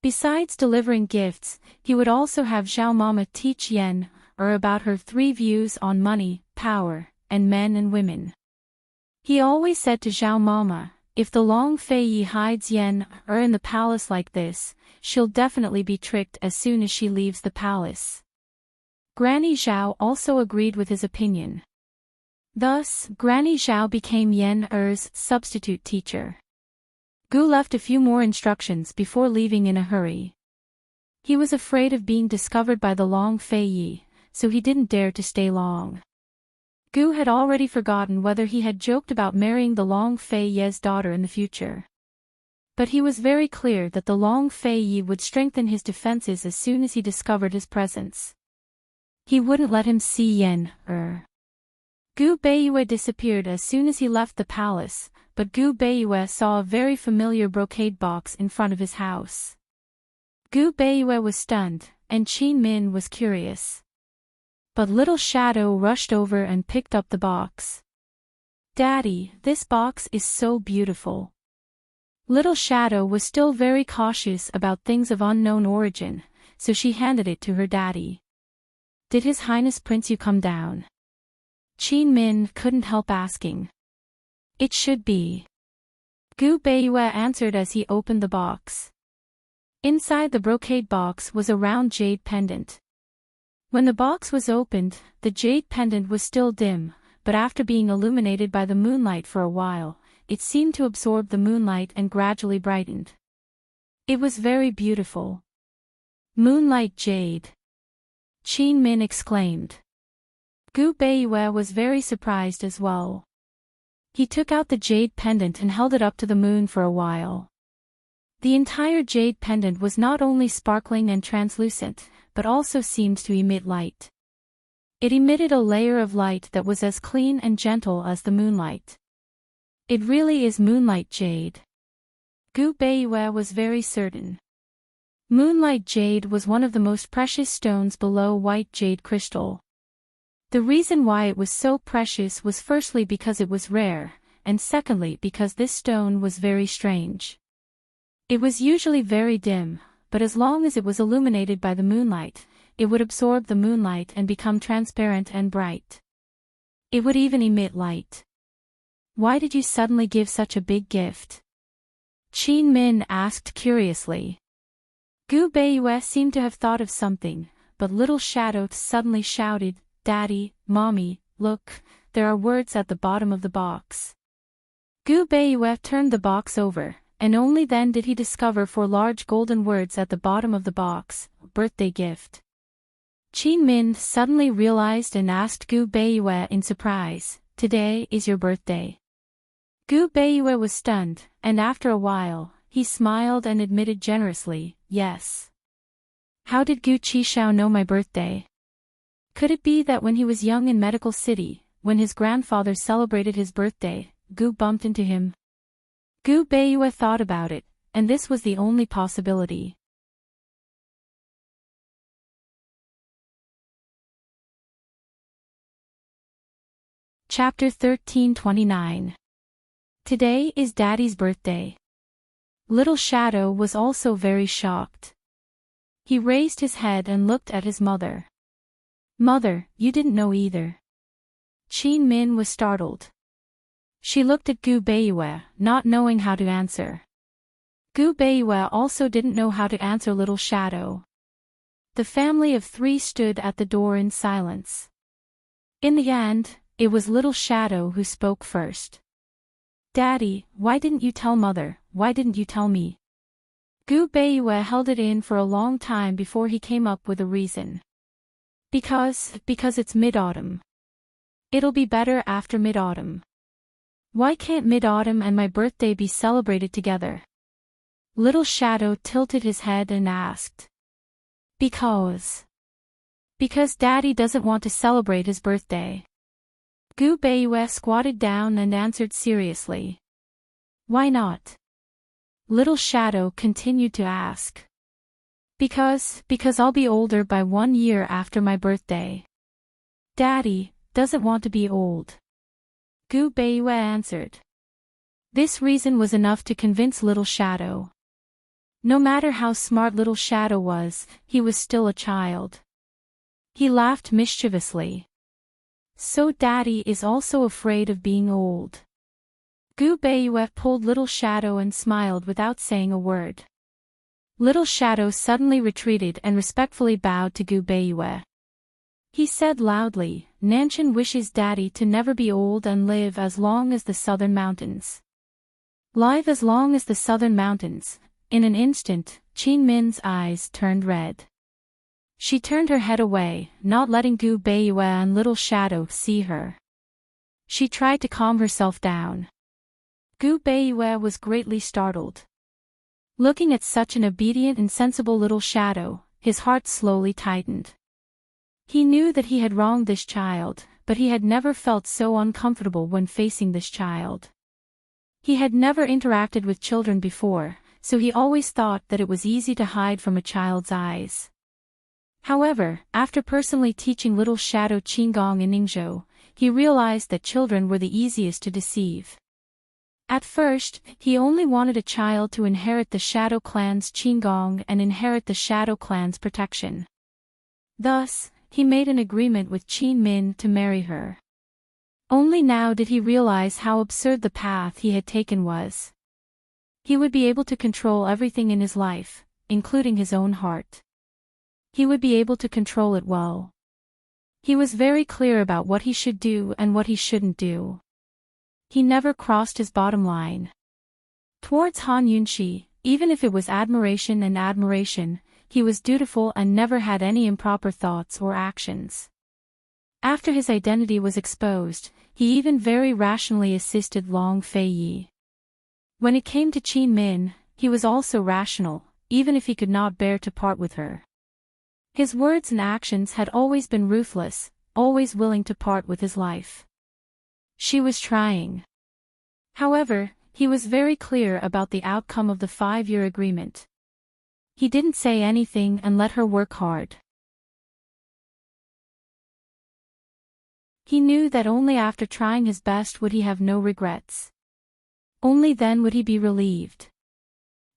Besides delivering gifts, he would also have Zhao Mama teach Yen about her 3 views on money, power, and men and women. He always said to Zhao Mama, if the Long Fei Yi hides Yen in the palace like this, she'll definitely be tricked as soon as she leaves the palace. Granny Zhao also agreed with his opinion. Thus, Granny Zhao became Yen-er's substitute teacher. Gu left a few more instructions before leaving in a hurry. He was afraid of being discovered by the Long Fei Yi, so he didn't dare to stay long. Gu had already forgotten whether he had joked about marrying the Long Fei Yi's daughter in the future. But he was very clear that the Long Fei Yi would strengthen his defenses as soon as he discovered his presence. He wouldn't let him see Yen. Gu Beiyue disappeared as soon as he left the palace, but Gu Beiyue saw a very familiar brocade box in front of his house. Gu Beiyue was stunned, and Qin Min was curious. But Little Shadow rushed over and picked up the box. "Daddy, this box is so beautiful." Little Shadow was still very cautious about things of unknown origin, so she handed it to her daddy. "Did His Highness Prince Yu come down?" Qin Min couldn't help asking. "It should be." Gu Beiyue answered as he opened the box. Inside the brocade box was a round jade pendant. When the box was opened, the jade pendant was still dim, but after being illuminated by the moonlight for a while, it seemed to absorb the moonlight and gradually brightened. It was very beautiful. "Moonlight jade!" Qin Min exclaimed. Gu Beiyue was very surprised as well. He took out the jade pendant and held it up to the moon for a while. The entire jade pendant was not only sparkling and translucent, but also seemed to emit light. It emitted a layer of light that was as clean and gentle as the moonlight. "It really is moonlight jade." Gu Beiyue was very certain. Moonlight jade was one of the most precious stones below white jade crystal. The reason why it was so precious was firstly because it was rare, and secondly because this stone was very strange. It was usually very dim, but as long as it was illuminated by the moonlight, it would absorb the moonlight and become transparent and bright. It would even emit light. "Why did you suddenly give such a big gift?" Qin Min asked curiously. Gu Beiyue seemed to have thought of something, but Little Shadow suddenly shouted, "Daddy, Mommy, look, there are words at the bottom of the box." Gu Beiyue turned the box over, and only then did he discover 4 large golden words at the bottom of the box, "Birthday gift." Qin Min suddenly realized and asked Gu Beiyue in surprise, "Today is your birthday?" Gu Beiyue was stunned, and after a while, he smiled and admitted generously, "Yes." "How did Gu Qishao know my birthday?" Could it be that when he was young in Medical City, when his grandfather celebrated his birthday, Gu bumped into him? Gu Beiyue thought about it, and this was the only possibility. Chapter 1329. Today is Daddy's birthday. Little Shadow was also very shocked. He raised his head and looked at his mother. "Mother, you didn't know either." Qin Min was startled. She looked at Gu Beiyue, not knowing how to answer. Gu Beiyue also didn't know how to answer Little Shadow. The family of 3 stood at the door in silence. In the end, it was Little Shadow who spoke first. "Daddy, why didn't you tell Mother, why didn't you tell me?" Gu Beiyue held it in for a long time before he came up with a reason. Because it's mid-autumn. It'll be better after mid-autumn." "Why can't mid-autumn and my birthday be celebrated together?" Little Shadow tilted his head and asked. Because Daddy doesn't want to celebrate his birthday." Gu Beiyue squatted down and answered seriously. Why not? Little Shadow continued to ask. Because I'll be older by 1 year after my birthday. Daddy doesn't want to be old. Gu Beiyue answered. This reason was enough to convince Little Shadow. No matter how smart Little Shadow was, he was still a child. He laughed mischievously. So Daddy is also afraid of being old. Gu Beiyue pulled Little Shadow and smiled without saying a word. Little Shadow suddenly retreated and respectfully bowed to Gu Beiyue. He said loudly, Nanshan wishes Daddy to never be old and live as long as the southern mountains. Live as long as the southern mountains. In an instant, Qin Min's eyes turned red. She turned her head away, not letting Gu Beiyue and Little Shadow see her. She tried to calm herself down. Gu Beiyue was greatly startled. Looking at such an obedient and sensible Little Shadow, his heart slowly tightened. He knew that he had wronged this child, but he had never felt so uncomfortable when facing this child. He had never interacted with children before, so he always thought that it was easy to hide from a child's eyes. However, after personally teaching Little Shadow Qigong in Ningzhou, he realized that children were the easiest to deceive. At first, he only wanted a child to inherit the Shadow Clan's Qigong and inherit the Shadow Clan's protection. Thus, he made an agreement with Qin Min to marry her. Only now did he realize how absurd the path he had taken was. He would be able to control everything in his life, including his own heart. He would be able to control it well. He was very clear about what he should do and what he shouldn't do. He never crossed his bottom line. Towards Han Yunxi, even if it was admiration and admiration, he was dutiful and never had any improper thoughts or actions. After his identity was exposed, he even very rationally assisted Long Feiyi. When it came to Qin Min, he was also rational, even if he could not bear to part with her. His words and actions had always been ruthless, always willing to part with his life. She was trying. However, he was very clear about the outcome of the 5-year agreement. He didn't say anything and let her work hard. He knew that only after trying his best would he have no regrets. Only then would he be relieved.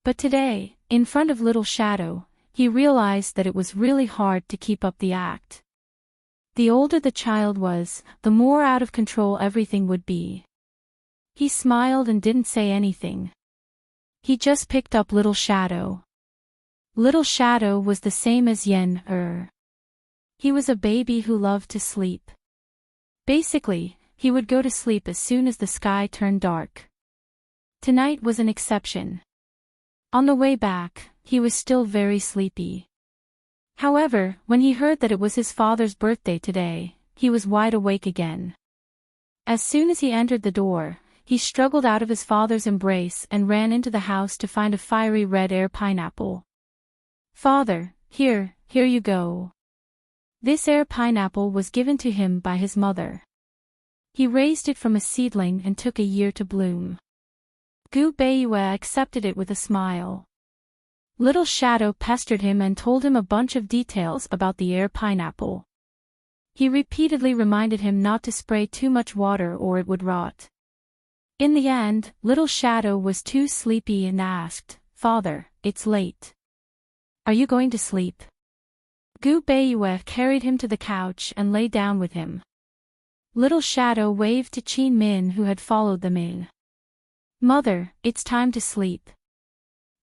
But today, in front of Little Shadow, he realized that it was really hard to keep up the act. The older the child was, the more out of control everything would be. He smiled and didn't say anything. He just picked up Little Shadow. Little Shadow was the same as Yen. He was a baby who loved to sleep. Basically, he would go to sleep as soon as the sky turned dark. Tonight was an exception. On the way back, he was still very sleepy. However, when he heard that it was his father's birthday today, he was wide awake again. As soon as he entered the door, he struggled out of his father's embrace and ran into the house to find a fiery red air pineapple. Father, here you go. This air pineapple was given to him by his mother. He raised it from a seedling and took a year to bloom. Gu Beiyue accepted it with a smile. Little Shadow pestered him and told him a bunch of details about the air pineapple. He repeatedly reminded him not to spray too much water or it would rot. In the end, Little Shadow was too sleepy and asked, Father, it's late. Are you going to sleep? Gu Beiyue carried him to the couch and lay down with him. Little Shadow waved to Qin Min who had followed them in. Mother, it's time to sleep.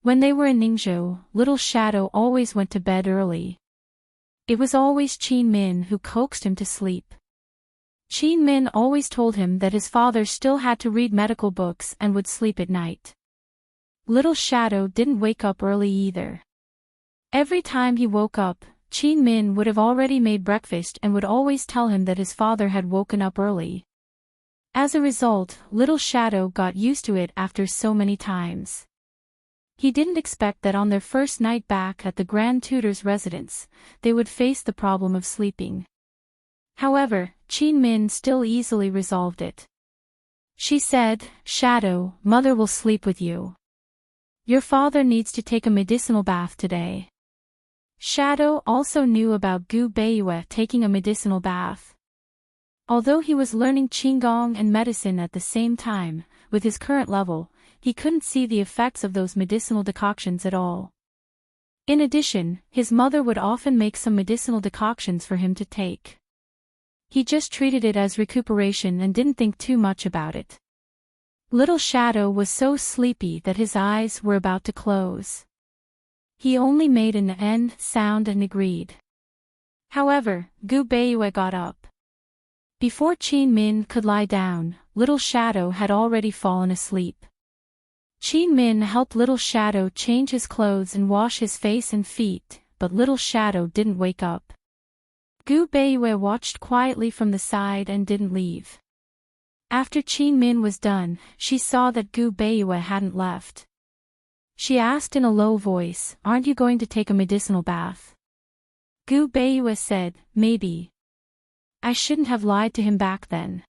When they were in Ningzhou, Little Shadow always went to bed early. It was always Qin Min who coaxed him to sleep. Qin Min always told him that his father still had to read medical books and would sleep at night. Little Shadow didn't wake up early either. Every time he woke up, Qin Min would have already made breakfast and would always tell him that his father had woken up early. As a result, Little Shadow got used to it after so many times. He didn't expect that on their first night back at the Grand Tutor's residence, they would face the problem of sleeping. However, Qin Min still easily resolved it. She said, "Shadow, mother will sleep with you. Your father needs to take a medicinal bath today." Shadow also knew about Gu Beiyue taking a medicinal bath. Although he was learning Qigong and medicine at the same time, with his current level, he couldn't see the effects of those medicinal decoctions at all. In addition, his mother would often make some medicinal decoctions for him to take. He just treated it as recuperation and didn't think too much about it. Little Shadow was so sleepy that his eyes were about to close. He only made an N sound and agreed. However, Gu Beiyue got up. Before Qin Min could lie down, Little Shadow had already fallen asleep. Qin Min helped Little Shadow change his clothes and wash his face and feet, but Little Shadow didn't wake up. Gu Beiyue watched quietly from the side and didn't leave. After Qin Min was done, she saw that Gu Beiyue hadn't left. She asked in a low voice, "Aren't you going to take a medicinal bath?" Gu Beiyue said, "Maybe." I shouldn't have lied to him back then.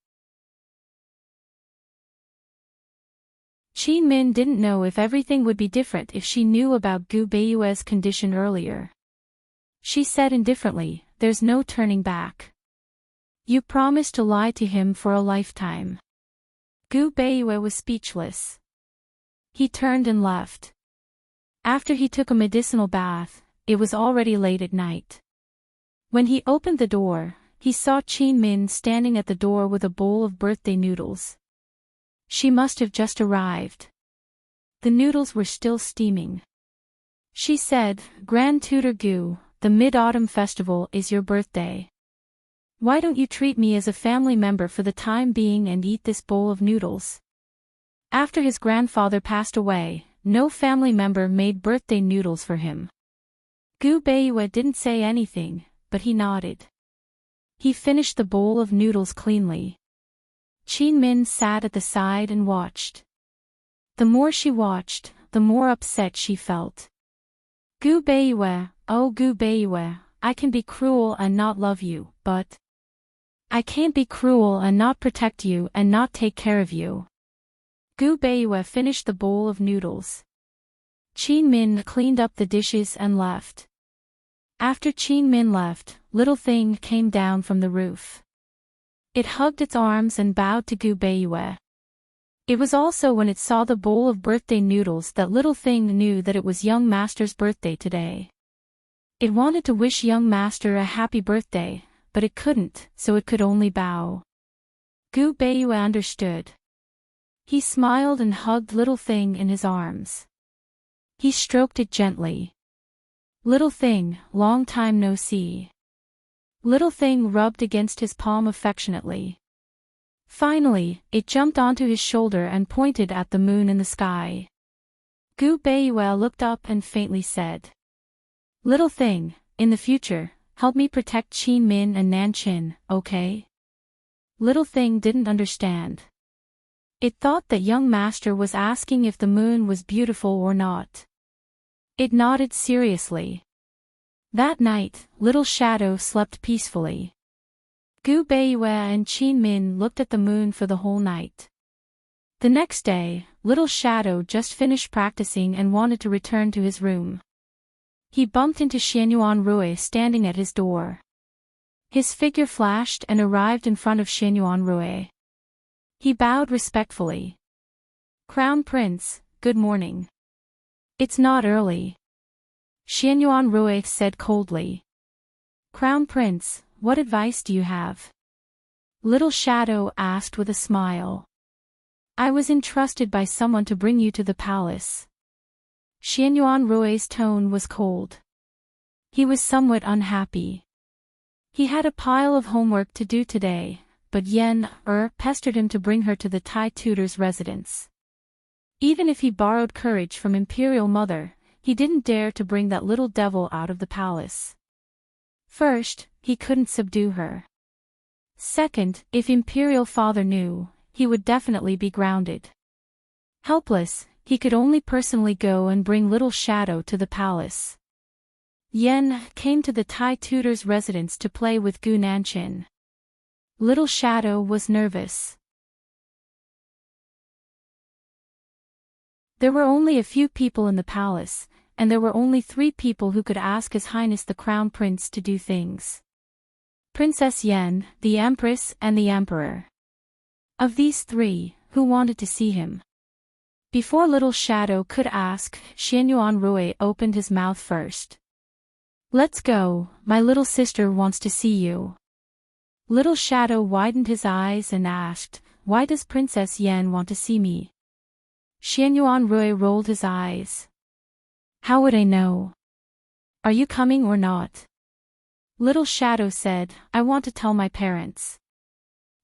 Qin Min didn't know if everything would be different if she knew about Gu Beiyue's condition earlier. She said indifferently, "There's no turning back. You promised to lie to him for a lifetime." Gu Beiyue was speechless. He turned and left. After he took a medicinal bath, it was already late at night. When he opened the door, he saw Qin Min standing at the door with a bowl of birthday noodles. She must have just arrived. The noodles were still steaming. She said, "Grand Tutor Gu, the Mid-Autumn Festival is your birthday. Why don't you treat me as a family member for the time being and eat this bowl of noodles?" After his grandfather passed away, no family member made birthday noodles for him. Gu Beiyue didn't say anything, but he nodded. He finished the bowl of noodles cleanly. Qin Min sat at the side and watched. The more she watched, the more upset she felt. "Gu Beiyue, oh Gu Beiyue, I can be cruel and not love you, but I can't be cruel and not protect you and not take care of you." Gu Beiyue finished the bowl of noodles. Qin Min cleaned up the dishes and left. After Qin Min left, Little Thing came down from the roof. It hugged its arms and bowed to Gu Beiyue. It was also when it saw the bowl of birthday noodles that Little Thing knew that it was young master's birthday today. It wanted to wish young master a happy birthday, but it couldn't, so it could only bow. Gu Beiyue understood. He smiled and hugged Little Thing in his arms. He stroked it gently. "Little Thing, long time no see." Little Thing rubbed against his palm affectionately. Finally, it jumped onto his shoulder and pointed at the moon in the sky. Gu Beiyue looked up and faintly said, "Little Thing, in the future, help me protect Qin Min and Nanqin, okay?" Little Thing didn't understand. It thought that young master was asking if the moon was beautiful or not. It nodded seriously. That night, Little Shadow slept peacefully. Gu Beiyue and Qin Min looked at the moon for the whole night. The next day, Little Shadow just finished practicing and wanted to return to his room. He bumped into Xianyuan Rui standing at his door. His figure flashed and arrived in front of Xianyuan Rui. He bowed respectfully. "Crown Prince, good morning." "It's not early," Xianyuan Rui said coldly. "Crown Prince, what advice do you have?" Little Shadow asked with a smile. "I was entrusted by someone to bring you to the palace." Xianyuan Rui's tone was cold. He was somewhat unhappy. He had a pile of homework to do today, but Yen pestered him to bring her to the Tai tutor's residence. Even if he borrowed courage from Imperial Mother, he didn't dare to bring that little devil out of the palace. First, he couldn't subdue her. Second, if Imperial Father knew, he would definitely be grounded. Helpless, he could only personally go and bring Little Shadow to the palace. Yen came to the Tai tutor's residence to play with Gu Nanqin. Little Shadow was nervous. There were only a few people in the palace, and there were only 3 people who could ask His Highness the Crown Prince to do things. Princess Yen, the Empress, and the Emperor. Of these 3, who wanted to see him? Before Little Shadow could ask, Xianyuan Rui opened his mouth first. "Let's go, my little sister wants to see you." Little Shadow widened his eyes and asked, "Why does Princess Yen want to see me?" Xianyuan Rui rolled his eyes. "How would I know? Are you coming or not?" Little Shadow said, "I want to tell my parents."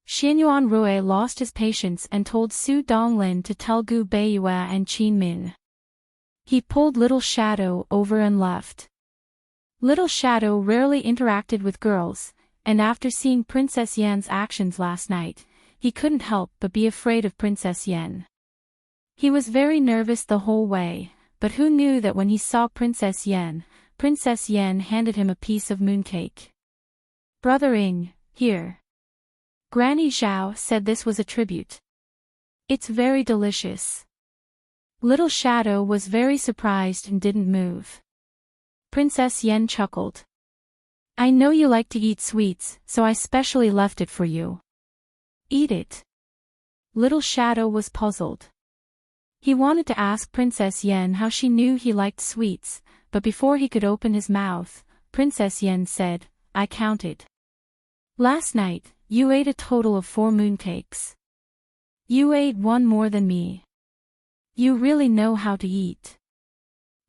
Xianyuan Rui lost his patience and told Su Donglin to tell Gu Beiyue and Qin Min. He pulled Little Shadow over and left. Little Shadow rarely interacted with girls, and after seeing Princess Yen's actions last night, he couldn't help but be afraid of Princess Yen. He was very nervous the whole way, but who knew that when he saw Princess Yen handed him a piece of mooncake. "Brother Ing, here." Granny Zhao said this was a tribute. "It's very delicious." Little Shadow was very surprised and didn't move. Princess Yen chuckled. "I know you like to eat sweets, so I specially left it for you. Eat it." Little Shadow was puzzled. He wanted to ask Princess Yen how she knew he liked sweets, but before he could open his mouth, Princess Yen said, "I counted. Last night, you ate a total of 4 mooncakes. You ate 1 more than me. You really know how to eat."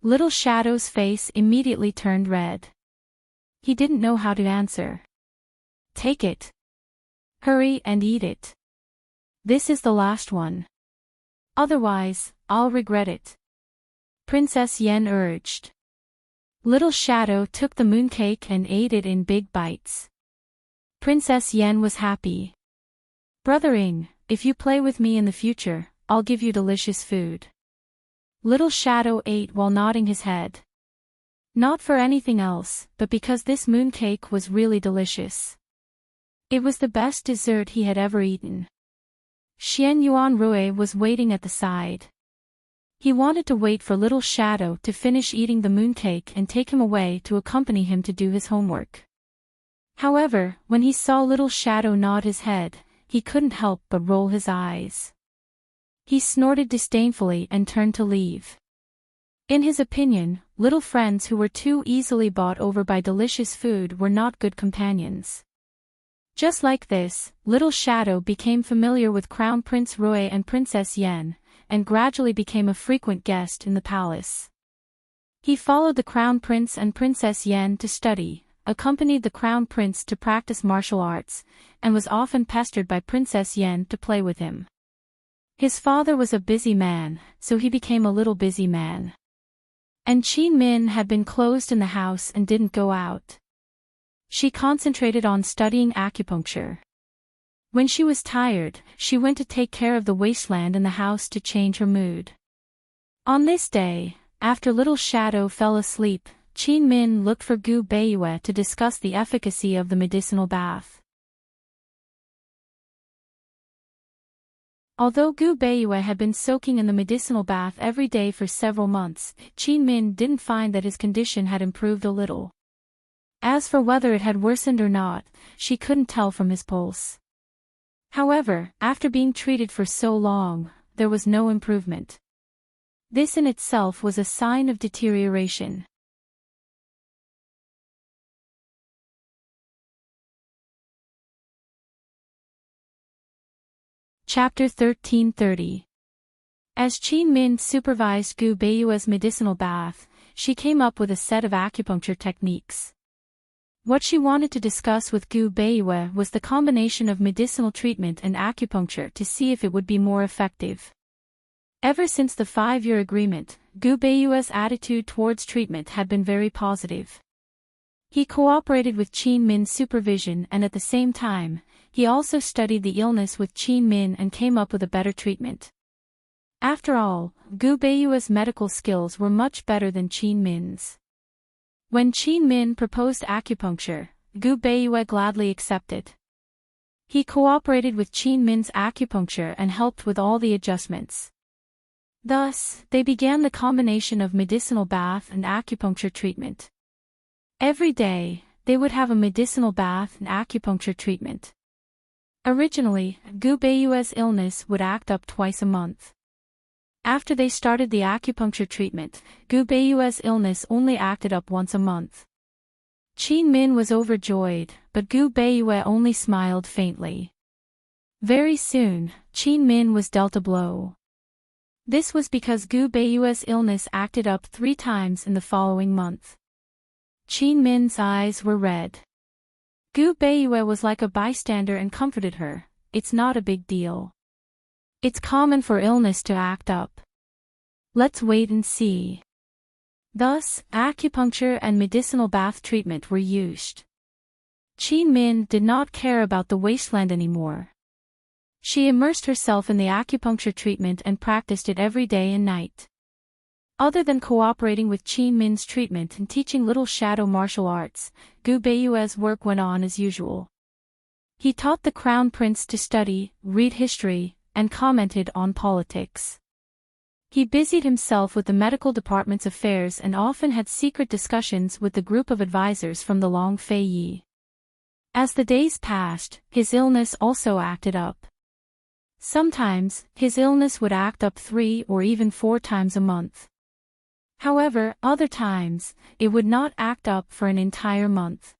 Little Shadow's face immediately turned red. He didn't know how to answer. "Take it. Hurry and eat it. This is the last one. Otherwise, I'll regret it," Princess Yen urged. Little Shadow took the mooncake and ate it in big bites. Princess Yen was happy. "Brother Ing, if you play with me in the future, I'll give you delicious food." Little Shadow ate while nodding his head. Not for anything else, but because this mooncake was really delicious. It was the best dessert he had ever eaten. Xianyuan Rui was waiting at the side. He wanted to wait for Little Shadow to finish eating the mooncake and take him away to accompany him to do his homework. However, when he saw Little Shadow nod his head, he couldn't help but roll his eyes. He snorted disdainfully and turned to leave. In his opinion, little friends who were too easily bought over by delicious food were not good companions. Just like this, Little Shadow became familiar with Crown Prince Rui and Princess Yen, and gradually became a frequent guest in the palace. He followed the Crown Prince and Princess Yen to study, accompanied the Crown Prince to practice martial arts, and was often pestered by Princess Yen to play with him. His father was a busy man, so he became a little busy man. And Qin Min had been closed in the house and didn't go out. She concentrated on studying acupuncture. When she was tired, she went to take care of the wasteland in the house to change her mood. On this day, after Little Shadow fell asleep, Qin Min looked for Gu Beiyue to discuss the efficacy of the medicinal bath. Although Gu Beiyue had been soaking in the medicinal bath every day for several months, Qin Min didn't find that his condition had improved a little. As for whether it had worsened or not, she couldn't tell from his pulse. However, after being treated for so long, there was no improvement. This in itself was a sign of deterioration. Chapter 1330. As Qin Min supervised Gu Beiyue's medicinal bath, she came up with a set of acupuncture techniques. What she wanted to discuss with Gu Beiyue was the combination of medicinal treatment and acupuncture to see if it would be more effective. Ever since the 5-year agreement, Gu Beiyue's attitude towards treatment had been very positive. He cooperated with Qin Min's supervision and at the same time, he also studied the illness with Qin Min and came up with a better treatment. After all, Gu Beiyue's medical skills were much better than Qin Min's. When Qin Min proposed acupuncture, Gu Beiyue gladly accepted. He cooperated with Qin Min's acupuncture and helped with all the adjustments. Thus, they began the combination of medicinal bath and acupuncture treatment. Every day, they would have a medicinal bath and acupuncture treatment. Originally, Gu Beiyue's illness would act up twice a month. After they started the acupuncture treatment, Gu Beiyue's illness only acted up once a month. Qin Min was overjoyed, but Gu Beiyue only smiled faintly. Very soon, Qin Min was dealt a blow. This was because Gu Beiyue's illness acted up 3 times in the following month. Qin Min's eyes were red. Gu Beiyue was like a bystander and comforted her. It's not a big deal. It's common for illness to act up. Let's wait and see. Thus, acupuncture and medicinal bath treatment were used. Qin Min did not care about the wasteland anymore. She immersed herself in the acupuncture treatment and practiced it every day and night. Other than cooperating with Qin Min's treatment and teaching little shadow martial arts, Gu Beiyue's work went on as usual. He taught the crown prince to study, read history, and commented on politics. He busied himself with the medical department's affairs and often had secret discussions with the group of advisors from the Long Fei Yi. As the days passed, his illness also acted up. Sometimes, his illness would act up 3 or even 4 times a month. However, other times, it would not act up for an entire month.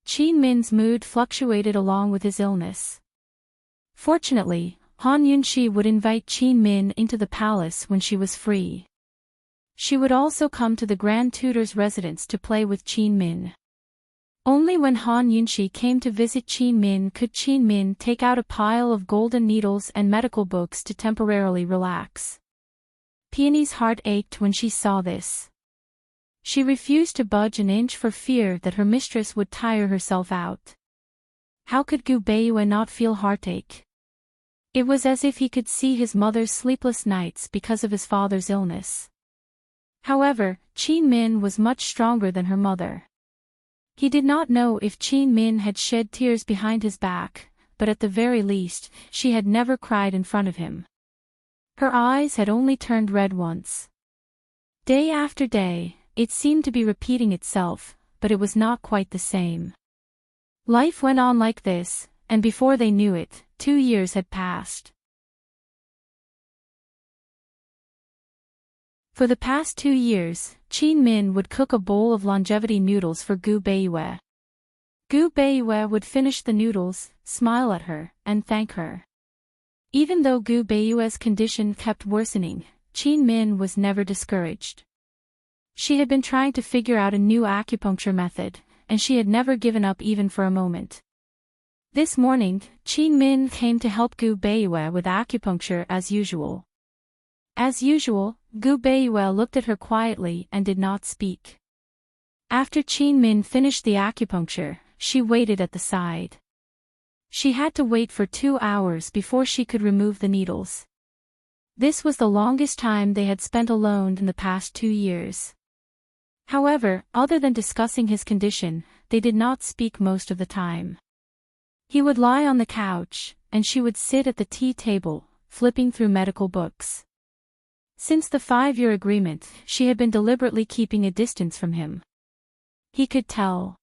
Qin Min's mood fluctuated along with his illness. Fortunately, Han Yunxi would invite Qin Min into the palace when she was free. She would also come to the Grand Tutor's residence to play with Qin Min. Only when Han Yunxi came to visit Qin Min could Qin Min take out a pile of golden needles and medical books to temporarily relax. Peony's heart ached when she saw this. She refused to budge an inch for fear that her mistress would tire herself out. How could Gu Beiyue not feel heartache? It was as if he could see his mother's sleepless nights because of his father's illness. However, Qin Min was much stronger than her mother. He did not know if Qin Min had shed tears behind his back, but at the very least, she had never cried in front of him. Her eyes had only turned red once. Day after day, it seemed to be repeating itself, but it was not quite the same. Life went on like this, and before they knew it, 2 years had passed. For the past 2 years, Qin Min would cook a bowl of longevity noodles for Gu Beiyue. Gu Beiyue would finish the noodles, smile at her, and thank her. Even though Gu Beiyue's condition kept worsening, Qin Min was never discouraged. She had been trying to figure out a new acupuncture method, and she had never given up even for a moment. This morning, Qin Min came to help Gu Beiyue with acupuncture as usual. As usual, Gu Beiyue looked at her quietly and did not speak. After Qin Min finished the acupuncture, she waited at the side. She had to wait for 2 hours before she could remove the needles. This was the longest time they had spent alone in the past 2 years. However, other than discussing his condition, they did not speak most of the time. He would lie on the couch, and she would sit at the tea table, flipping through medical books. Since the 5-year agreement, she had been deliberately keeping a distance from him. He could tell.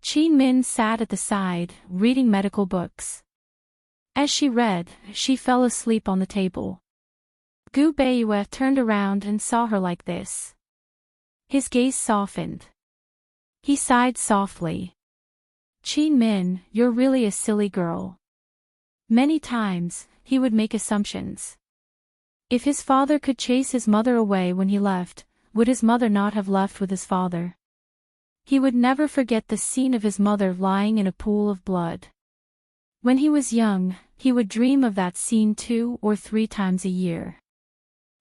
Qin Min sat at the side, reading medical books. As she read, she fell asleep on the table. Gu Beiyue turned around and saw her like this. His gaze softened. He sighed softly. Qin Min, you're really a silly girl. Many times, he would make assumptions. If his father could chase his mother away when he left, would his mother not have left with his father? He would never forget the scene of his mother lying in a pool of blood. When he was young, he would dream of that scene 2 or 3 times a year.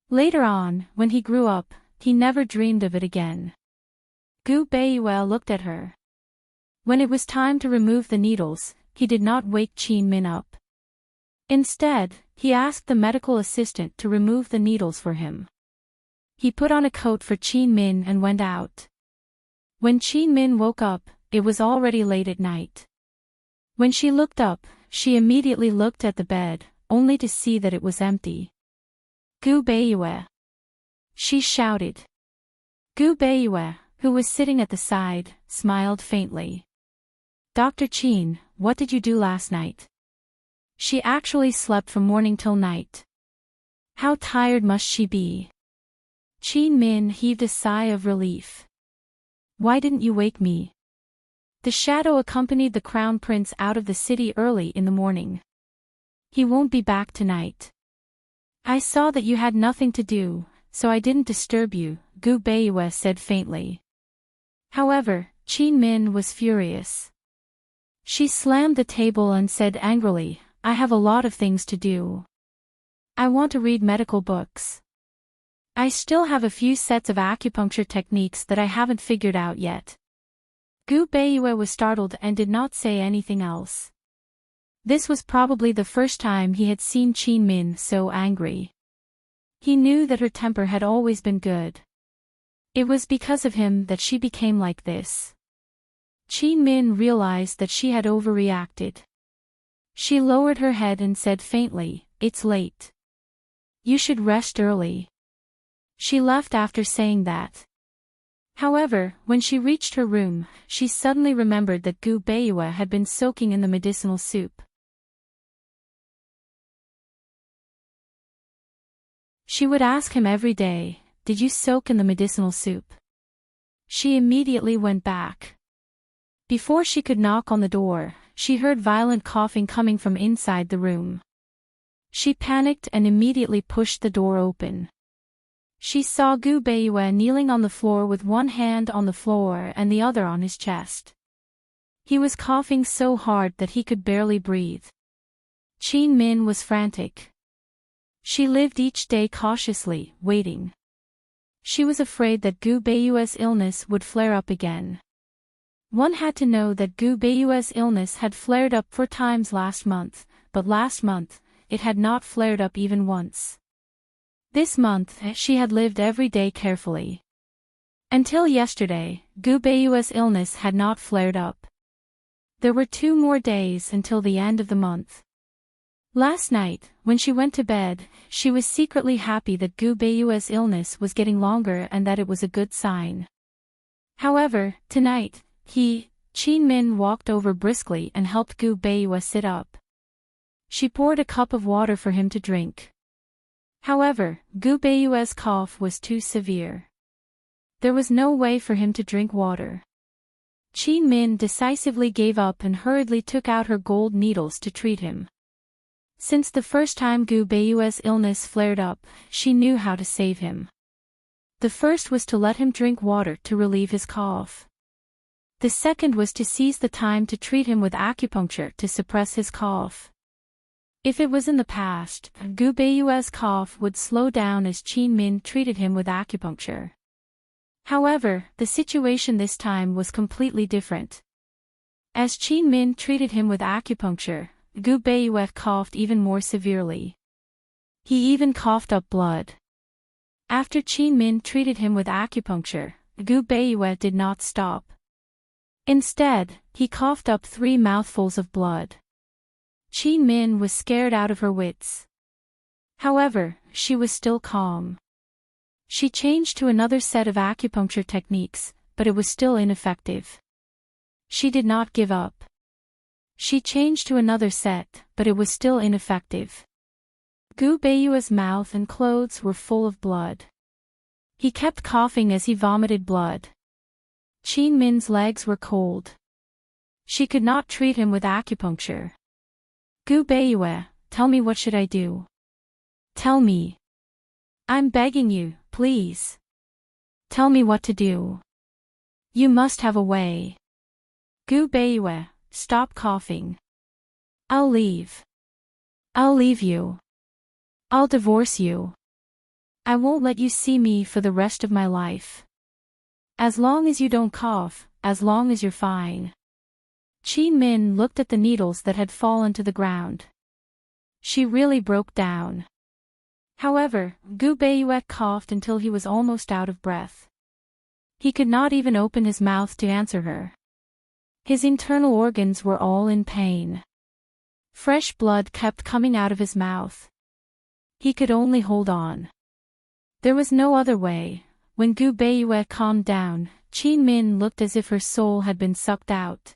Later on, when he grew up, he never dreamed of it again. Gu Beiyue looked at her. When it was time to remove the needles, he did not wake Qin Min up. Instead, he asked the medical assistant to remove the needles for him. He put on a coat for Qin Min and went out. When Qin Min woke up, it was already late at night. When she looked up, she immediately looked at the bed, only to see that it was empty. Gu Beiyue! She shouted. Gu Beiyue, who was sitting at the side, smiled faintly. Dr. Qin, what did you do last night? She actually slept from morning till night. How tired must she be? Qin Min heaved a sigh of relief. Why didn't you wake me? The shadow accompanied the crown prince out of the city early in the morning. He won't be back tonight. I saw that you had nothing to do, so I didn't disturb you, Gu Beiyue said faintly. However, Qin Min was furious. She slammed the table and said angrily, I have a lot of things to do. I want to read medical books. I still have a few sets of acupuncture techniques that I haven't figured out yet. Gu Beiyue was startled and did not say anything else. This was probably the first time he had seen Qin Min so angry. He knew that her temper had always been good. It was because of him that she became like this. Qin Min realized that she had overreacted. She lowered her head and said faintly, It's late. You should rest early. She left after saying that. However, when she reached her room, she suddenly remembered that Gu Beiyue had been soaking in the medicinal soup. She would ask him every day, Did you soak in the medicinal soup? She immediately went back. Before she could knock on the door, she heard violent coughing coming from inside the room. She panicked and immediately pushed the door open. She saw Gu Beiyue kneeling on the floor with one hand on the floor and the other on his chest. He was coughing so hard that he could barely breathe. Qin Min was frantic. She lived each day cautiously, waiting. She was afraid that Gu Beiyue's illness would flare up again. One had to know that Gu Beiyue's illness had flared up 4 times last month, but last month, it had not flared up even once. This month, she had lived every day carefully. Until yesterday, Gu Beiyue's illness had not flared up. There were 2 more days until the end of the month. Last night, when she went to bed, she was secretly happy that Gu Beiyue's illness was getting longer and that it was a good sign. However, tonight, Qin Min walked over briskly and helped Gu Beiyue sit up. She poured a cup of water for him to drink. However, Gu Beiyue's cough was too severe. There was no way for him to drink water. Qin Min decisively gave up and hurriedly took out her gold needles to treat him. Since the first time Gu Beiyue's illness flared up, she knew how to save him. The first was to let him drink water to relieve his cough. The second was to seize the time to treat him with acupuncture to suppress his cough. If it was in the past, Gu Beiyue's cough would slow down as Qin Min treated him with acupuncture. However, the situation this time was completely different. As Qin Min treated him with acupuncture, Gu Beiyue coughed even more severely. He even coughed up blood. After Qin Min treated him with acupuncture, Gu Beiyue did not stop. Instead, he coughed up 3 mouthfuls of blood. Qin Min was scared out of her wits. However, she was still calm. She changed to another set of acupuncture techniques, but it was still ineffective. She did not give up. She changed to another set, but it was still ineffective. Gu Beiyue's mouth and clothes were full of blood. He kept coughing as he vomited blood. Qin Min's legs were cold. She could not treat him with acupuncture. Gu Beiyue, tell me what should I do? Tell me. I'm begging you, please. Tell me what to do. You must have a way. Gu Beiyue, stop coughing. I'll leave. I'll leave you. I'll divorce you. I won't let you see me for the rest of my life. As long as you don't cough, as long as you're fine. Qin Min looked at the needles that had fallen to the ground. She really broke down. However, Gu Beiyue coughed until he was almost out of breath. He could not even open his mouth to answer her. His internal organs were all in pain. Fresh blood kept coming out of his mouth. He could only hold on. There was no other way. When Gu Beiyue calmed down, Qin Min looked as if her soul had been sucked out.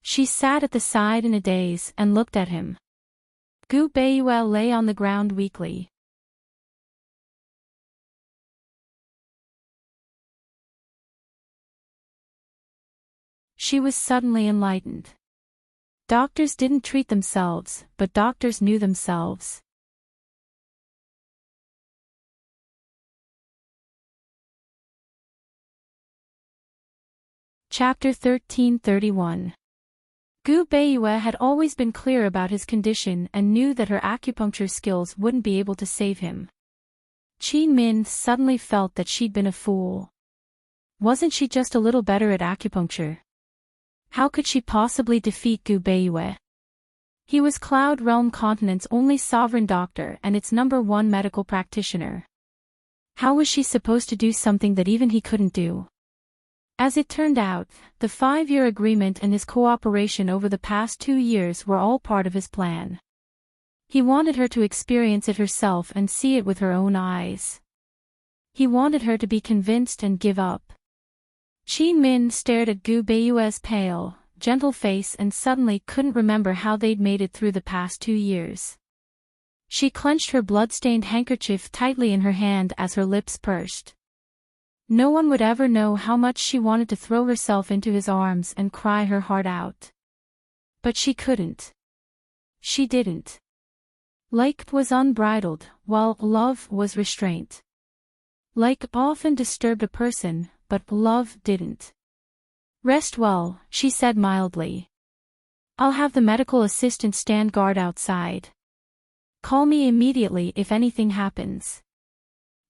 She sat at the side in a daze and looked at him. Gu Beiyue lay on the ground weakly. She was suddenly enlightened. Doctors didn't treat themselves, but doctors knew themselves. Chapter 1331. Gu Beiyue had always been clear about his condition and knew that her acupuncture skills wouldn't be able to save him. Qin Min suddenly felt that she'd been a fool. Wasn't she just a little better at acupuncture? How could she possibly defeat Gu Beiyue? He was Cloud Realm Continent's only sovereign doctor and its #1 medical practitioner. How was she supposed to do something that even he couldn't do? As it turned out, the 5-year agreement and his cooperation over the past 2 years were all part of his plan. He wanted her to experience it herself and see it with her own eyes. He wanted her to be convinced and give up. Qin Min stared at Gu Beiyue's pale, gentle face and suddenly couldn't remember how they'd made it through the past 2 years. She clenched her blood-stained handkerchief tightly in her hand as her lips pursed. No one would ever know how much she wanted to throw herself into his arms and cry her heart out. But she couldn't. She didn't. Like was unbridled, while love was restraint. Like often disturbed a person, but love didn't. Rest well, she said mildly. I'll have the medical assistant stand guard outside. Call me immediately if anything happens.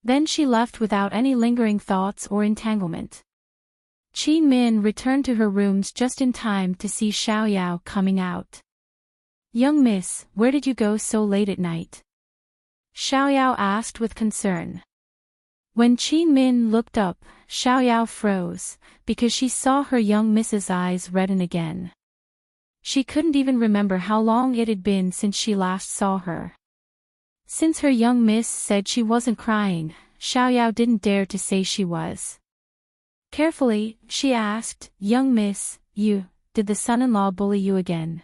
Then she left without any lingering thoughts or entanglement. Qin Min returned to her rooms just in time to see Xiaoyao coming out. Young miss, where did you go so late at night? Xiaoyao asked with concern. When Qin Min looked up, Xiaoyao froze, because she saw her young miss's eyes redden again. She couldn't even remember how long it had been since she last saw her. Since her young miss said she wasn't crying, Xiaoyao didn't dare to say she was. Carefully, she asked, Young miss, did the son-in-law bully you again?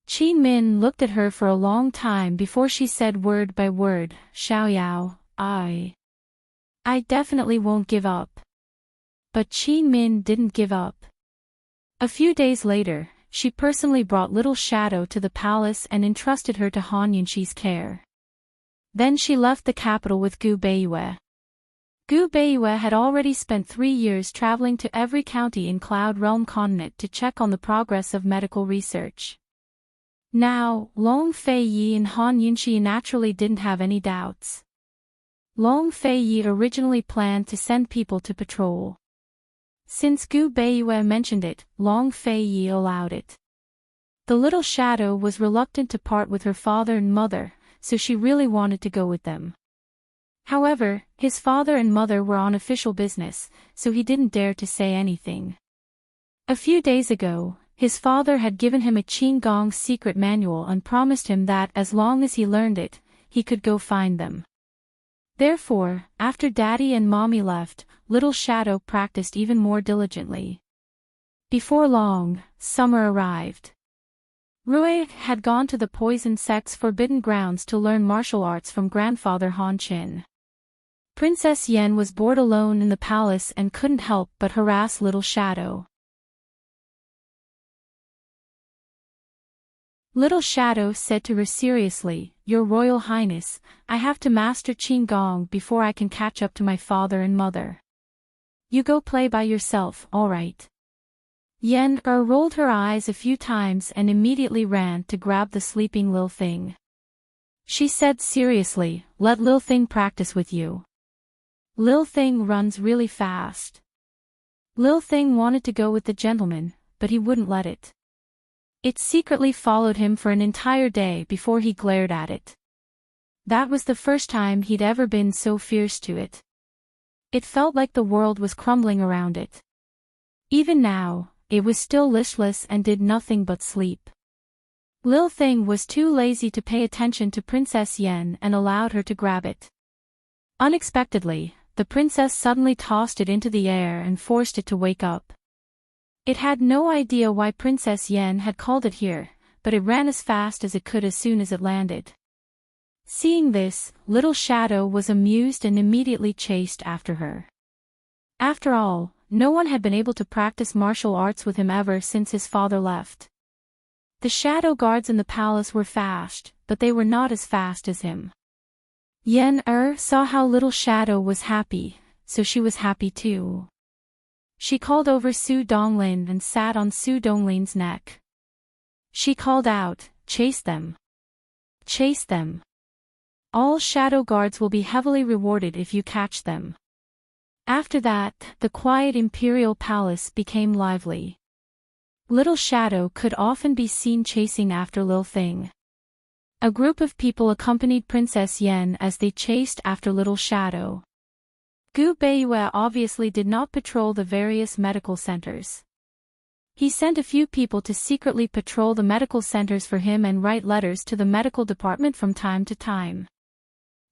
Qin Min looked at her for a long time before she said word by word, Xiaoyao, I definitely won't give up. But Qin Min didn't give up. A few days later, she personally brought Little Shadow to the palace and entrusted her to Han Yunxi's care. Then she left the capital with Gu Beiyue. Gu Beiyue had already spent 3 years traveling to every county in Cloud Realm Continent to check on the progress of medical research. Now, Long Fei Yi and Han Yunxi naturally didn't have any doubts. Long Fei Yi originally planned to send people to patrol. Since Gu Beiyue mentioned it, Long Fei Yi allowed it. The Little Shadow was reluctant to part with her father and mother, so she really wanted to go with them. However, his father and mother were on official business, so he didn't dare to say anything. A few days ago, his father had given him a Qinggong secret manual and promised him that as long as he learned it, he could go find them. Therefore, after Daddy and Mommy left, Little Shadow practiced even more diligently. Before long, summer arrived. Rui had gone to the Poison Sect's forbidden grounds to learn martial arts from grandfather Han Qin. Princess Yen was bored alone in the palace and couldn't help but harass Little Shadow. Little Shadow said to her seriously, Your Royal Highness, I have to master Qinggong before I can catch up to my father and mother. You go play by yourself, all right? Yen rolled her eyes a few times and immediately ran to grab the sleeping Lil Thing. She said seriously, Let Lil Thing practice with you. Lil Thing runs really fast. Lil Thing wanted to go with the gentleman, but he wouldn't let it. It secretly followed him for an entire day before he glared at it. That was the first time he'd ever been so fierce to it. It felt like the world was crumbling around it. Even now, it was still listless and did nothing but sleep. Lil Thing was too lazy to pay attention to Princess Yen and allowed her to grab it. Unexpectedly, the princess suddenly tossed it into the air and forced it to wake up. It had no idea why Princess Yen had called it here, but it ran as fast as it could as soon as it landed. Seeing this, Little Shadow was amused and immediately chased after her. After all, no one had been able to practice martial arts with him ever since his father left. The shadow guards in the palace were fast, but they were not as fast as him. Yen saw how Little Shadow was happy, so she was happy too. She called over Su Donglin and sat on Su Donglin's neck. She called out, "Chase them! Chase them! All shadow guards will be heavily rewarded if you catch them." After that, the quiet imperial palace became lively. Little Shadow could often be seen chasing after Lil Thing. A group of people accompanied Princess Yen as they chased after Little Shadow. Gu Beiyue obviously did not patrol the various medical centers. He sent a few people to secretly patrol the medical centers for him and write letters to the medical department from time to time.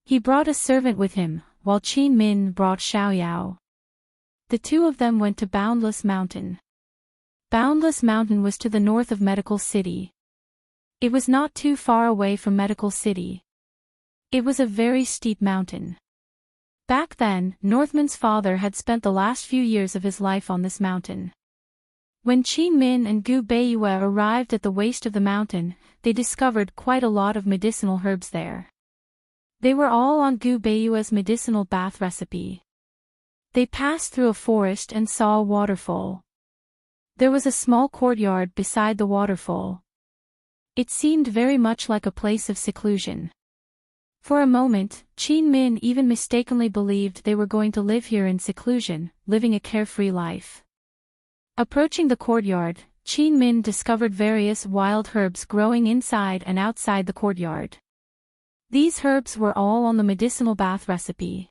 He brought a servant with him, while Qin Min brought Xiaoyao. The two of them went to Boundless Mountain. Boundless Mountain was to the north of Medical City. It was not too far away from Medical City. It was a very steep mountain. Back then, Northman's father had spent the last few years of his life on this mountain. When Qin Min and Gu Beiyue arrived at the waist of the mountain, they discovered quite a lot of medicinal herbs there. They were all on Gu Beiyue's medicinal bath recipe. They passed through a forest and saw a waterfall. There was a small courtyard beside the waterfall. It seemed very much like a place of seclusion. For a moment, Qin Min even mistakenly believed they were going to live here in seclusion, living a carefree life. Approaching the courtyard, Qin Min discovered various wild herbs growing inside and outside the courtyard. These herbs were all on the medicinal bath recipe.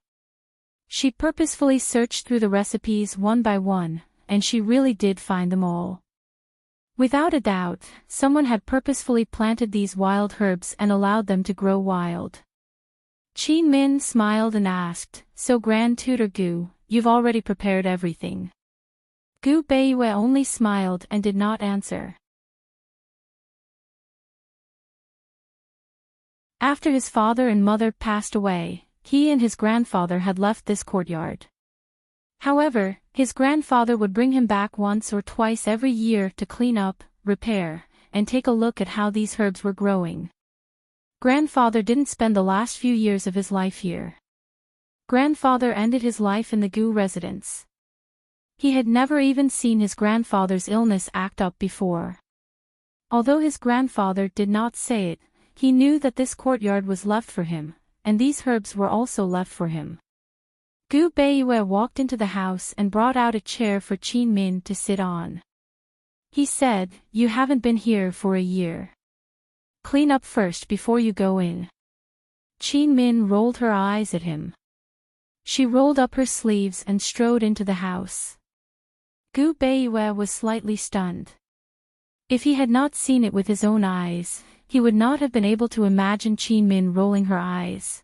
She purposefully searched through the recipes one by one, and she really did find them all. Without a doubt, someone had purposefully planted these wild herbs and allowed them to grow wild. Qin Min smiled and asked, "So Grand Tutor Gu, you've already prepared everything?" Gu Beiyue only smiled and did not answer. After his father and mother passed away, he and his grandfather had left this courtyard. However, his grandfather would bring him back once or twice every year to clean up, repair, and take a look at how these herbs were growing. Grandfather didn't spend the last few years of his life here. Grandfather ended his life in the Gu residence. He had never even seen his grandfather's illness act up before. Although his grandfather did not say it, he knew that this courtyard was left for him, and these herbs were also left for him. Gu Beiyue walked into the house and brought out a chair for Qin Min to sit on. He said, "You haven't been here for a year. Clean up first before you go in." Qin Min rolled her eyes at him. She rolled up her sleeves and strode into the house. Gu Beiyue was slightly stunned. If he had not seen it with his own eyes, he would not have been able to imagine Qin Min rolling her eyes.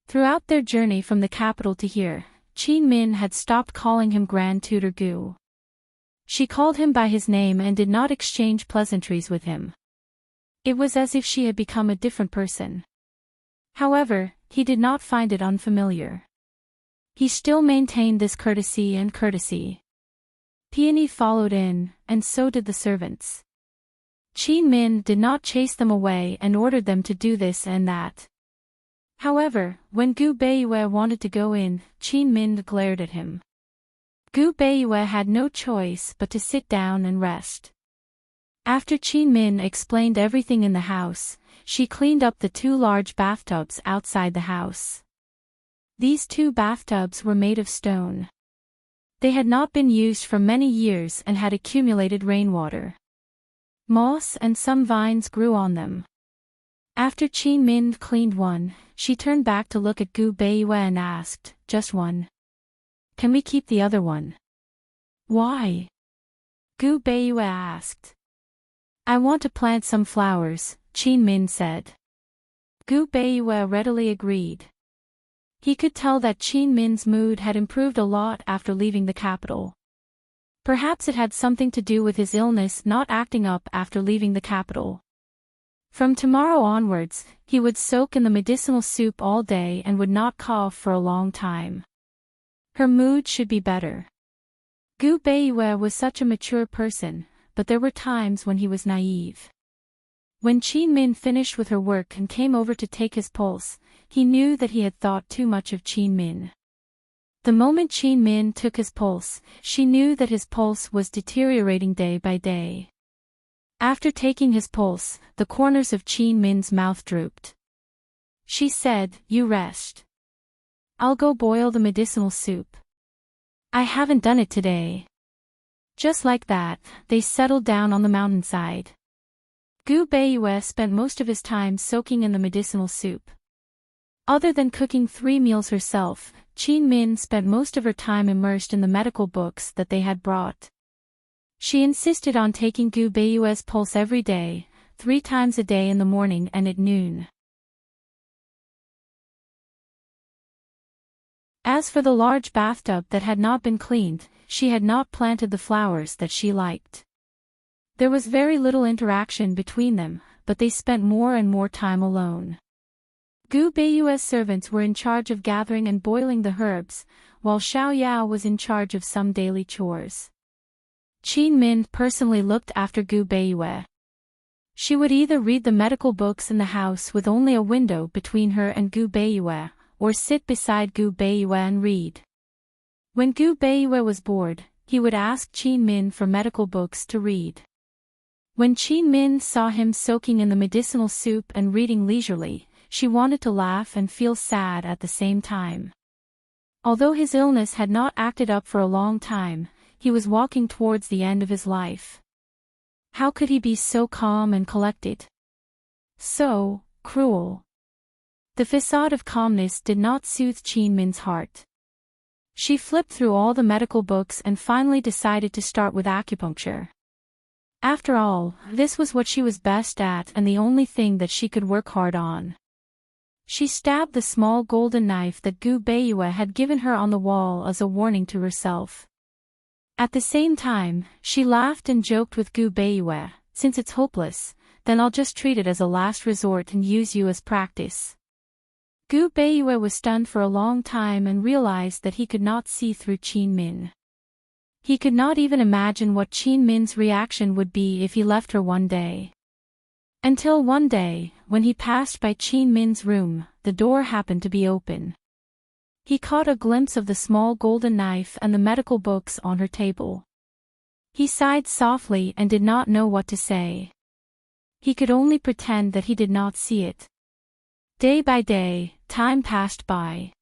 Throughout their journey from the capital to here, Qin Min had stopped calling him Grand Tutor Gu. She called him by his name and did not exchange pleasantries with him. It was as if she had become a different person. However, he did not find it unfamiliar. He still maintained this courtesy. Peony followed in, and so did the servants. Qin Min did not chase them away and ordered them to do this and that. However, when Gu Beiyue wanted to go in, Qin Min glared at him. Gu Beiyue had no choice but to sit down and rest. After Qin Min explained everything in the house, she cleaned up the two large bathtubs outside the house. These two bathtubs were made of stone. They had not been used for many years and had accumulated rainwater. Moss and some vines grew on them. After Qin Min cleaned one, she turned back to look at Gu Beiyue and asked, "Just one? Can we keep the other one?" "Why?" Gu Beiyue asked. I want to plant some flowers, Qin Min said. Gu Beiyue readily agreed. He could tell that Qin Min's mood had improved a lot after leaving the capital. Perhaps it had something to do with his illness not acting up after leaving the capital. From tomorrow onwards, he would soak in the medicinal soup all day and would not cough for a long time. Her mood should be better. Gu Beiyue was such a mature person, but there were times when he was naive. When Qin Min finished with her work and came over to take his pulse, he knew that he had thought too much of Qin Min. The moment Qin Min took his pulse, she knew that his pulse was deteriorating day by day. After taking his pulse, the corners of Qin Min's mouth drooped. She said, "You rest. I'll go boil the medicinal soup. I haven't done it today." Just like that, they settled down on the mountainside. Gu Beiyue spent most of his time soaking in the medicinal soup. Other than cooking 3 meals herself, Qin Min spent most of her time immersed in the medical books that they had brought. She insisted on taking Gu Beiyue's pulse every day, 3 times a day in the morning and at noon. As for the large bathtub that had not been cleaned, she had not planted the flowers that she liked. There was very little interaction between them, but they spent more and more time alone. Gu Beiyue's servants were in charge of gathering and boiling the herbs, while Xiao Yao was in charge of some daily chores. Qin Min personally looked after Gu Beiyue. She would either read the medical books in the house with only a window between her and Gu Beiyue, or sit beside Gu Beiyue and read. When Gu Beiyue was bored, he would ask Qin Min for medical books to read. When Qin Min saw him soaking in the medicinal soup and reading leisurely, she wanted to laugh and feel sad at the same time. Although his illness had not acted up for a long time, he was walking towards the end of his life. How could he be so calm and collected? So cruel. The facade of calmness did not soothe Qin Min's heart. She flipped through all the medical books and finally decided to start with acupuncture. After all, this was what she was best at and the only thing that she could work hard on. She stabbed the small golden knife that Gu Beiyue had given her on the wall as a warning to herself. At the same time, she laughed and joked with Gu Beiyue, "Since it's hopeless, then I'll just treat it as a last resort and use you as practice." Gu Beiyue was stunned for a long time and realized that he could not see through Qin Min. He could not even imagine what Qin Min's reaction would be if he left her one day. Until one day, when he passed by Qin Min's room, the door happened to be open. He caught a glimpse of the small golden knife and the medical books on her table. He sighed softly and did not know what to say. He could only pretend that he did not see it. Day by day, time passed by.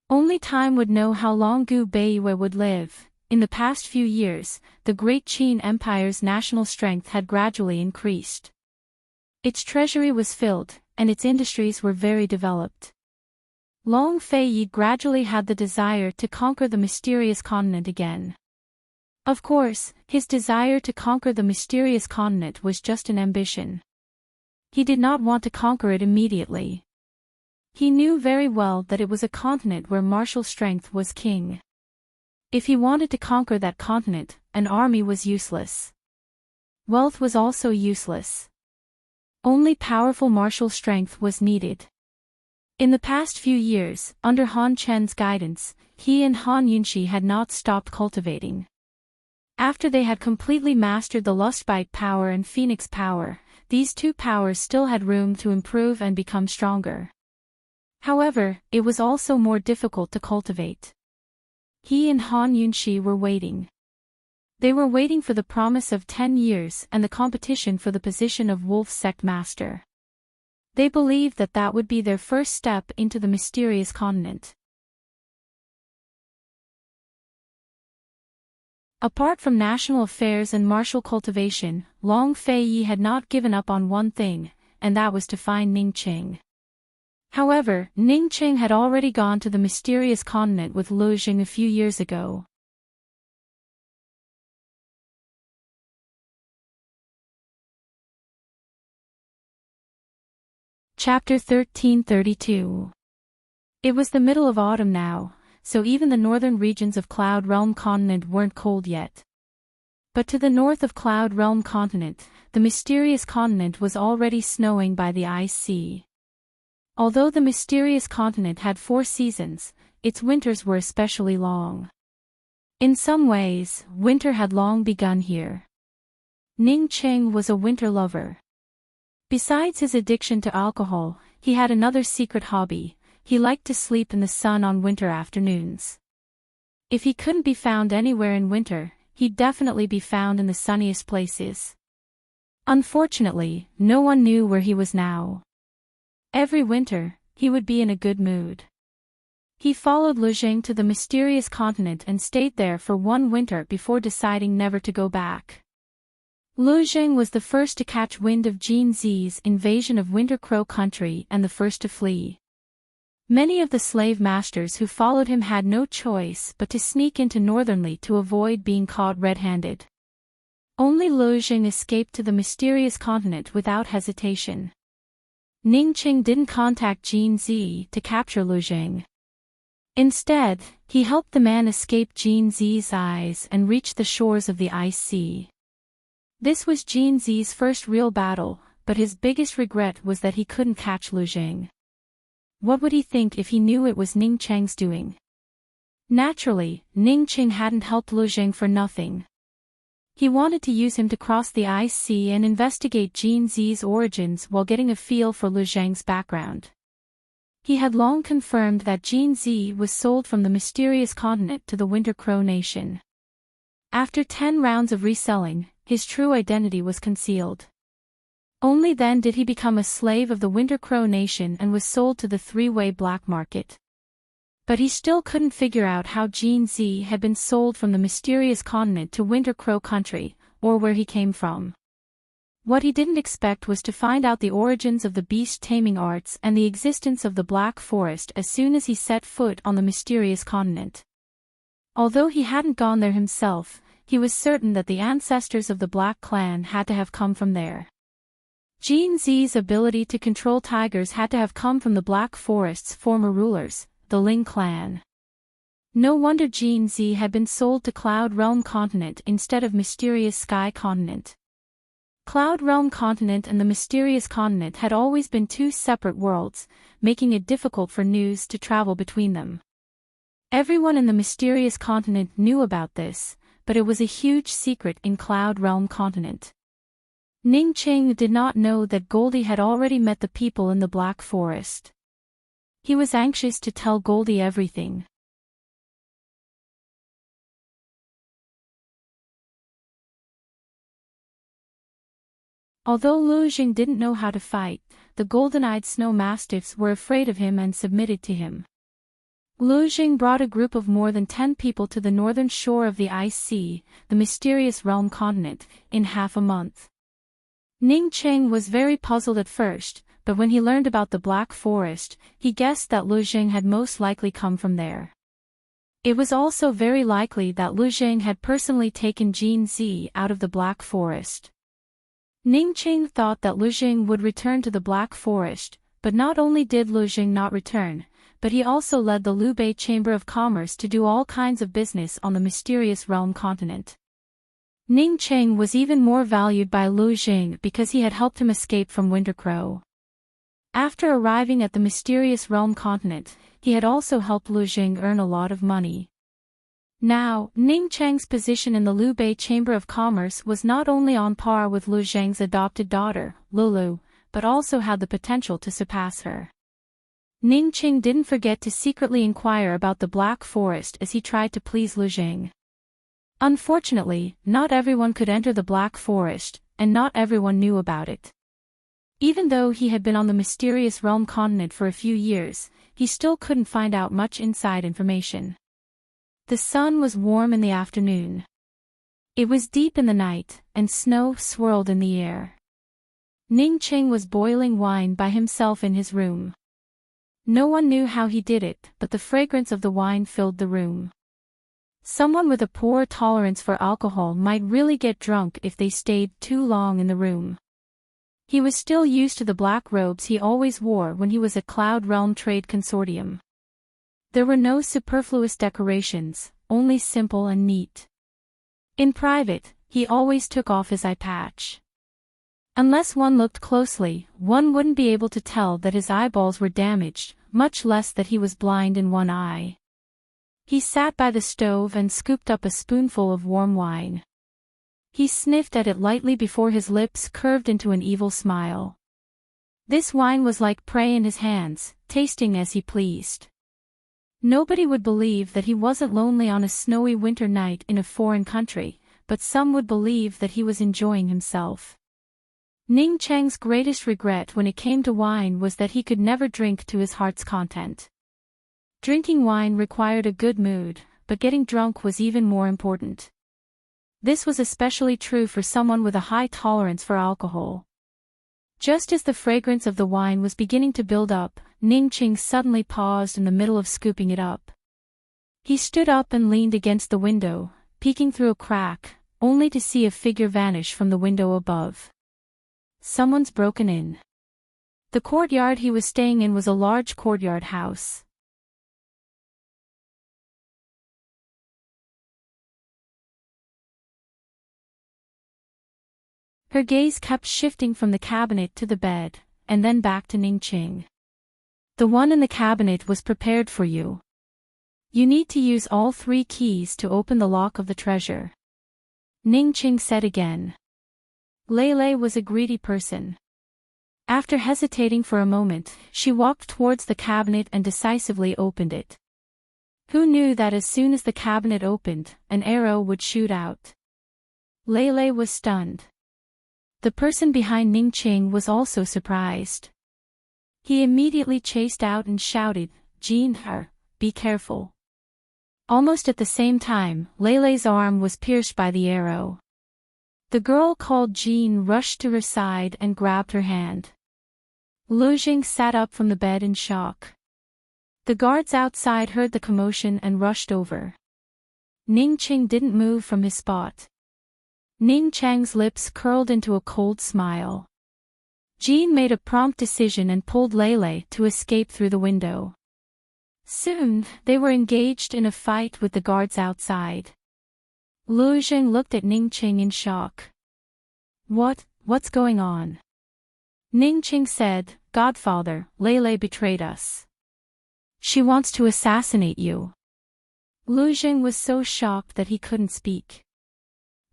Only time would know how long Gu Beiyue would live. In the past few years, the Great Qin Empire's national strength had gradually increased. Its treasury was filled, and its industries were very developed. Long Feiyi gradually had the desire to conquer the mysterious continent again. Of course, his desire to conquer the mysterious continent was just an ambition. He did not want to conquer it immediately. He knew very well that it was a continent where martial strength was king. If he wanted to conquer that continent, an army was useless. Wealth was also useless. Only powerful martial strength was needed. In the past few years, under Han Chen's guidance, he and Han Yunxi had not stopped cultivating. After they had completely mastered the Lustbite power and Phoenix power, these two powers still had room to improve and become stronger. However, it was also more difficult to cultivate. He and Han Yunxi were waiting. They were waiting for the promise of 10 years and the competition for the position of Wolf Sect Master. They believed that that would be their first step into the mysterious continent. Apart from national affairs and martial cultivation, Long Feiyi had not given up on one thing, and that was to find Ningqing. However, Ningqing had already gone to the mysterious continent with Lu Jing a few years ago. Chapter 1332. It was the middle of autumn now, so even the northern regions of Cloud Realm Continent weren't cold yet. But to the north of Cloud Realm Continent, the mysterious continent was already snowing by the ice sea. Although the mysterious continent had 4 seasons, its winters were especially long. In some ways, winter had long begun here. Ning Cheng was a winter lover. Besides his addiction to alcohol, he had another secret hobby: he liked to sleep in the sun on winter afternoons. If he couldn't be found anywhere in winter, he'd definitely be found in the sunniest places. Unfortunately, no one knew where he was now. Every winter, he would be in a good mood. He followed Lu Jing to the mysterious continent and stayed there for 1 winter before deciding never to go back. Lu Jing was the first to catch wind of Jin Zi's invasion of Winter Crow Country and the first to flee. Many of the slave masters who followed him had no choice but to sneak into Northernly to avoid being caught red-handed. Only Lu Jing escaped to the mysterious continent without hesitation. Ning Qing didn't contact Jin Zi to capture Lu Jing. Instead, he helped the man escape Jin Zi's eyes and reach the shores of the ice sea. This was Jin Zi's first real battle, but his biggest regret was that he couldn't catch Lu Jing. What would he think if he knew it was Ning Cheng's doing? Naturally, Ning Cheng hadn't helped Lu Jing for nothing. He wanted to use him to cross the ice sea and investigate Jin Zi's origins while getting a feel for Lu Jing's background. He had long confirmed that Jin Zi was sold from the mysterious continent to the Winter Crow Nation. After 10 rounds of reselling, his true identity was concealed. Only then did he become a slave of the Winter Crow Nation and was sold to the 3-way black market. But he still couldn't figure out how Jin Zi had been sold from the mysterious continent to Winter Crow Country, or where he came from. What he didn't expect was to find out the origins of the beast taming arts and the existence of the Black Forest as soon as he set foot on the mysterious continent. Although he hadn't gone there himself, he was certain that the ancestors of the Black Clan had to have come from there. Jin Zi's ability to control tigers had to have come from the Black Forest's former rulers, the Ling clan. No wonder Jin Zi had been sold to Cloud Realm Continent instead of Mysterious Sky Continent. Cloud Realm Continent and the Mysterious Continent had always been 2 separate worlds, making it difficult for news to travel between them. Everyone in the Mysterious Continent knew about this, but it was a huge secret in Cloud Realm Continent. Ning Qing did not know that Goldie had already met the people in the Black Forest. He was anxious to tell Goldie everything. Although Lu Jing didn't know how to fight, the golden-eyed snow mastiffs were afraid of him and submitted to him. Lu Jing brought a group of more than 10 people to the northern shore of the ice sea, the mysterious realm continent, in half a month. Ning Cheng was very puzzled at first, but when he learned about the Black Forest, he guessed that Lu Jing had most likely come from there. It was also very likely that Lu Jing had personally taken Jin Zi out of the Black Forest. Ning Cheng thought that Lu Jing would return to the Black Forest, but not only did Lu Jing not return, but he also led the Lubei Chamber of Commerce to do all kinds of business on the mysterious realm continent. Ning Cheng was even more valued by Lu Jing because he had helped him escape from Winter Crow. After arriving at the mysterious realm continent, he had also helped Lu Jing earn a lot of money. Now, Ning Cheng's position in the Lubei Chamber of Commerce was not only on par with Lu Jing's adopted daughter, Lulu, but also had the potential to surpass her. Ning Cheng didn't forget to secretly inquire about the Black Forest as he tried to please Lu Jing. Unfortunately, not everyone could enter the Black Forest, and not everyone knew about it. Even though he had been on the mysterious realm continent for a few years, he still couldn't find out much inside information. The sun was warm in the afternoon. It was deep in the night, and snow swirled in the air. Ning Cheng was boiling wine by himself in his room. No one knew how he did it, but the fragrance of the wine filled the room. Someone with a poor tolerance for alcohol might really get drunk if they stayed too long in the room. He was still used to the black robes he always wore when he was at Cloud Realm Trade Consortium. There were no superfluous decorations, only simple and neat. In private, he always took off his eye patch. Unless one looked closely, one wouldn't be able to tell that his eyeballs were damaged, much less that he was blind in one eye. He sat by the stove and scooped up a spoonful of warm wine. He sniffed at it lightly before his lips curved into an evil smile. This wine was like prey in his hands, tasting as he pleased. Nobody would believe that he wasn't lonely on a snowy winter night in a foreign country, but some would believe that he was enjoying himself. Ning Cheng's greatest regret when it came to wine was that he could never drink to his heart's content. Drinking wine required a good mood, but getting drunk was even more important. This was especially true for someone with a high tolerance for alcohol. Just as the fragrance of the wine was beginning to build up, Ning Cheng suddenly paused in the middle of scooping it up. He stood up and leaned against the window, peeking through a crack, only to see a figure vanish from the window above. Someone's broken in. The courtyard he was staying in was a large courtyard house. Her gaze kept shifting from the cabinet to the bed, and then back to Ning Cheng. The one in the cabinet was prepared for you. You need to use all 3 keys to open the lock of the treasure. Ning Cheng said again. Lei was a greedy person. After hesitating for a moment, she walked towards the cabinet and decisively opened it. Who knew that as soon as the cabinet opened, an arrow would shoot out? Lei was stunned. The person behind Ning Cheng was also surprised. He immediately chased out and shouted, Jean, be careful. Almost at the same time, Lei's arm was pierced by the arrow. The girl called Jean rushed to her side and grabbed her hand. Lu Jing sat up from the bed in shock. The guards outside heard the commotion and rushed over. Ning Cheng didn't move from his spot. Ning Cheng's lips curled into a cold smile. Jean made a prompt decision and pulled Lei to escape through the window. Soon, they were engaged in a fight with the guards outside. Lu Jing looked at Ning Cheng in shock. What's going on? Ning Cheng said, Godfather, Lei betrayed us. She wants to assassinate you. Lu Jing was so shocked that he couldn't speak.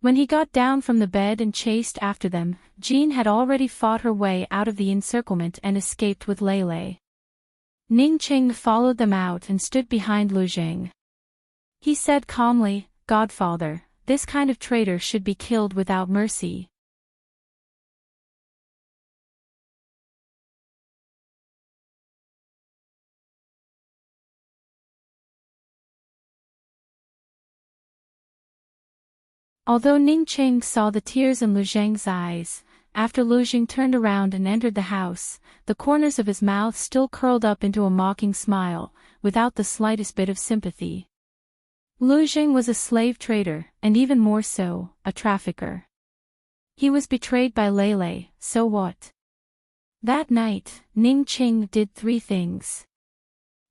When he got down from the bed and chased after them, Jean had already fought her way out of the encirclement and escaped with Lei. Ning Cheng followed them out and stood behind Lu Jing. He said calmly, Godfather, this kind of traitor should be killed without mercy. Although Ning Cheng saw the tears in Lu Zheng's eyes, after Lu Zheng turned around and entered the house, the corners of his mouth still curled up into a mocking smile, without the slightest bit of sympathy. Lu Zheng was a slave trader, and even more so, a trafficker. He was betrayed by Lei, so what? That night, Ning Cheng did 3 things.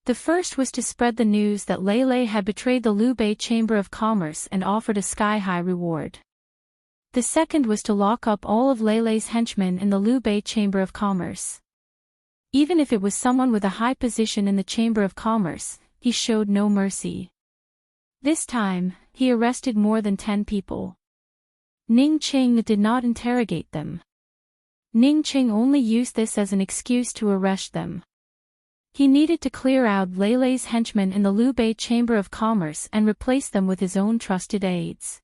The first was to spread the news that Lei had betrayed the Liu Bei Chamber of Commerce and offered a sky-high reward. The second was to lock up all of Lei's henchmen in the Liu Bei Chamber of Commerce. Even if it was someone with a high position in the Chamber of Commerce, he showed no mercy. This time, he arrested more than 10 people. Ning Cheng did not interrogate them. Ning Cheng only used this as an excuse to arrest them. He needed to clear out Lei's henchmen in the Liu Bei Chamber of Commerce and replace them with his own trusted aides.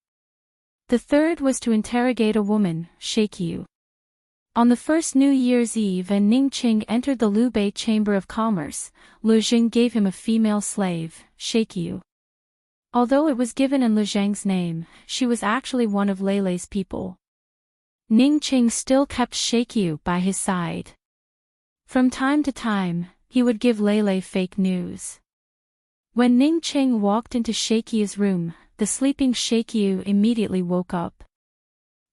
The third was to interrogate a woman, Shaikyu. On the first New Year's Eve and Ning Cheng entered the Liu Bei Chamber of Commerce, Lu Jing gave him a female slave, Shaikyu. Although it was given in Lu Zheng's name, she was actually one of Lei's people. Ning Cheng still kept Shaikyu by his side. From time to time, he would give Lei fake news. When Ning Cheng walked into Shaikyu's room, the sleeping Shaikyu immediately woke up.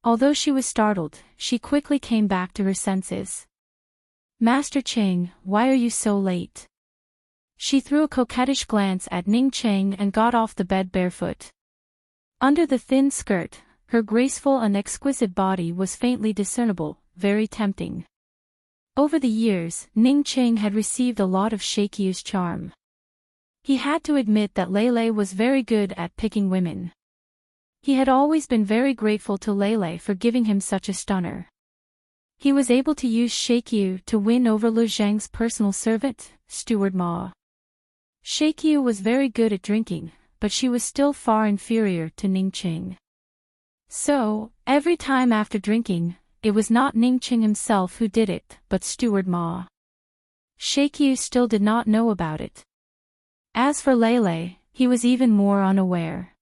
Although she was startled, she quickly came back to her senses. "Master Cheng, why are you so late?" She threw a coquettish glance at Ning Cheng and got off the bed barefoot. Under the thin skirt, her graceful and exquisite body was faintly discernible, very tempting. Over the years, Ning Cheng had received a lot of Shakyu's charm. He had to admit that Lele was very good at picking women. He had always been very grateful to Lele for giving him such a stunner. He was able to use Shakyu to win over Lu Zhang's personal servant, Steward Ma. Shakyu was very good at drinking, but she was still far inferior to Ning Cheng. So, every time after drinking, it was not Ning Cheng himself who did it, but Steward Ma. Shakyu still did not know about it. As for Lele, he was even more unaware.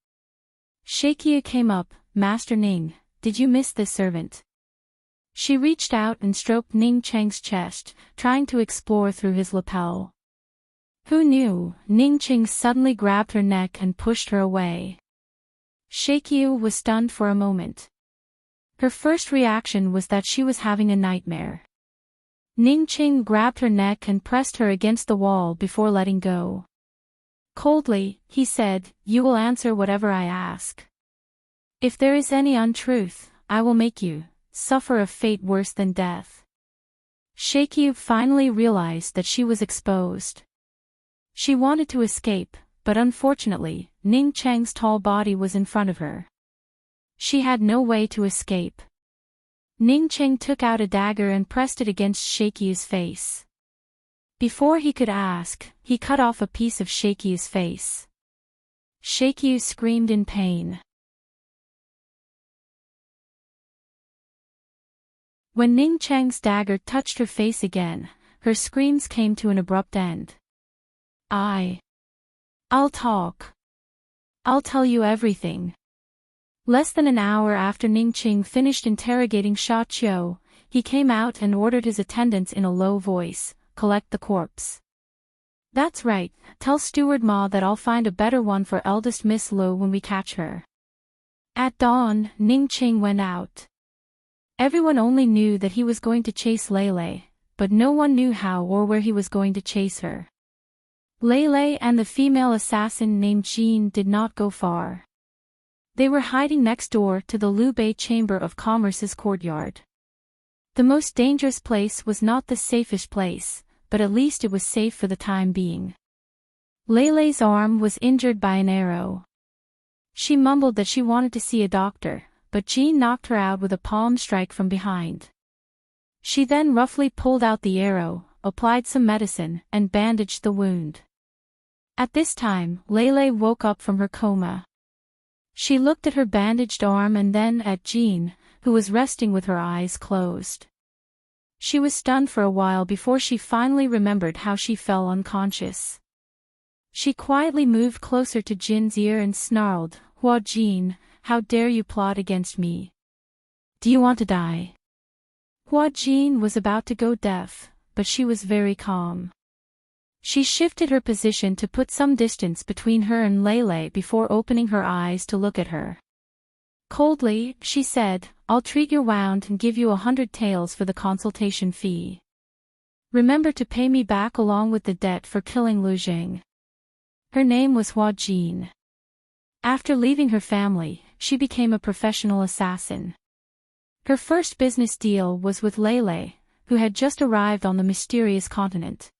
Shakyu came up. "Master Ning, did you miss this servant?" She reached out and stroked Ning Cheng's chest, trying to explore through his lapel. Who knew? Ning Cheng suddenly grabbed her neck and pushed her away. Shakyu was stunned for a moment. Her first reaction was that she was having a nightmare. Ning Cheng grabbed her neck and pressed her against the wall before letting go. Coldly, he said, "You will answer whatever I ask. If there is any untruth, I will make you suffer a fate worse than death." Shakyu finally realized that she was exposed. She wanted to escape, but unfortunately, Ning Cheng's tall body was in front of her. She had no way to escape. Ning Cheng took out a dagger and pressed it against Shakyu's face. Before he could ask, he cut off a piece of Shakyu's face. Shakyu screamed in pain. When Ning Cheng's dagger touched her face again, her screams came to an abrupt end. I'll talk. I'll tell you everything." Less than an hour after Ning Cheng finished interrogating Sha Qiu, he came out and ordered his attendants in a low voice, "Collect the corpse." "That's right, tell Steward Ma that I'll find a better one for eldest Miss Lu when we catch her." At dawn, Ning Cheng went out. Everyone only knew that he was going to chase Lele, but no one knew how or where he was going to chase her. Lele and the female assassin named Jean did not go far. They were hiding next door to the Liu Bei Chamber of Commerce's courtyard. The most dangerous place was not the safest place, but at least it was safe for the time being. Lele's arm was injured by an arrow. She mumbled that she wanted to see a doctor, but Jean knocked her out with a palm strike from behind. She then roughly pulled out the arrow, applied some medicine, and bandaged the wound. At this time, Lele woke up from her coma. She looked at her bandaged arm and then at Jean, who was resting with her eyes closed. She was stunned for a while before she finally remembered how she fell unconscious. She quietly moved closer to Jin's ear and snarled, "Hua Jin, how dare you plot against me? Do you want to die?" Hua Jin was about to go deaf, but she was very calm. She shifted her position to put some distance between her and Lele before opening her eyes to look at her. Coldly, she said, "I'll treat your wound and give you 100 taels for the consultation fee. Remember to pay me back along with the debt for killing Lu Zhang." Her name was Hua Jin. After leaving her family, she became a professional assassin. Her first business deal was with Lele, who had just arrived on the mysterious continent.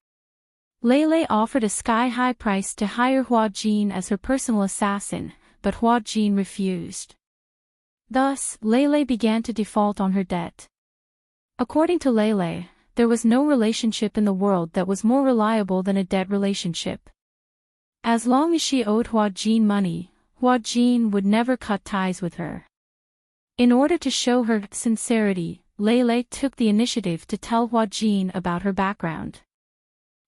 Lele offered a sky-high price to hire Hua Jin as her personal assassin, but Hua Jin refused. Thus, Lele began to default on her debt. According to Lele, there was no relationship in the world that was more reliable than a debt relationship. As long as she owed Hua Jin money, Hua Jin would never cut ties with her. In order to show her sincerity, Lele took the initiative to tell Hua Jin about her background.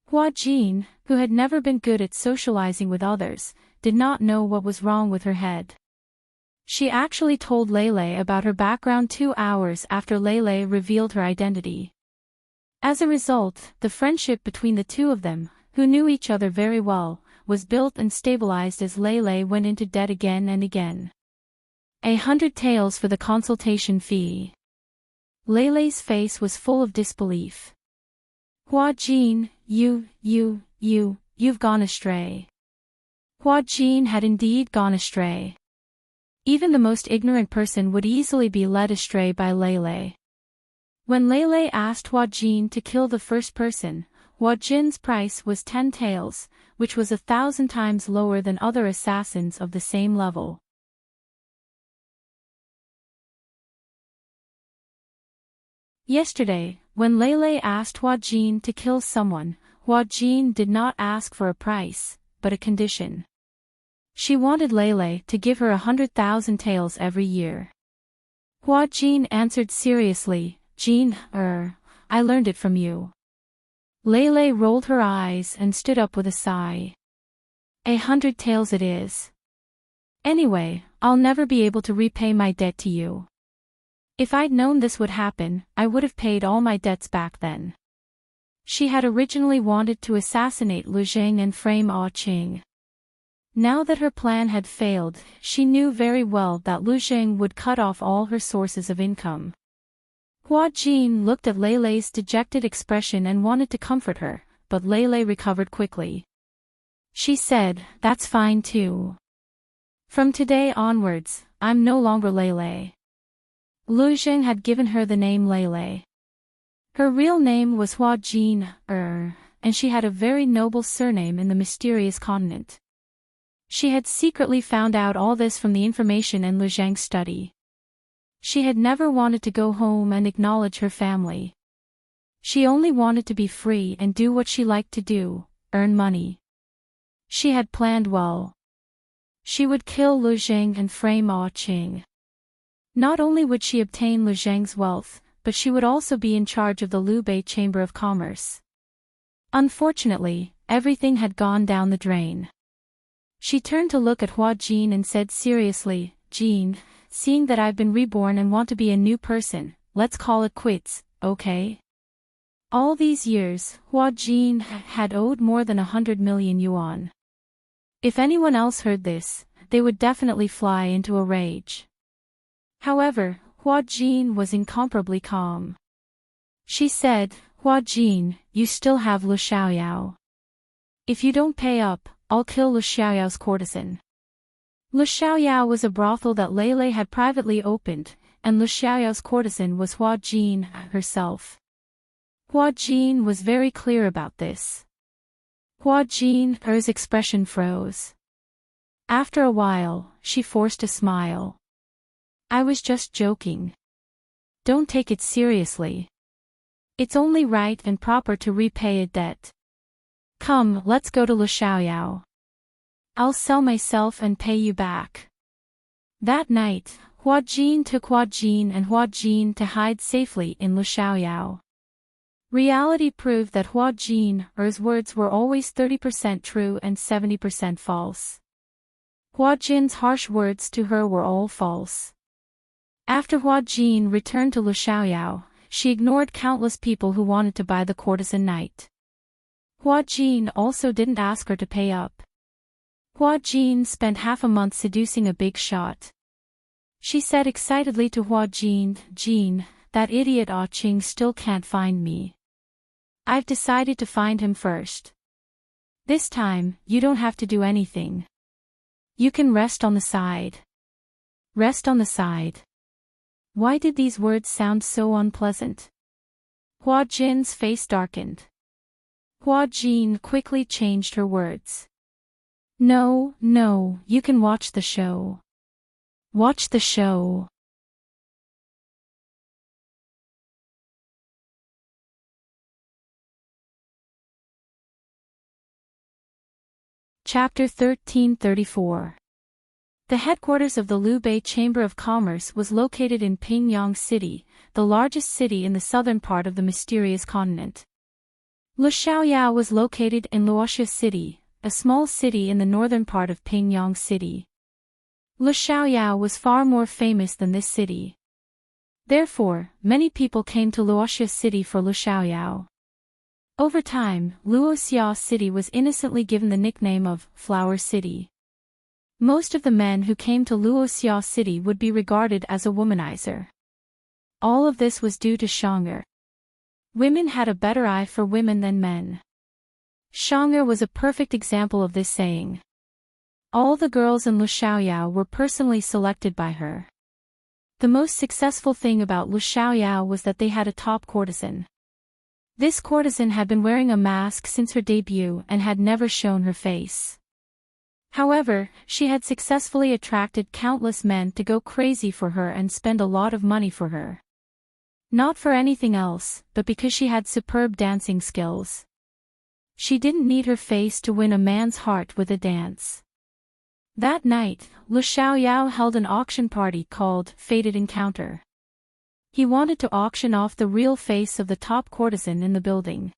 Hua Jin, who had never been good at socializing with others, did not know what was wrong with her head. She actually told Lele about her background 2 hours after Lele revealed her identity. As a result, the friendship between the two of them, who knew each other very well, was built and stabilized as Lele went into debt again and again. 100 taels for the consultation fee. Leilei's face was full of disbelief. Hua Jin, you've gone astray. Hua Jin had indeed gone astray. Even the most ignorant person would easily be led astray by Leilei. When Leilei asked Hua Jin to kill the first person, Hua Jin's price was 10 taels, which was 1,000 times lower than other assassins of the same level. Yesterday, when Leilei asked Hua Jin to kill someone, Hua Jin did not ask for a price, but a condition. She wanted Leilei to give her 100,000 taels every year. Hua Jin answered seriously, Jin, I learned it from you. Leilei rolled her eyes and stood up with a sigh. 100 taels it is. Anyway, I'll never be able to repay my debt to you. If I'd known this would happen, I would have paid all my debts back then. She had originally wanted to assassinate Lu Zheng and frame Ah Qing. Now that her plan had failed, she knew very well that Lu Zheng would cut off all her sources of income. Hua Jin looked at Leilei's dejected expression and wanted to comfort her, but Leilei recovered quickly. She said, "That's fine too. From today onwards, I'm no longer Leilei." Lu Zheng had given her the name Leilei. Her real name was Hua Jin, and she had a very noble surname in the mysterious continent. She had secretly found out all this from the information in Lu Zheng's study. She had never wanted to go home and acknowledge her family. She only wanted to be free and do what she liked to do, earn money. She had planned well. She would kill Lu Zheng and frame Ah Qing. Not only would she obtain Lu Zheng's wealth, but she would also be in charge of the Lubei Chamber of Commerce. Unfortunately, everything had gone down the drain. She turned to look at Hua Jin and said seriously, "Jin, seeing that I've been reborn and want to be a new person, let's call it quits, okay?" All these years, Hua Jin had owed more than 100 million yuan. If anyone else heard this, they would definitely fly into a rage. However, Hua Jin was incomparably calm. She said, "Hua Jin, you still have Lu Xiaoyao. If you don't pay up, I'll kill Lu Xiaoyao's courtesan." Lu Xiaoyao was a brothel that Leilei had privately opened, and Lu Xiaoyao's courtesan was Hua Jin herself. Hua Jin was very clear about this. Hua Jin's expression froze. After a while, she forced a smile. "I was just joking. Don't take it seriously. It's only right and proper to repay a debt. Come, let's go to Lu Xiaoyao. I'll sell myself and pay you back." That night, Hua Jin took Hua Jin and Hua Jin to hide safely in Lu Xiaoyao. Reality proved that Hua Jin's words were always 30% true and 70% false. Hua Jin's harsh words to her were all false. After Hua Jin returned to Lu Xiaoyao, she ignored countless people who wanted to buy the courtesan knight. Hua Jin also didn't ask her to pay up. Hua Jin spent half a month seducing a big shot. She said excitedly to Hua Jin, "Jin, that idiot Ah Qing still can't find me. I've decided to find him first. This time, you don't have to do anything. You can rest on the side." Rest on the side. Why did these words sound so unpleasant? Hua Jin's face darkened. Hua Jin quickly changed her words. No, you can watch the show. Watch the show. Chapter 1334. The headquarters of the Lubei Chamber of Commerce was located in Pingyang City, the largest city in the southern part of the mysterious continent. Lu Xiaoyao was located in Luoxia City, a small city in the northern part of Pingyang City. Lu Xiaoyao was far more famous than this city. Therefore, many people came to Luoxia City for Lu Xiaoyao. Over time, Luoxia City was innocently given the nickname of Flower City. Most of the men who came to Luoxia City would be regarded as a womanizer. All of this was due to Shang'er. Women had a better eye for women than men. Shang'er was a perfect example of this saying. All the girls in Luoxiao were personally selected by her. The most successful thing about Luoxiao was that they had a top courtesan. This courtesan had been wearing a mask since her debut and had never shown her face. However, she had successfully attracted countless men to go crazy for her and spend a lot of money for her. Not for anything else, but because she had superb dancing skills. She didn't need her face to win a man's heart with a dance. That night, Luoxiao held an auction party called Fated Encounter. He wanted to auction off the real face of the top courtesan in the building.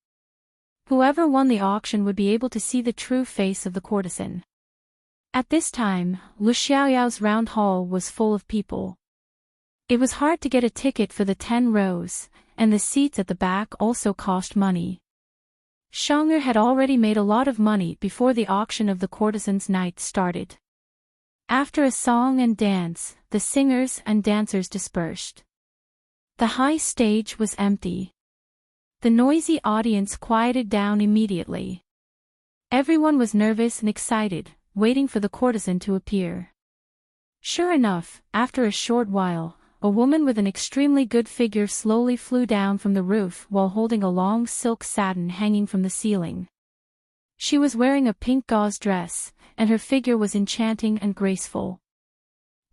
Whoever won the auction would be able to see the true face of the courtesan. At this time, Luoxiao's round hall was full of people. It was hard to get a ticket for the 10 rows, and the seats at the back also cost money. Shang'er had already made a lot of money before the auction of the courtesan's night started. After a song and dance, the singers and dancers dispersed. The high stage was empty. The noisy audience quieted down immediately. Everyone was nervous and excited, waiting for the courtesan to appear. Sure enough, after a short while, a woman with an extremely good figure slowly flew down from the roof while holding a long silk satin hanging from the ceiling. She was wearing a pink gauze dress, and her figure was enchanting and graceful.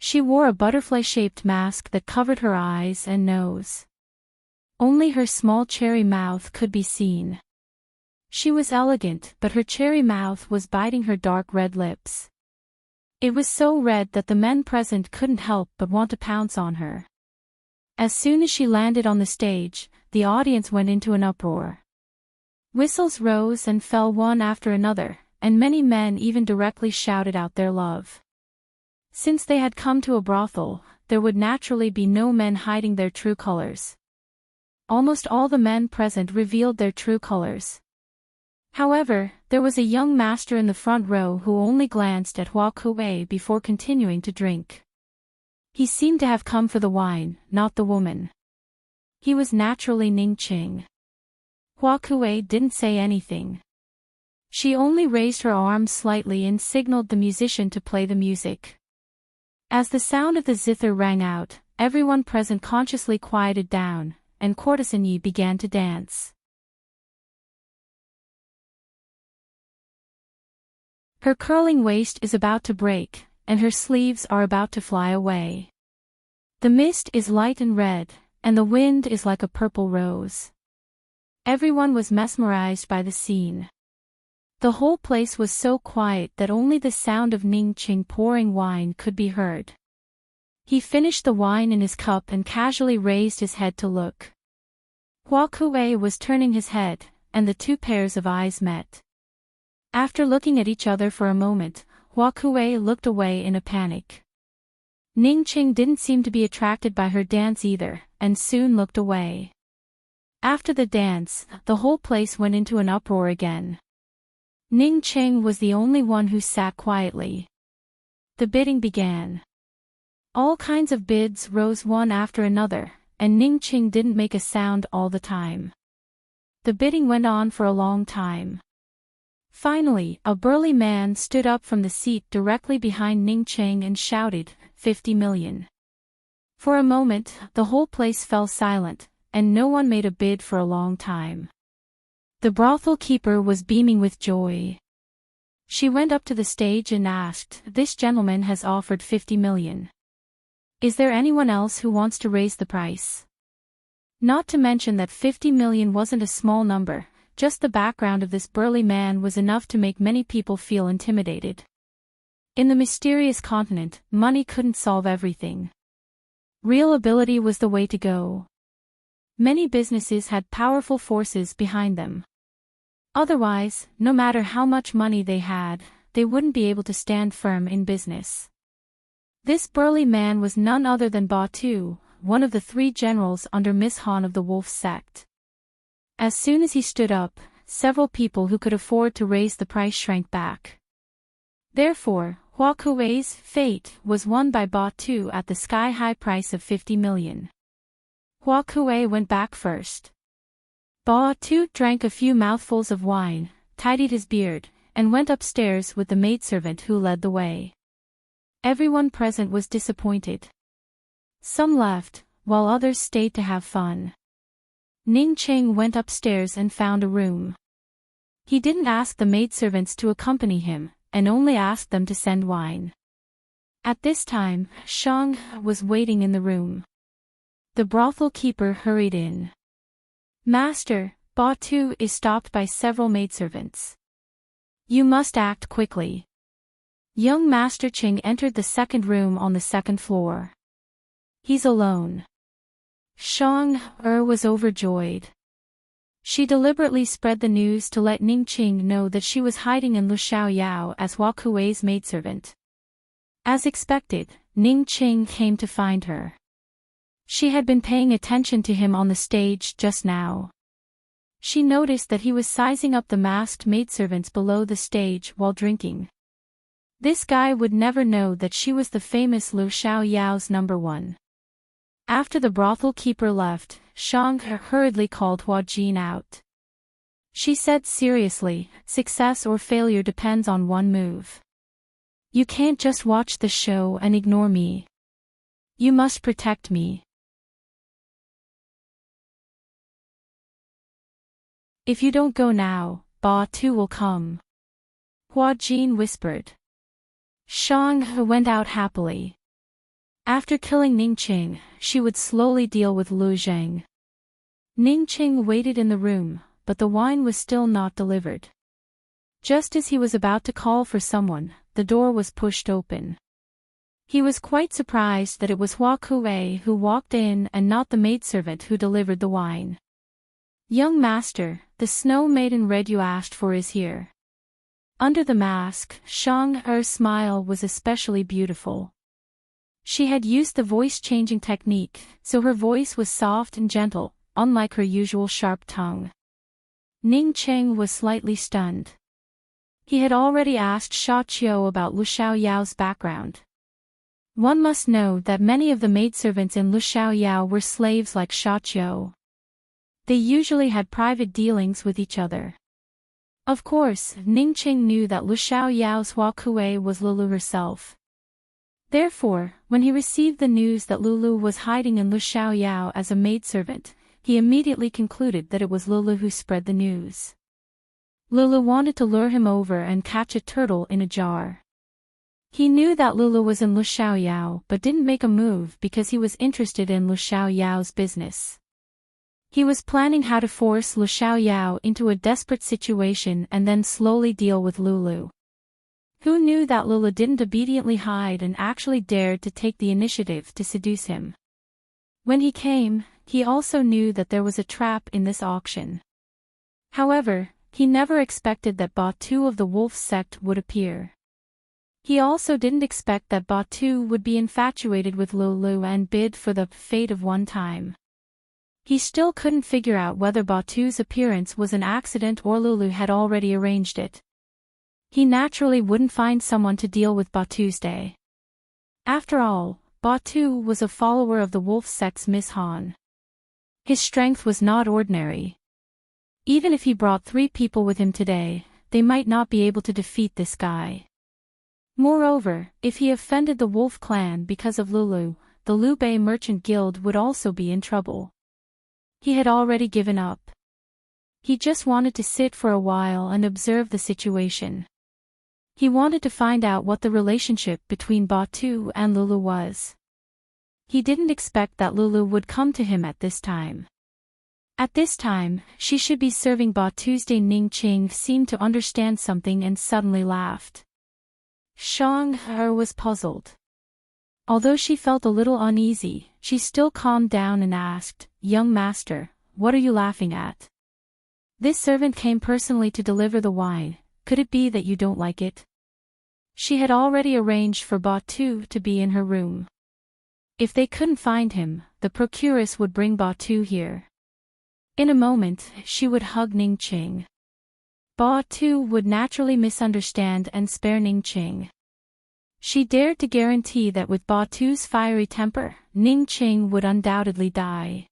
She wore a butterfly-shaped mask that covered her eyes and nose. Only her small cherry mouth could be seen. She was elegant, but her cherry mouth was biting her dark red lips. It was so red that the men present couldn't help but want to pounce on her. As soon as she landed on the stage, the audience went into an uproar. Whistles rose and fell one after another, and many men even directly shouted out their love. Since they had come to a brothel, there would naturally be no men hiding their true colors. Almost all the men present revealed their true colors. However, there was a young master in the front row who only glanced at Hua Kuei before continuing to drink. He seemed to have come for the wine, not the woman. He was naturally Ning Qing. Hua Kuei didn't say anything. She only raised her arm slightly and signaled the musician to play the music. As the sound of the zither rang out, everyone present consciously quieted down, and courtesan Yi began to dance. Her curling waist is about to break, and her sleeves are about to fly away. The mist is light and red, and the wind is like a purple rose. Everyone was mesmerized by the scene. The whole place was so quiet that only the sound of Ning Qing pouring wine could be heard. He finished the wine in his cup and casually raised his head to look. Hua Kuei was turning his head, and the two pairs of eyes met. After looking at each other for a moment, Hua Kuei looked away in a panic. Ning Qing didn't seem to be attracted by her dance either, and soon looked away. After the dance, the whole place went into an uproar again. Ning Qing was the only one who sat quietly. The bidding began. All kinds of bids rose one after another, and Ning Qing didn't make a sound all the time. The bidding went on for a long time. Finally, a burly man stood up from the seat directly behind Ning Qing and shouted, 50 million. For a moment, the whole place fell silent, and no one made a bid for a long time. The brothel keeper was beaming with joy. She went up to the stage and asked, "This gentleman has offered 50 million. Is there anyone else who wants to raise the price?" Not to mention that 50 million wasn't a small number, just the background of this burly man was enough to make many people feel intimidated. In the mysterious continent, money couldn't solve everything. Real ability was the way to go. Many businesses had powerful forces behind them. Otherwise, no matter how much money they had, they wouldn't be able to stand firm in business. This burly man was none other than Ba Tu, one of the 3 generals under Miss Han of the Wolf sect. As soon as he stood up, several people who could afford to raise the price shrank back. Therefore, Hua Kuei's fate was won by Ba Tu at the sky-high price of 50 million. Hua Kuei went back first. Ba Tu drank a few mouthfuls of wine, tidied his beard, and went upstairs with the maidservant who led the way. Everyone present was disappointed. Some left, while others stayed to have fun. Ning Qing went upstairs and found a room. He didn't ask the maidservants to accompany him, and only asked them to send wine. At this time, Shang was waiting in the room. The brothel keeper hurried in. "Master, Ba Tu is stopped by several maidservants. You must act quickly." Young Master Qing entered the second room on the second floor. "He's alone." Shang was overjoyed. She deliberately spread the news to let Ning Qing know that she was hiding in Lu Xiaoyao as Hua Kuei's maidservant. As expected, Ning Qing came to find her. She had been paying attention to him on the stage just now. She noticed that he was sizing up the masked maidservants below the stage while drinking. This guy would never know that she was the famous Lu Xiaoyao's number one. After the brothel keeper left, Shang hurriedly called Hua Jin out. She said seriously, "Success or failure depends on one move. You can't just watch the show and ignore me. You must protect me. If you don't go now, Ba Tu will come." Hua Jin whispered. Shang went out happily. After killing Ning Qing, she would slowly deal with Lu Zheng. Ning Qing waited in the room, but the wine was still not delivered. Just as he was about to call for someone, the door was pushed open. He was quite surprised that it was Hua Kuei who walked in and not the maidservant who delivered the wine. "Young master, the snow maiden red you asked for is here." Under the mask, Shang-er's smile was especially beautiful. She had used the voice-changing technique, so her voice was soft and gentle, unlike her usual sharp tongue. Ning Qing was slightly stunned. He had already asked Sha Qiu about Lu Xiaoyao's background. One must know that many of the maidservants in Lu Xiaoyao were slaves like Sha Qiu. They usually had private dealings with each other. Of course, Ning Qing knew that Lu Xiaoyao's Hua Kuei was Lulu herself. Therefore, when he received the news that Lulu was hiding in Lu Xiaoyao as a maidservant, he immediately concluded that it was Lulu who spread the news. Lulu wanted to lure him over and catch a turtle in a jar. He knew that Lulu was in Lu Xiaoyao but didn't make a move because he was interested in Lu Xiaoyao's business. He was planning how to force Lu Xiaoyao into a desperate situation and then slowly deal with Lulu. Who knew that Lulu didn't obediently hide and actually dared to take the initiative to seduce him? When he came, he also knew that there was a trap in this auction. However, he never expected that Ba Tu of the wolf sect would appear. He also didn't expect that Ba Tu would be infatuated with Lulu and bid for the fate of one time. He still couldn't figure out whether Ba Tu's appearance was an accident or Lulu had already arranged it. He naturally wouldn't find someone to deal with Ba Tuesday. After all, Ba Tu was a follower of the wolf sect's Miss Han. His strength was not ordinary. Even if he brought 3 people with him today, they might not be able to defeat this guy. Moreover, if he offended the wolf clan because of Lulu, the Liu Bei Merchant Guild would also be in trouble. He had already given up. He just wanted to sit for a while and observe the situation. He wanted to find out what the relationship between Ba Tu and Lulu was. He didn't expect that Lulu would come to him at this time. At this time, she should be serving Ba Tuesday. Ning Qing seemed to understand something and suddenly laughed. Shang-er was puzzled. Although she felt a little uneasy, she still calmed down and asked, "Young master, what are you laughing at? This servant came personally to deliver the wine, could it be that you don't like it?" She had already arranged for Ba Tu to be in her room. If they couldn't find him, the procuress would bring Ba Tu here. In a moment, she would hug Ning Qing. Ba Tu would naturally misunderstand and spare Ning Qing. She dared to guarantee that with Ba Tu's fiery temper, Ning Qing would undoubtedly die.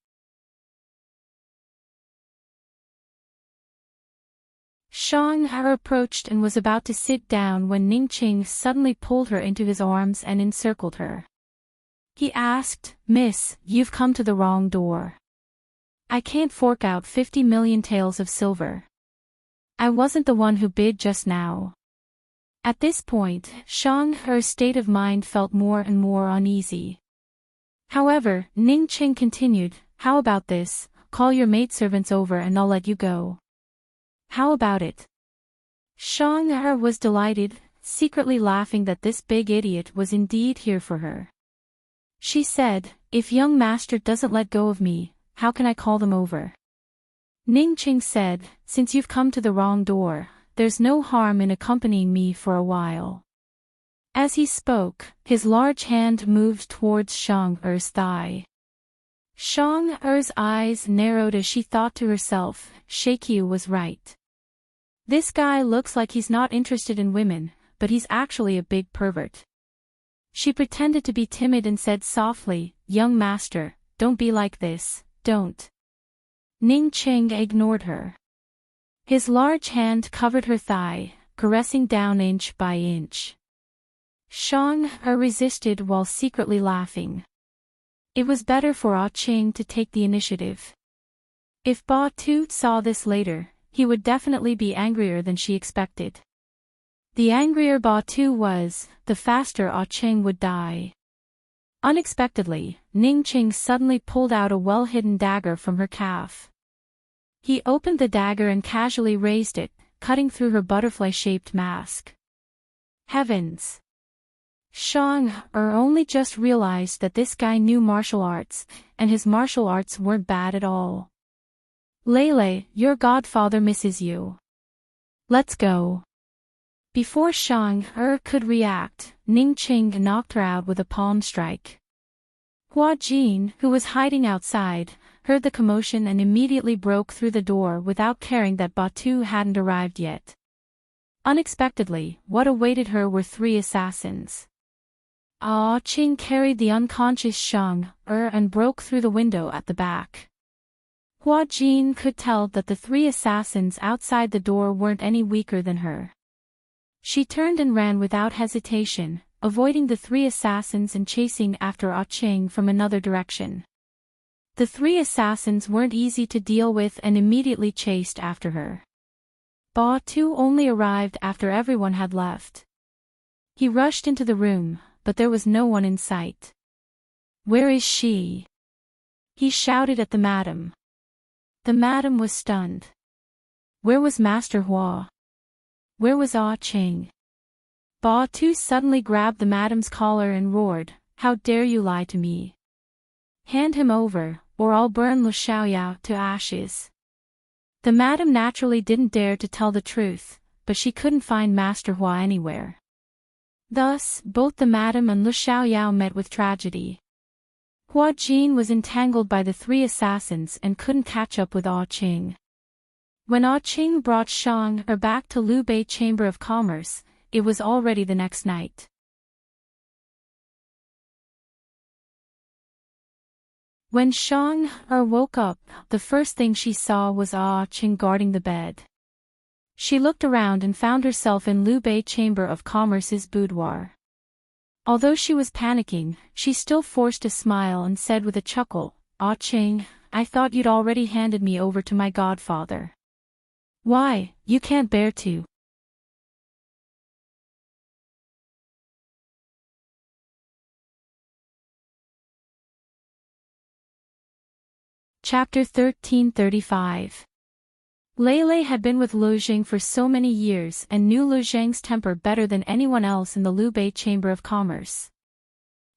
Shang He approached and was about to sit down when Ning Qing suddenly pulled her into his arms and encircled her. He asked, "Miss, you've come to the wrong door. I can't fork out 50 million taels of silver. I wasn't the one who bid just now." At this point, Shang He's state of mind felt more and more uneasy. However, Ning Qing continued, "How about this? Call your maidservants over and I'll let you go. How about it?" Shang He was delighted, secretly laughing that this big idiot was indeed here for her. She said, "If young master doesn't let go of me, how can I call them over?" Ning Qing said, "Since you've come to the wrong door, there's no harm in accompanying me for a while." As he spoke, his large hand moved towards Shang He's thigh. Shang He's eyes narrowed as she thought to herself, Shakyu was right. This guy looks like he's not interested in women, but he's actually a big pervert. She pretended to be timid and said softly, "Young master, don't be like this, don't." Ning Qing ignored her. His large hand covered her thigh, caressing down inch by inch. Shang He resisted while secretly laughing. It was better for Ah Ching to take the initiative. If Ba Tu saw this later, he would definitely be angrier than she expected. The angrier Ba Tu was, the faster Ah Ching would die. Unexpectedly, Ning Qing suddenly pulled out a well-hidden dagger from her calf. He opened the dagger and casually raised it, cutting through her butterfly-shaped mask. Heavens! Shang He only just realized that this guy knew martial arts, and his martial arts weren't bad at all. "Lele, your godfather misses you. Let's go." Before Shang He could react, Ning Qing knocked her out with a palm strike. Hua Jin, who was hiding outside, heard the commotion and immediately broke through the door without caring that Ba Tu hadn't arrived yet. Unexpectedly, what awaited her were 3 assassins. Ah Ching carried the unconscious Shang He and broke through the window at the back. Hua Jin could tell that the 3 assassins outside the door weren't any weaker than her. She turned and ran without hesitation, avoiding the 3 assassins and chasing after Ah Ching from another direction. The 3 assassins weren't easy to deal with and immediately chased after her. Ba Tu only arrived after everyone had left. He rushed into the room, but there was no one in sight. "Where is she?" he shouted at the madam. The madam was stunned. Where was Master Hua? Where was Ah Ching? Ba Tu suddenly grabbed the madam's collar and roared, "How dare you lie to me? Hand him over, or I'll burn Lu Xiaoyao to ashes." The madam naturally didn't dare to tell the truth, but she couldn't find Master Hua anywhere. Thus, both the madam and Lu Xiaoyao met with tragedy. Hua Jin was entangled by the 3 assassins and couldn't catch up with Ah Ching. When Ah Ching brought Shang He back to Liu Bei Chamber of Commerce, it was already the next night. When Shang He woke up, the first thing she saw was Ah Ching guarding the bed. She looked around and found herself in Liu Bei Chamber of Commerce's boudoir. Although she was panicking, she still forced a smile and said with a chuckle, "Ah Ching, I thought you'd already handed me over to my godfather. Why, you can't bear to." Chapter 1335. Lei had been with Lu Zheng for so many years and knew Lu Zheng's temper better than anyone else in the Liu Bei Chamber of Commerce.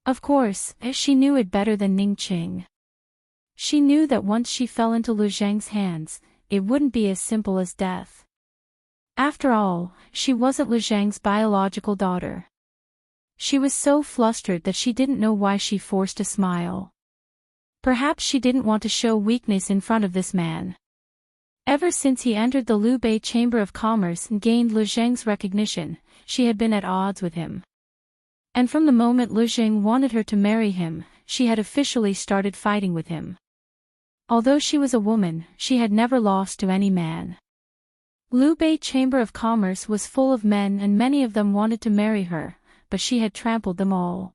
Of course, she knew it better than Ning Qing. She knew that once she fell into Lu Zheng's hands, it wouldn't be as simple as death. After all, she wasn't Lu Zheng's biological daughter. She was so flustered that she didn't know why she forced a smile. Perhaps she didn't want to show weakness in front of this man. Ever since he entered the Liu Bei Chamber of Commerce and gained Lu Zheng's recognition, she had been at odds with him. And from the moment Lu Jing wanted her to marry him, she had officially started fighting with him. Although she was a woman, she had never lost to any man. Liu Bei Chamber of Commerce was full of men and many of them wanted to marry her, but she had trampled them all.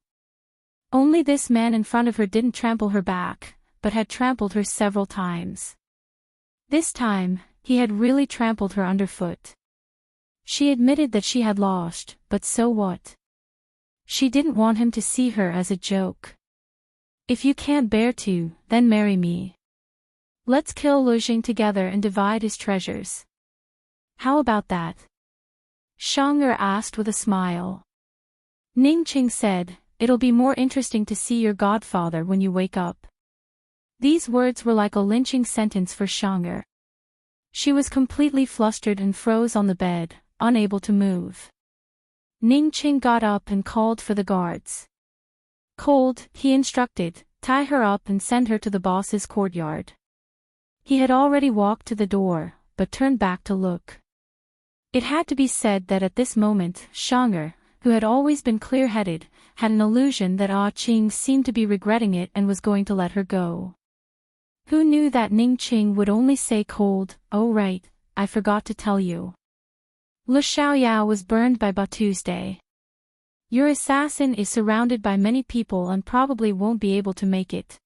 Only this man in front of her didn't trample her back, but had trampled her several times. This time, he had really trampled her underfoot. She admitted that she had lost, but so what? She didn't want him to see her as a joke. If you can't bear to, then marry me. Let's kill Lu Jing together and divide his treasures. How about that? Shang'er asked with a smile. Ning Qing said, "It'll be more interesting to see your godfather when you wake up." These words were like a lynching sentence for Shang'er. She was completely flustered and froze on the bed, unable to move. Ning Qing got up and called for the guards. Cold, he instructed, tie her up and send her to the boss's courtyard. He had already walked to the door, but turned back to look. It had to be said that at this moment, Shang'er, who had always been clear-headed, had an illusion that Ah Qing seemed to be regretting it and was going to let her go. Who knew that Ning Qing would only say cold, "Oh right, I forgot to tell you. Le Xiaoyao was burned by Ba Tuesday. Your assassin is surrounded by many people and probably won't be able to make it."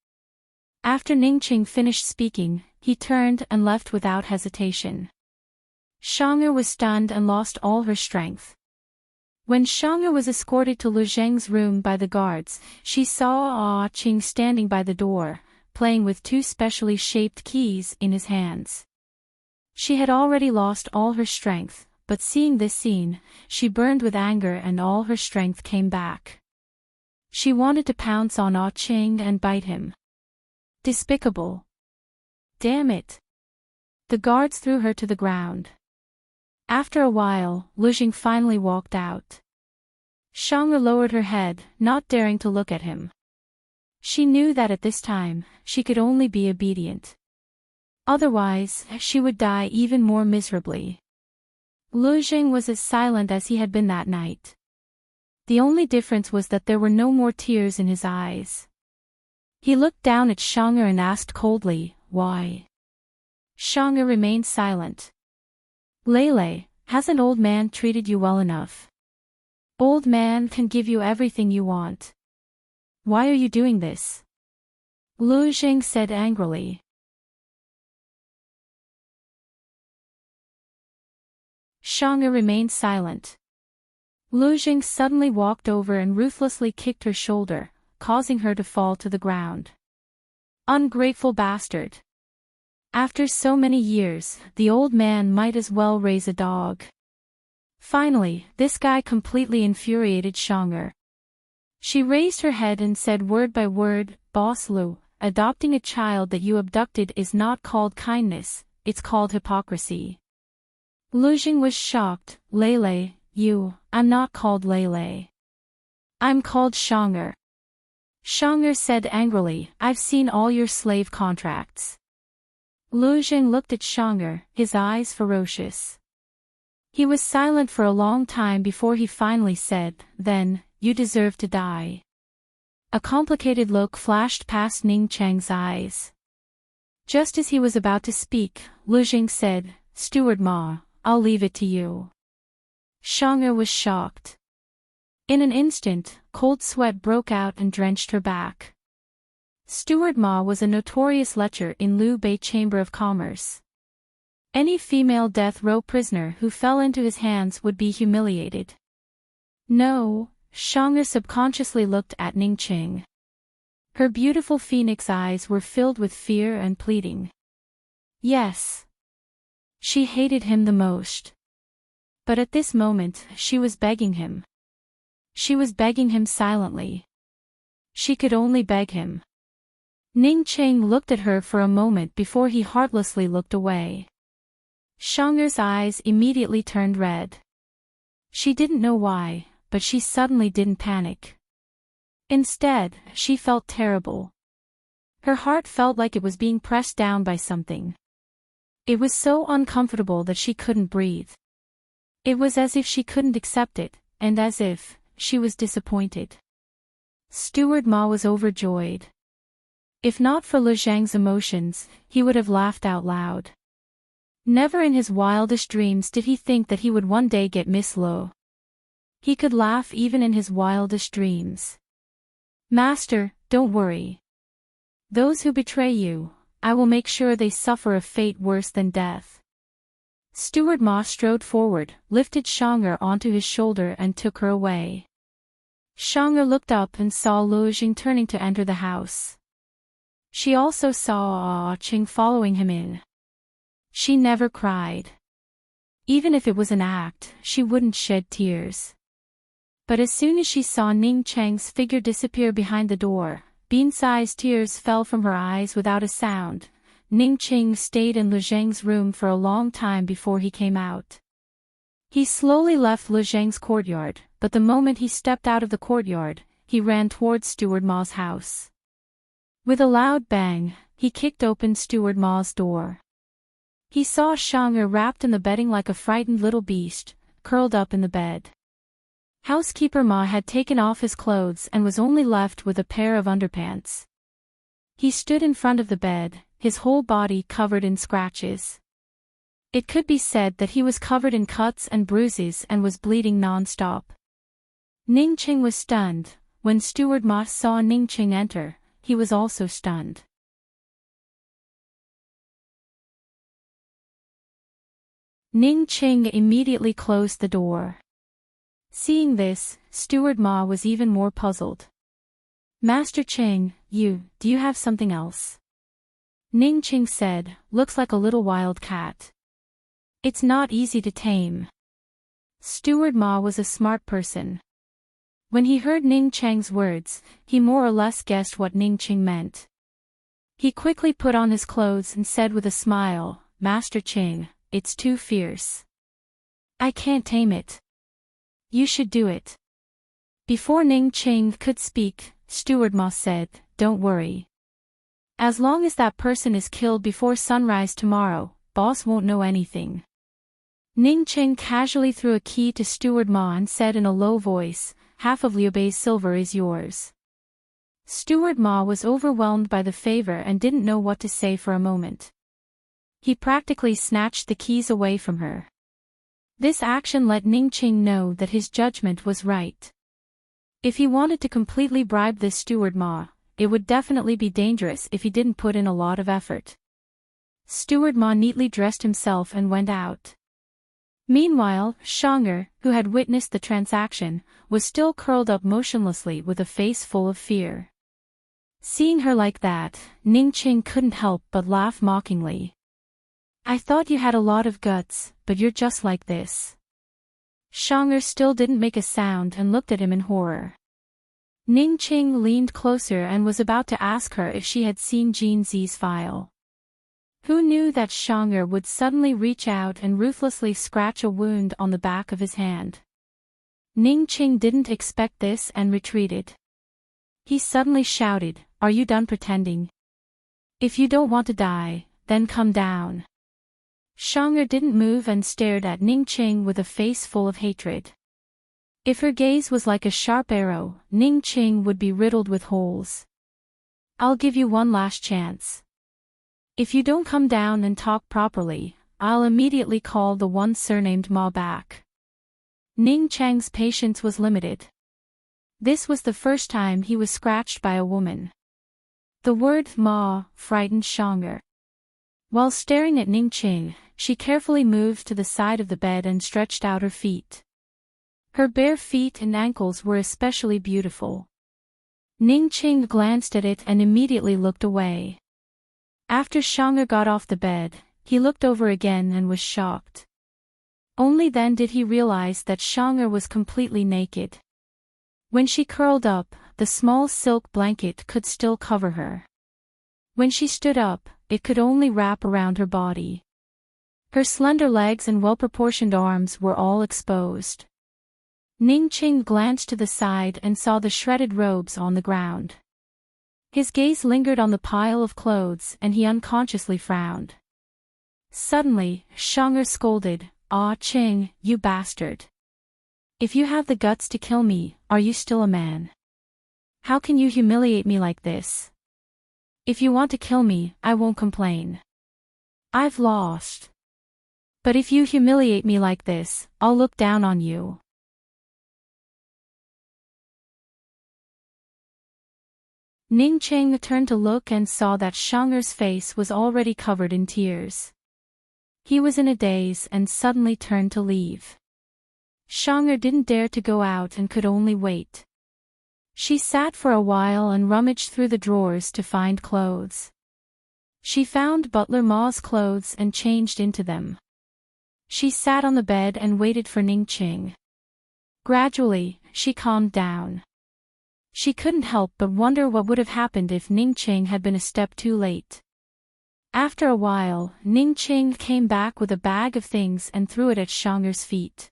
After Ning Qing finished speaking, he turned and left without hesitation. Shang'er was stunned and lost all her strength. When Shang'er was escorted to Lu Zheng's room by the guards, she saw Ah Qing standing by the door, playing with two specially shaped keys in his hands. She had already lost all her strength, but seeing this scene, she burned with anger and all her strength came back. She wanted to pounce on Ah Qing and bite him. Despicable. Damn it. The guards threw her to the ground. After a while, Lu Jing finally walked out. Shang'er lowered her head, not daring to look at him. She knew that at this time, she could only be obedient. Otherwise, she would die even more miserably. Lu Jing was as silent as he had been that night. The only difference was that there were no more tears in his eyes. He looked down at Shang'er and asked coldly, "Why?" Shang'er remained silent. "Lele, hasn't old man treated you well enough? Old man can give you everything you want. Why are you doing this?" Lu Jing said angrily. Shang'er remained silent. Lu Jing suddenly walked over and ruthlessly kicked her shoulder, causing her to fall to the ground. Ungrateful bastard. After so many years, the old man might as well raise a dog. Finally, this guy completely infuriated Shang'er. She raised her head and said word by word, "Boss Lu, adopting a child that you abducted is not called kindness, it's called hypocrisy." Lu Jing was shocked. "Lele, I'm not called Lele. I'm called Shang'er." Shang'er said angrily, "I've seen all your slave contracts." Lu Jing looked at Shang'er, his eyes ferocious. He was silent for a long time before he finally said, "Then, you deserve to die." A complicated look flashed past Ning Cheng's eyes. Just as he was about to speak, Lu Jing said, "Steward Ma, I'll leave it to you." Shang'er was shocked. In an instant, cold sweat broke out and drenched her back. Steward Ma was a notorious lecher in Liu Bei Chamber of Commerce. Any female death row prisoner who fell into his hands would be humiliated. "No," Shang'er subconsciously looked at Ning Qing. Her beautiful phoenix eyes were filled with fear and pleading. Yes. She hated him the most. But at this moment, she was begging him. She was begging him silently. She could only beg him. Ning Qing looked at her for a moment before he heartlessly looked away. Shang'er's eyes immediately turned red. She didn't know why, but she suddenly didn't panic. Instead, she felt terrible. Her heart felt like it was being pressed down by something. It was so uncomfortable that she couldn't breathe. It was as if she couldn't accept it, and as if she was disappointed. Steward Ma was overjoyed. If not for Lu Zhang's emotions, he would have laughed out loud. Never in his wildest dreams did he think that he would one day get Miss Lo. He could laugh even in his wildest dreams. Master, don't worry. Those who betray you, I will make sure they suffer a fate worse than death. Steward Ma strode forward, lifted Shang'er onto his shoulder and took her away. Shang'er looked up and saw Lu Xing turning to enter the house. She also saw Qing following him in. She never cried. Even if it was an act, she wouldn't shed tears. But as soon as she saw Ning Cheng's figure disappear behind the door, bean-sized tears fell from her eyes without a sound. Ning Cheng stayed in Lu Zheng's room for a long time before he came out. He slowly left Lu Zheng's courtyard, but the moment he stepped out of the courtyard, he ran towards Steward Ma's house. With a loud bang, he kicked open Steward Ma's door. He saw Shang'er wrapped in the bedding like a frightened little beast, curled up in the bed. Housekeeper Ma had taken off his clothes and was only left with a pair of underpants. He stood in front of the bed, his whole body covered in scratches. It could be said that he was covered in cuts and bruises and was bleeding non-stop. Ning Qing was stunned. When Steward Ma saw Ning Qing enter, he was also stunned. Ning Qing immediately closed the door. Seeing this, Steward Ma was even more puzzled. Master Qing, do you have something else? Ning Qing said, looks like a little wild cat. It's not easy to tame. Steward Ma was a smart person. When he heard Ning Cheng's words, he more or less guessed what Ning Qing meant. He quickly put on his clothes and said with a smile, Master Qing, it's too fierce. I can't tame it. You should do it. Before Ning Qing could speak, Steward Ma said, don't worry. As long as that person is killed before sunrise tomorrow, boss won't know anything. Ning Qing casually threw a key to Steward Ma and said in a low voice, half of Liu Bei's silver is yours. Steward Ma was overwhelmed by the favor and didn't know what to say for a moment. He practically snatched the keys away from her. This action let Ning Qing know that his judgment was right. If he wanted to completely bribe this Steward Ma, it would definitely be dangerous if he didn't put in a lot of effort. Steward Ma neatly dressed himself and went out. Meanwhile, Shang'er, who had witnessed the transaction, was still curled up motionlessly with a face full of fear. Seeing her like that, Ning Qing couldn't help but laugh mockingly. I thought you had a lot of guts, but you're just like this. Shang'er still didn't make a sound and looked at him in horror. Ning Qing leaned closer and was about to ask her if she had seen Jin Zi's file. Who knew that Shang'er would suddenly reach out and ruthlessly scratch a wound on the back of his hand? Ning Qing didn't expect this and retreated. He suddenly shouted, Are you done pretending? If you don't want to die, then come down. Shang'er didn't move and stared at Ning Qing with a face full of hatred. If her gaze was like a sharp arrow, Ning Qing would be riddled with holes. I'll give you one last chance. If you don't come down and talk properly, I'll immediately call the one surnamed Ma back. Ning Cheng's patience was limited. This was the first time he was scratched by a woman. The word Ma frightened Shang'er. While staring at Ning Qing, she carefully moved to the side of the bed and stretched out her feet. Her bare feet and ankles were especially beautiful. Ning Qing glanced at it and immediately looked away. After Shang'er got off the bed, he looked over again and was shocked. Only then did he realize that Shang'er was completely naked. When she curled up, the small silk blanket could still cover her. When she stood up, it could only wrap around her body. Her slender legs and well-proportioned arms were all exposed. Ning Qing glanced to the side and saw the shredded robes on the ground. His gaze lingered on the pile of clothes and he unconsciously frowned. Suddenly, Shang'er scolded, Ah Qing, you bastard. If you have the guts to kill me, are you still a man? How can you humiliate me like this? If you want to kill me, I won't complain. I've lost. But if you humiliate me like this, I'll look down on you. Ning Cheng turned to look and saw that Shang'er's face was already covered in tears. He was in a daze and suddenly turned to leave. Shang'er didn't dare to go out and could only wait. She sat for a while and rummaged through the drawers to find clothes. She found Butler Ma's clothes and changed into them. She sat on the bed and waited for Ning Cheng. Gradually, she calmed down. She couldn't help but wonder what would have happened if Ning Cheng had been a step too late. After a while, Ning Cheng came back with a bag of things and threw it at Shang'er's feet.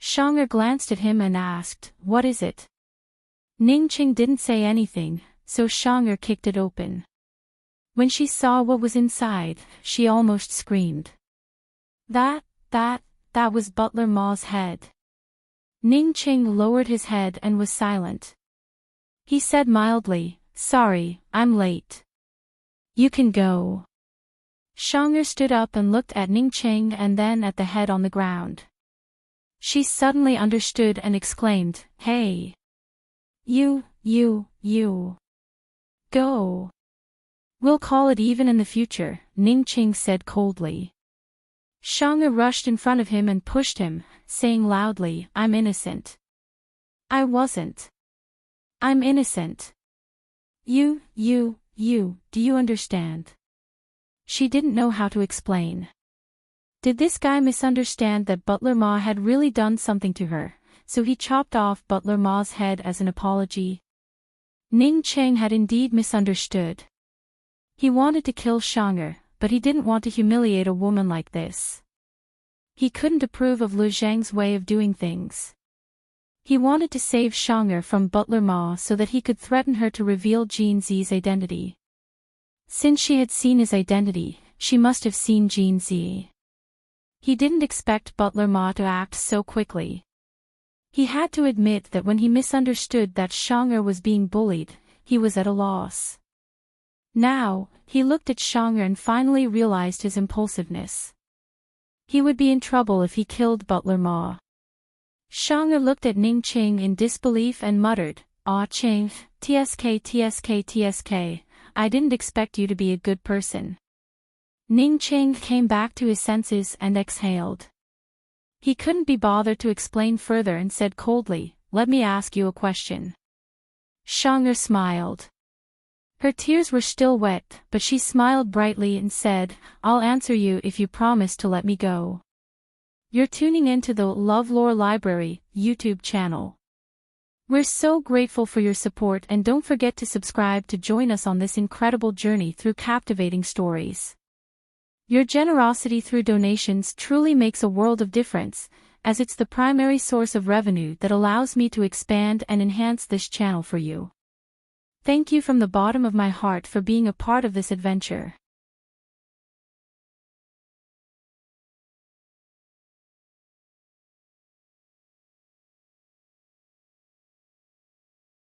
Shang'er glanced at him and asked, "What is it?" Ning Cheng didn't say anything, so Shang'er kicked it open. When she saw what was inside, she almost screamed. That was Butler Ma's head. Ning Cheng lowered his head and was silent. He said mildly, "Sorry, I'm late. You can go." Shang'er stood up and looked at Ning Cheng and then at the head on the ground. She suddenly understood and exclaimed, "Hey! You. Go. We'll call it even in the future," Ning Cheng said coldly. Shang'er rushed in front of him and pushed him, saying loudly, "I'm innocent. I wasn't. I'm innocent. You, do you understand?" She didn't know how to explain. Did this guy misunderstand that Butler Ma had really done something to her, so he chopped off Butler Ma's head as an apology? Ning Cheng had indeed misunderstood. He wanted to kill Shang'er, but he didn't want to humiliate a woman like this. He couldn't approve of Lu Zhang's way of doing things. He wanted to save Shang'er from Butler Ma so that he could threaten her to reveal Jin Zi's identity. Since she had seen his identity, she must have seen Jin Zi. He didn't expect Butler Ma to act so quickly. He had to admit that when he misunderstood that Shang'er was being bullied, he was at a loss. Now, he looked at Shang'er and finally realized his impulsiveness. He would be in trouble if he killed Butler Ma. Shang'er looked at Ning Cheng in disbelief and muttered, "Ah Cheng, tsk, I didn't expect you to be a good person." Ning Cheng came back to his senses and exhaled. He couldn't be bothered to explain further and said coldly, "Let me ask you a question." Shang'er smiled. Her tears were still wet, but she smiled brightly and said, "I'll answer you if you promise to let me go." You're tuning into the LoveLore Library YouTube channel. We're so grateful for your support and don't forget to subscribe to join us on this incredible journey through captivating stories. Your generosity through donations truly makes a world of difference, as it's the primary source of revenue that allows me to expand and enhance this channel for you. Thank you from the bottom of my heart for being a part of this adventure.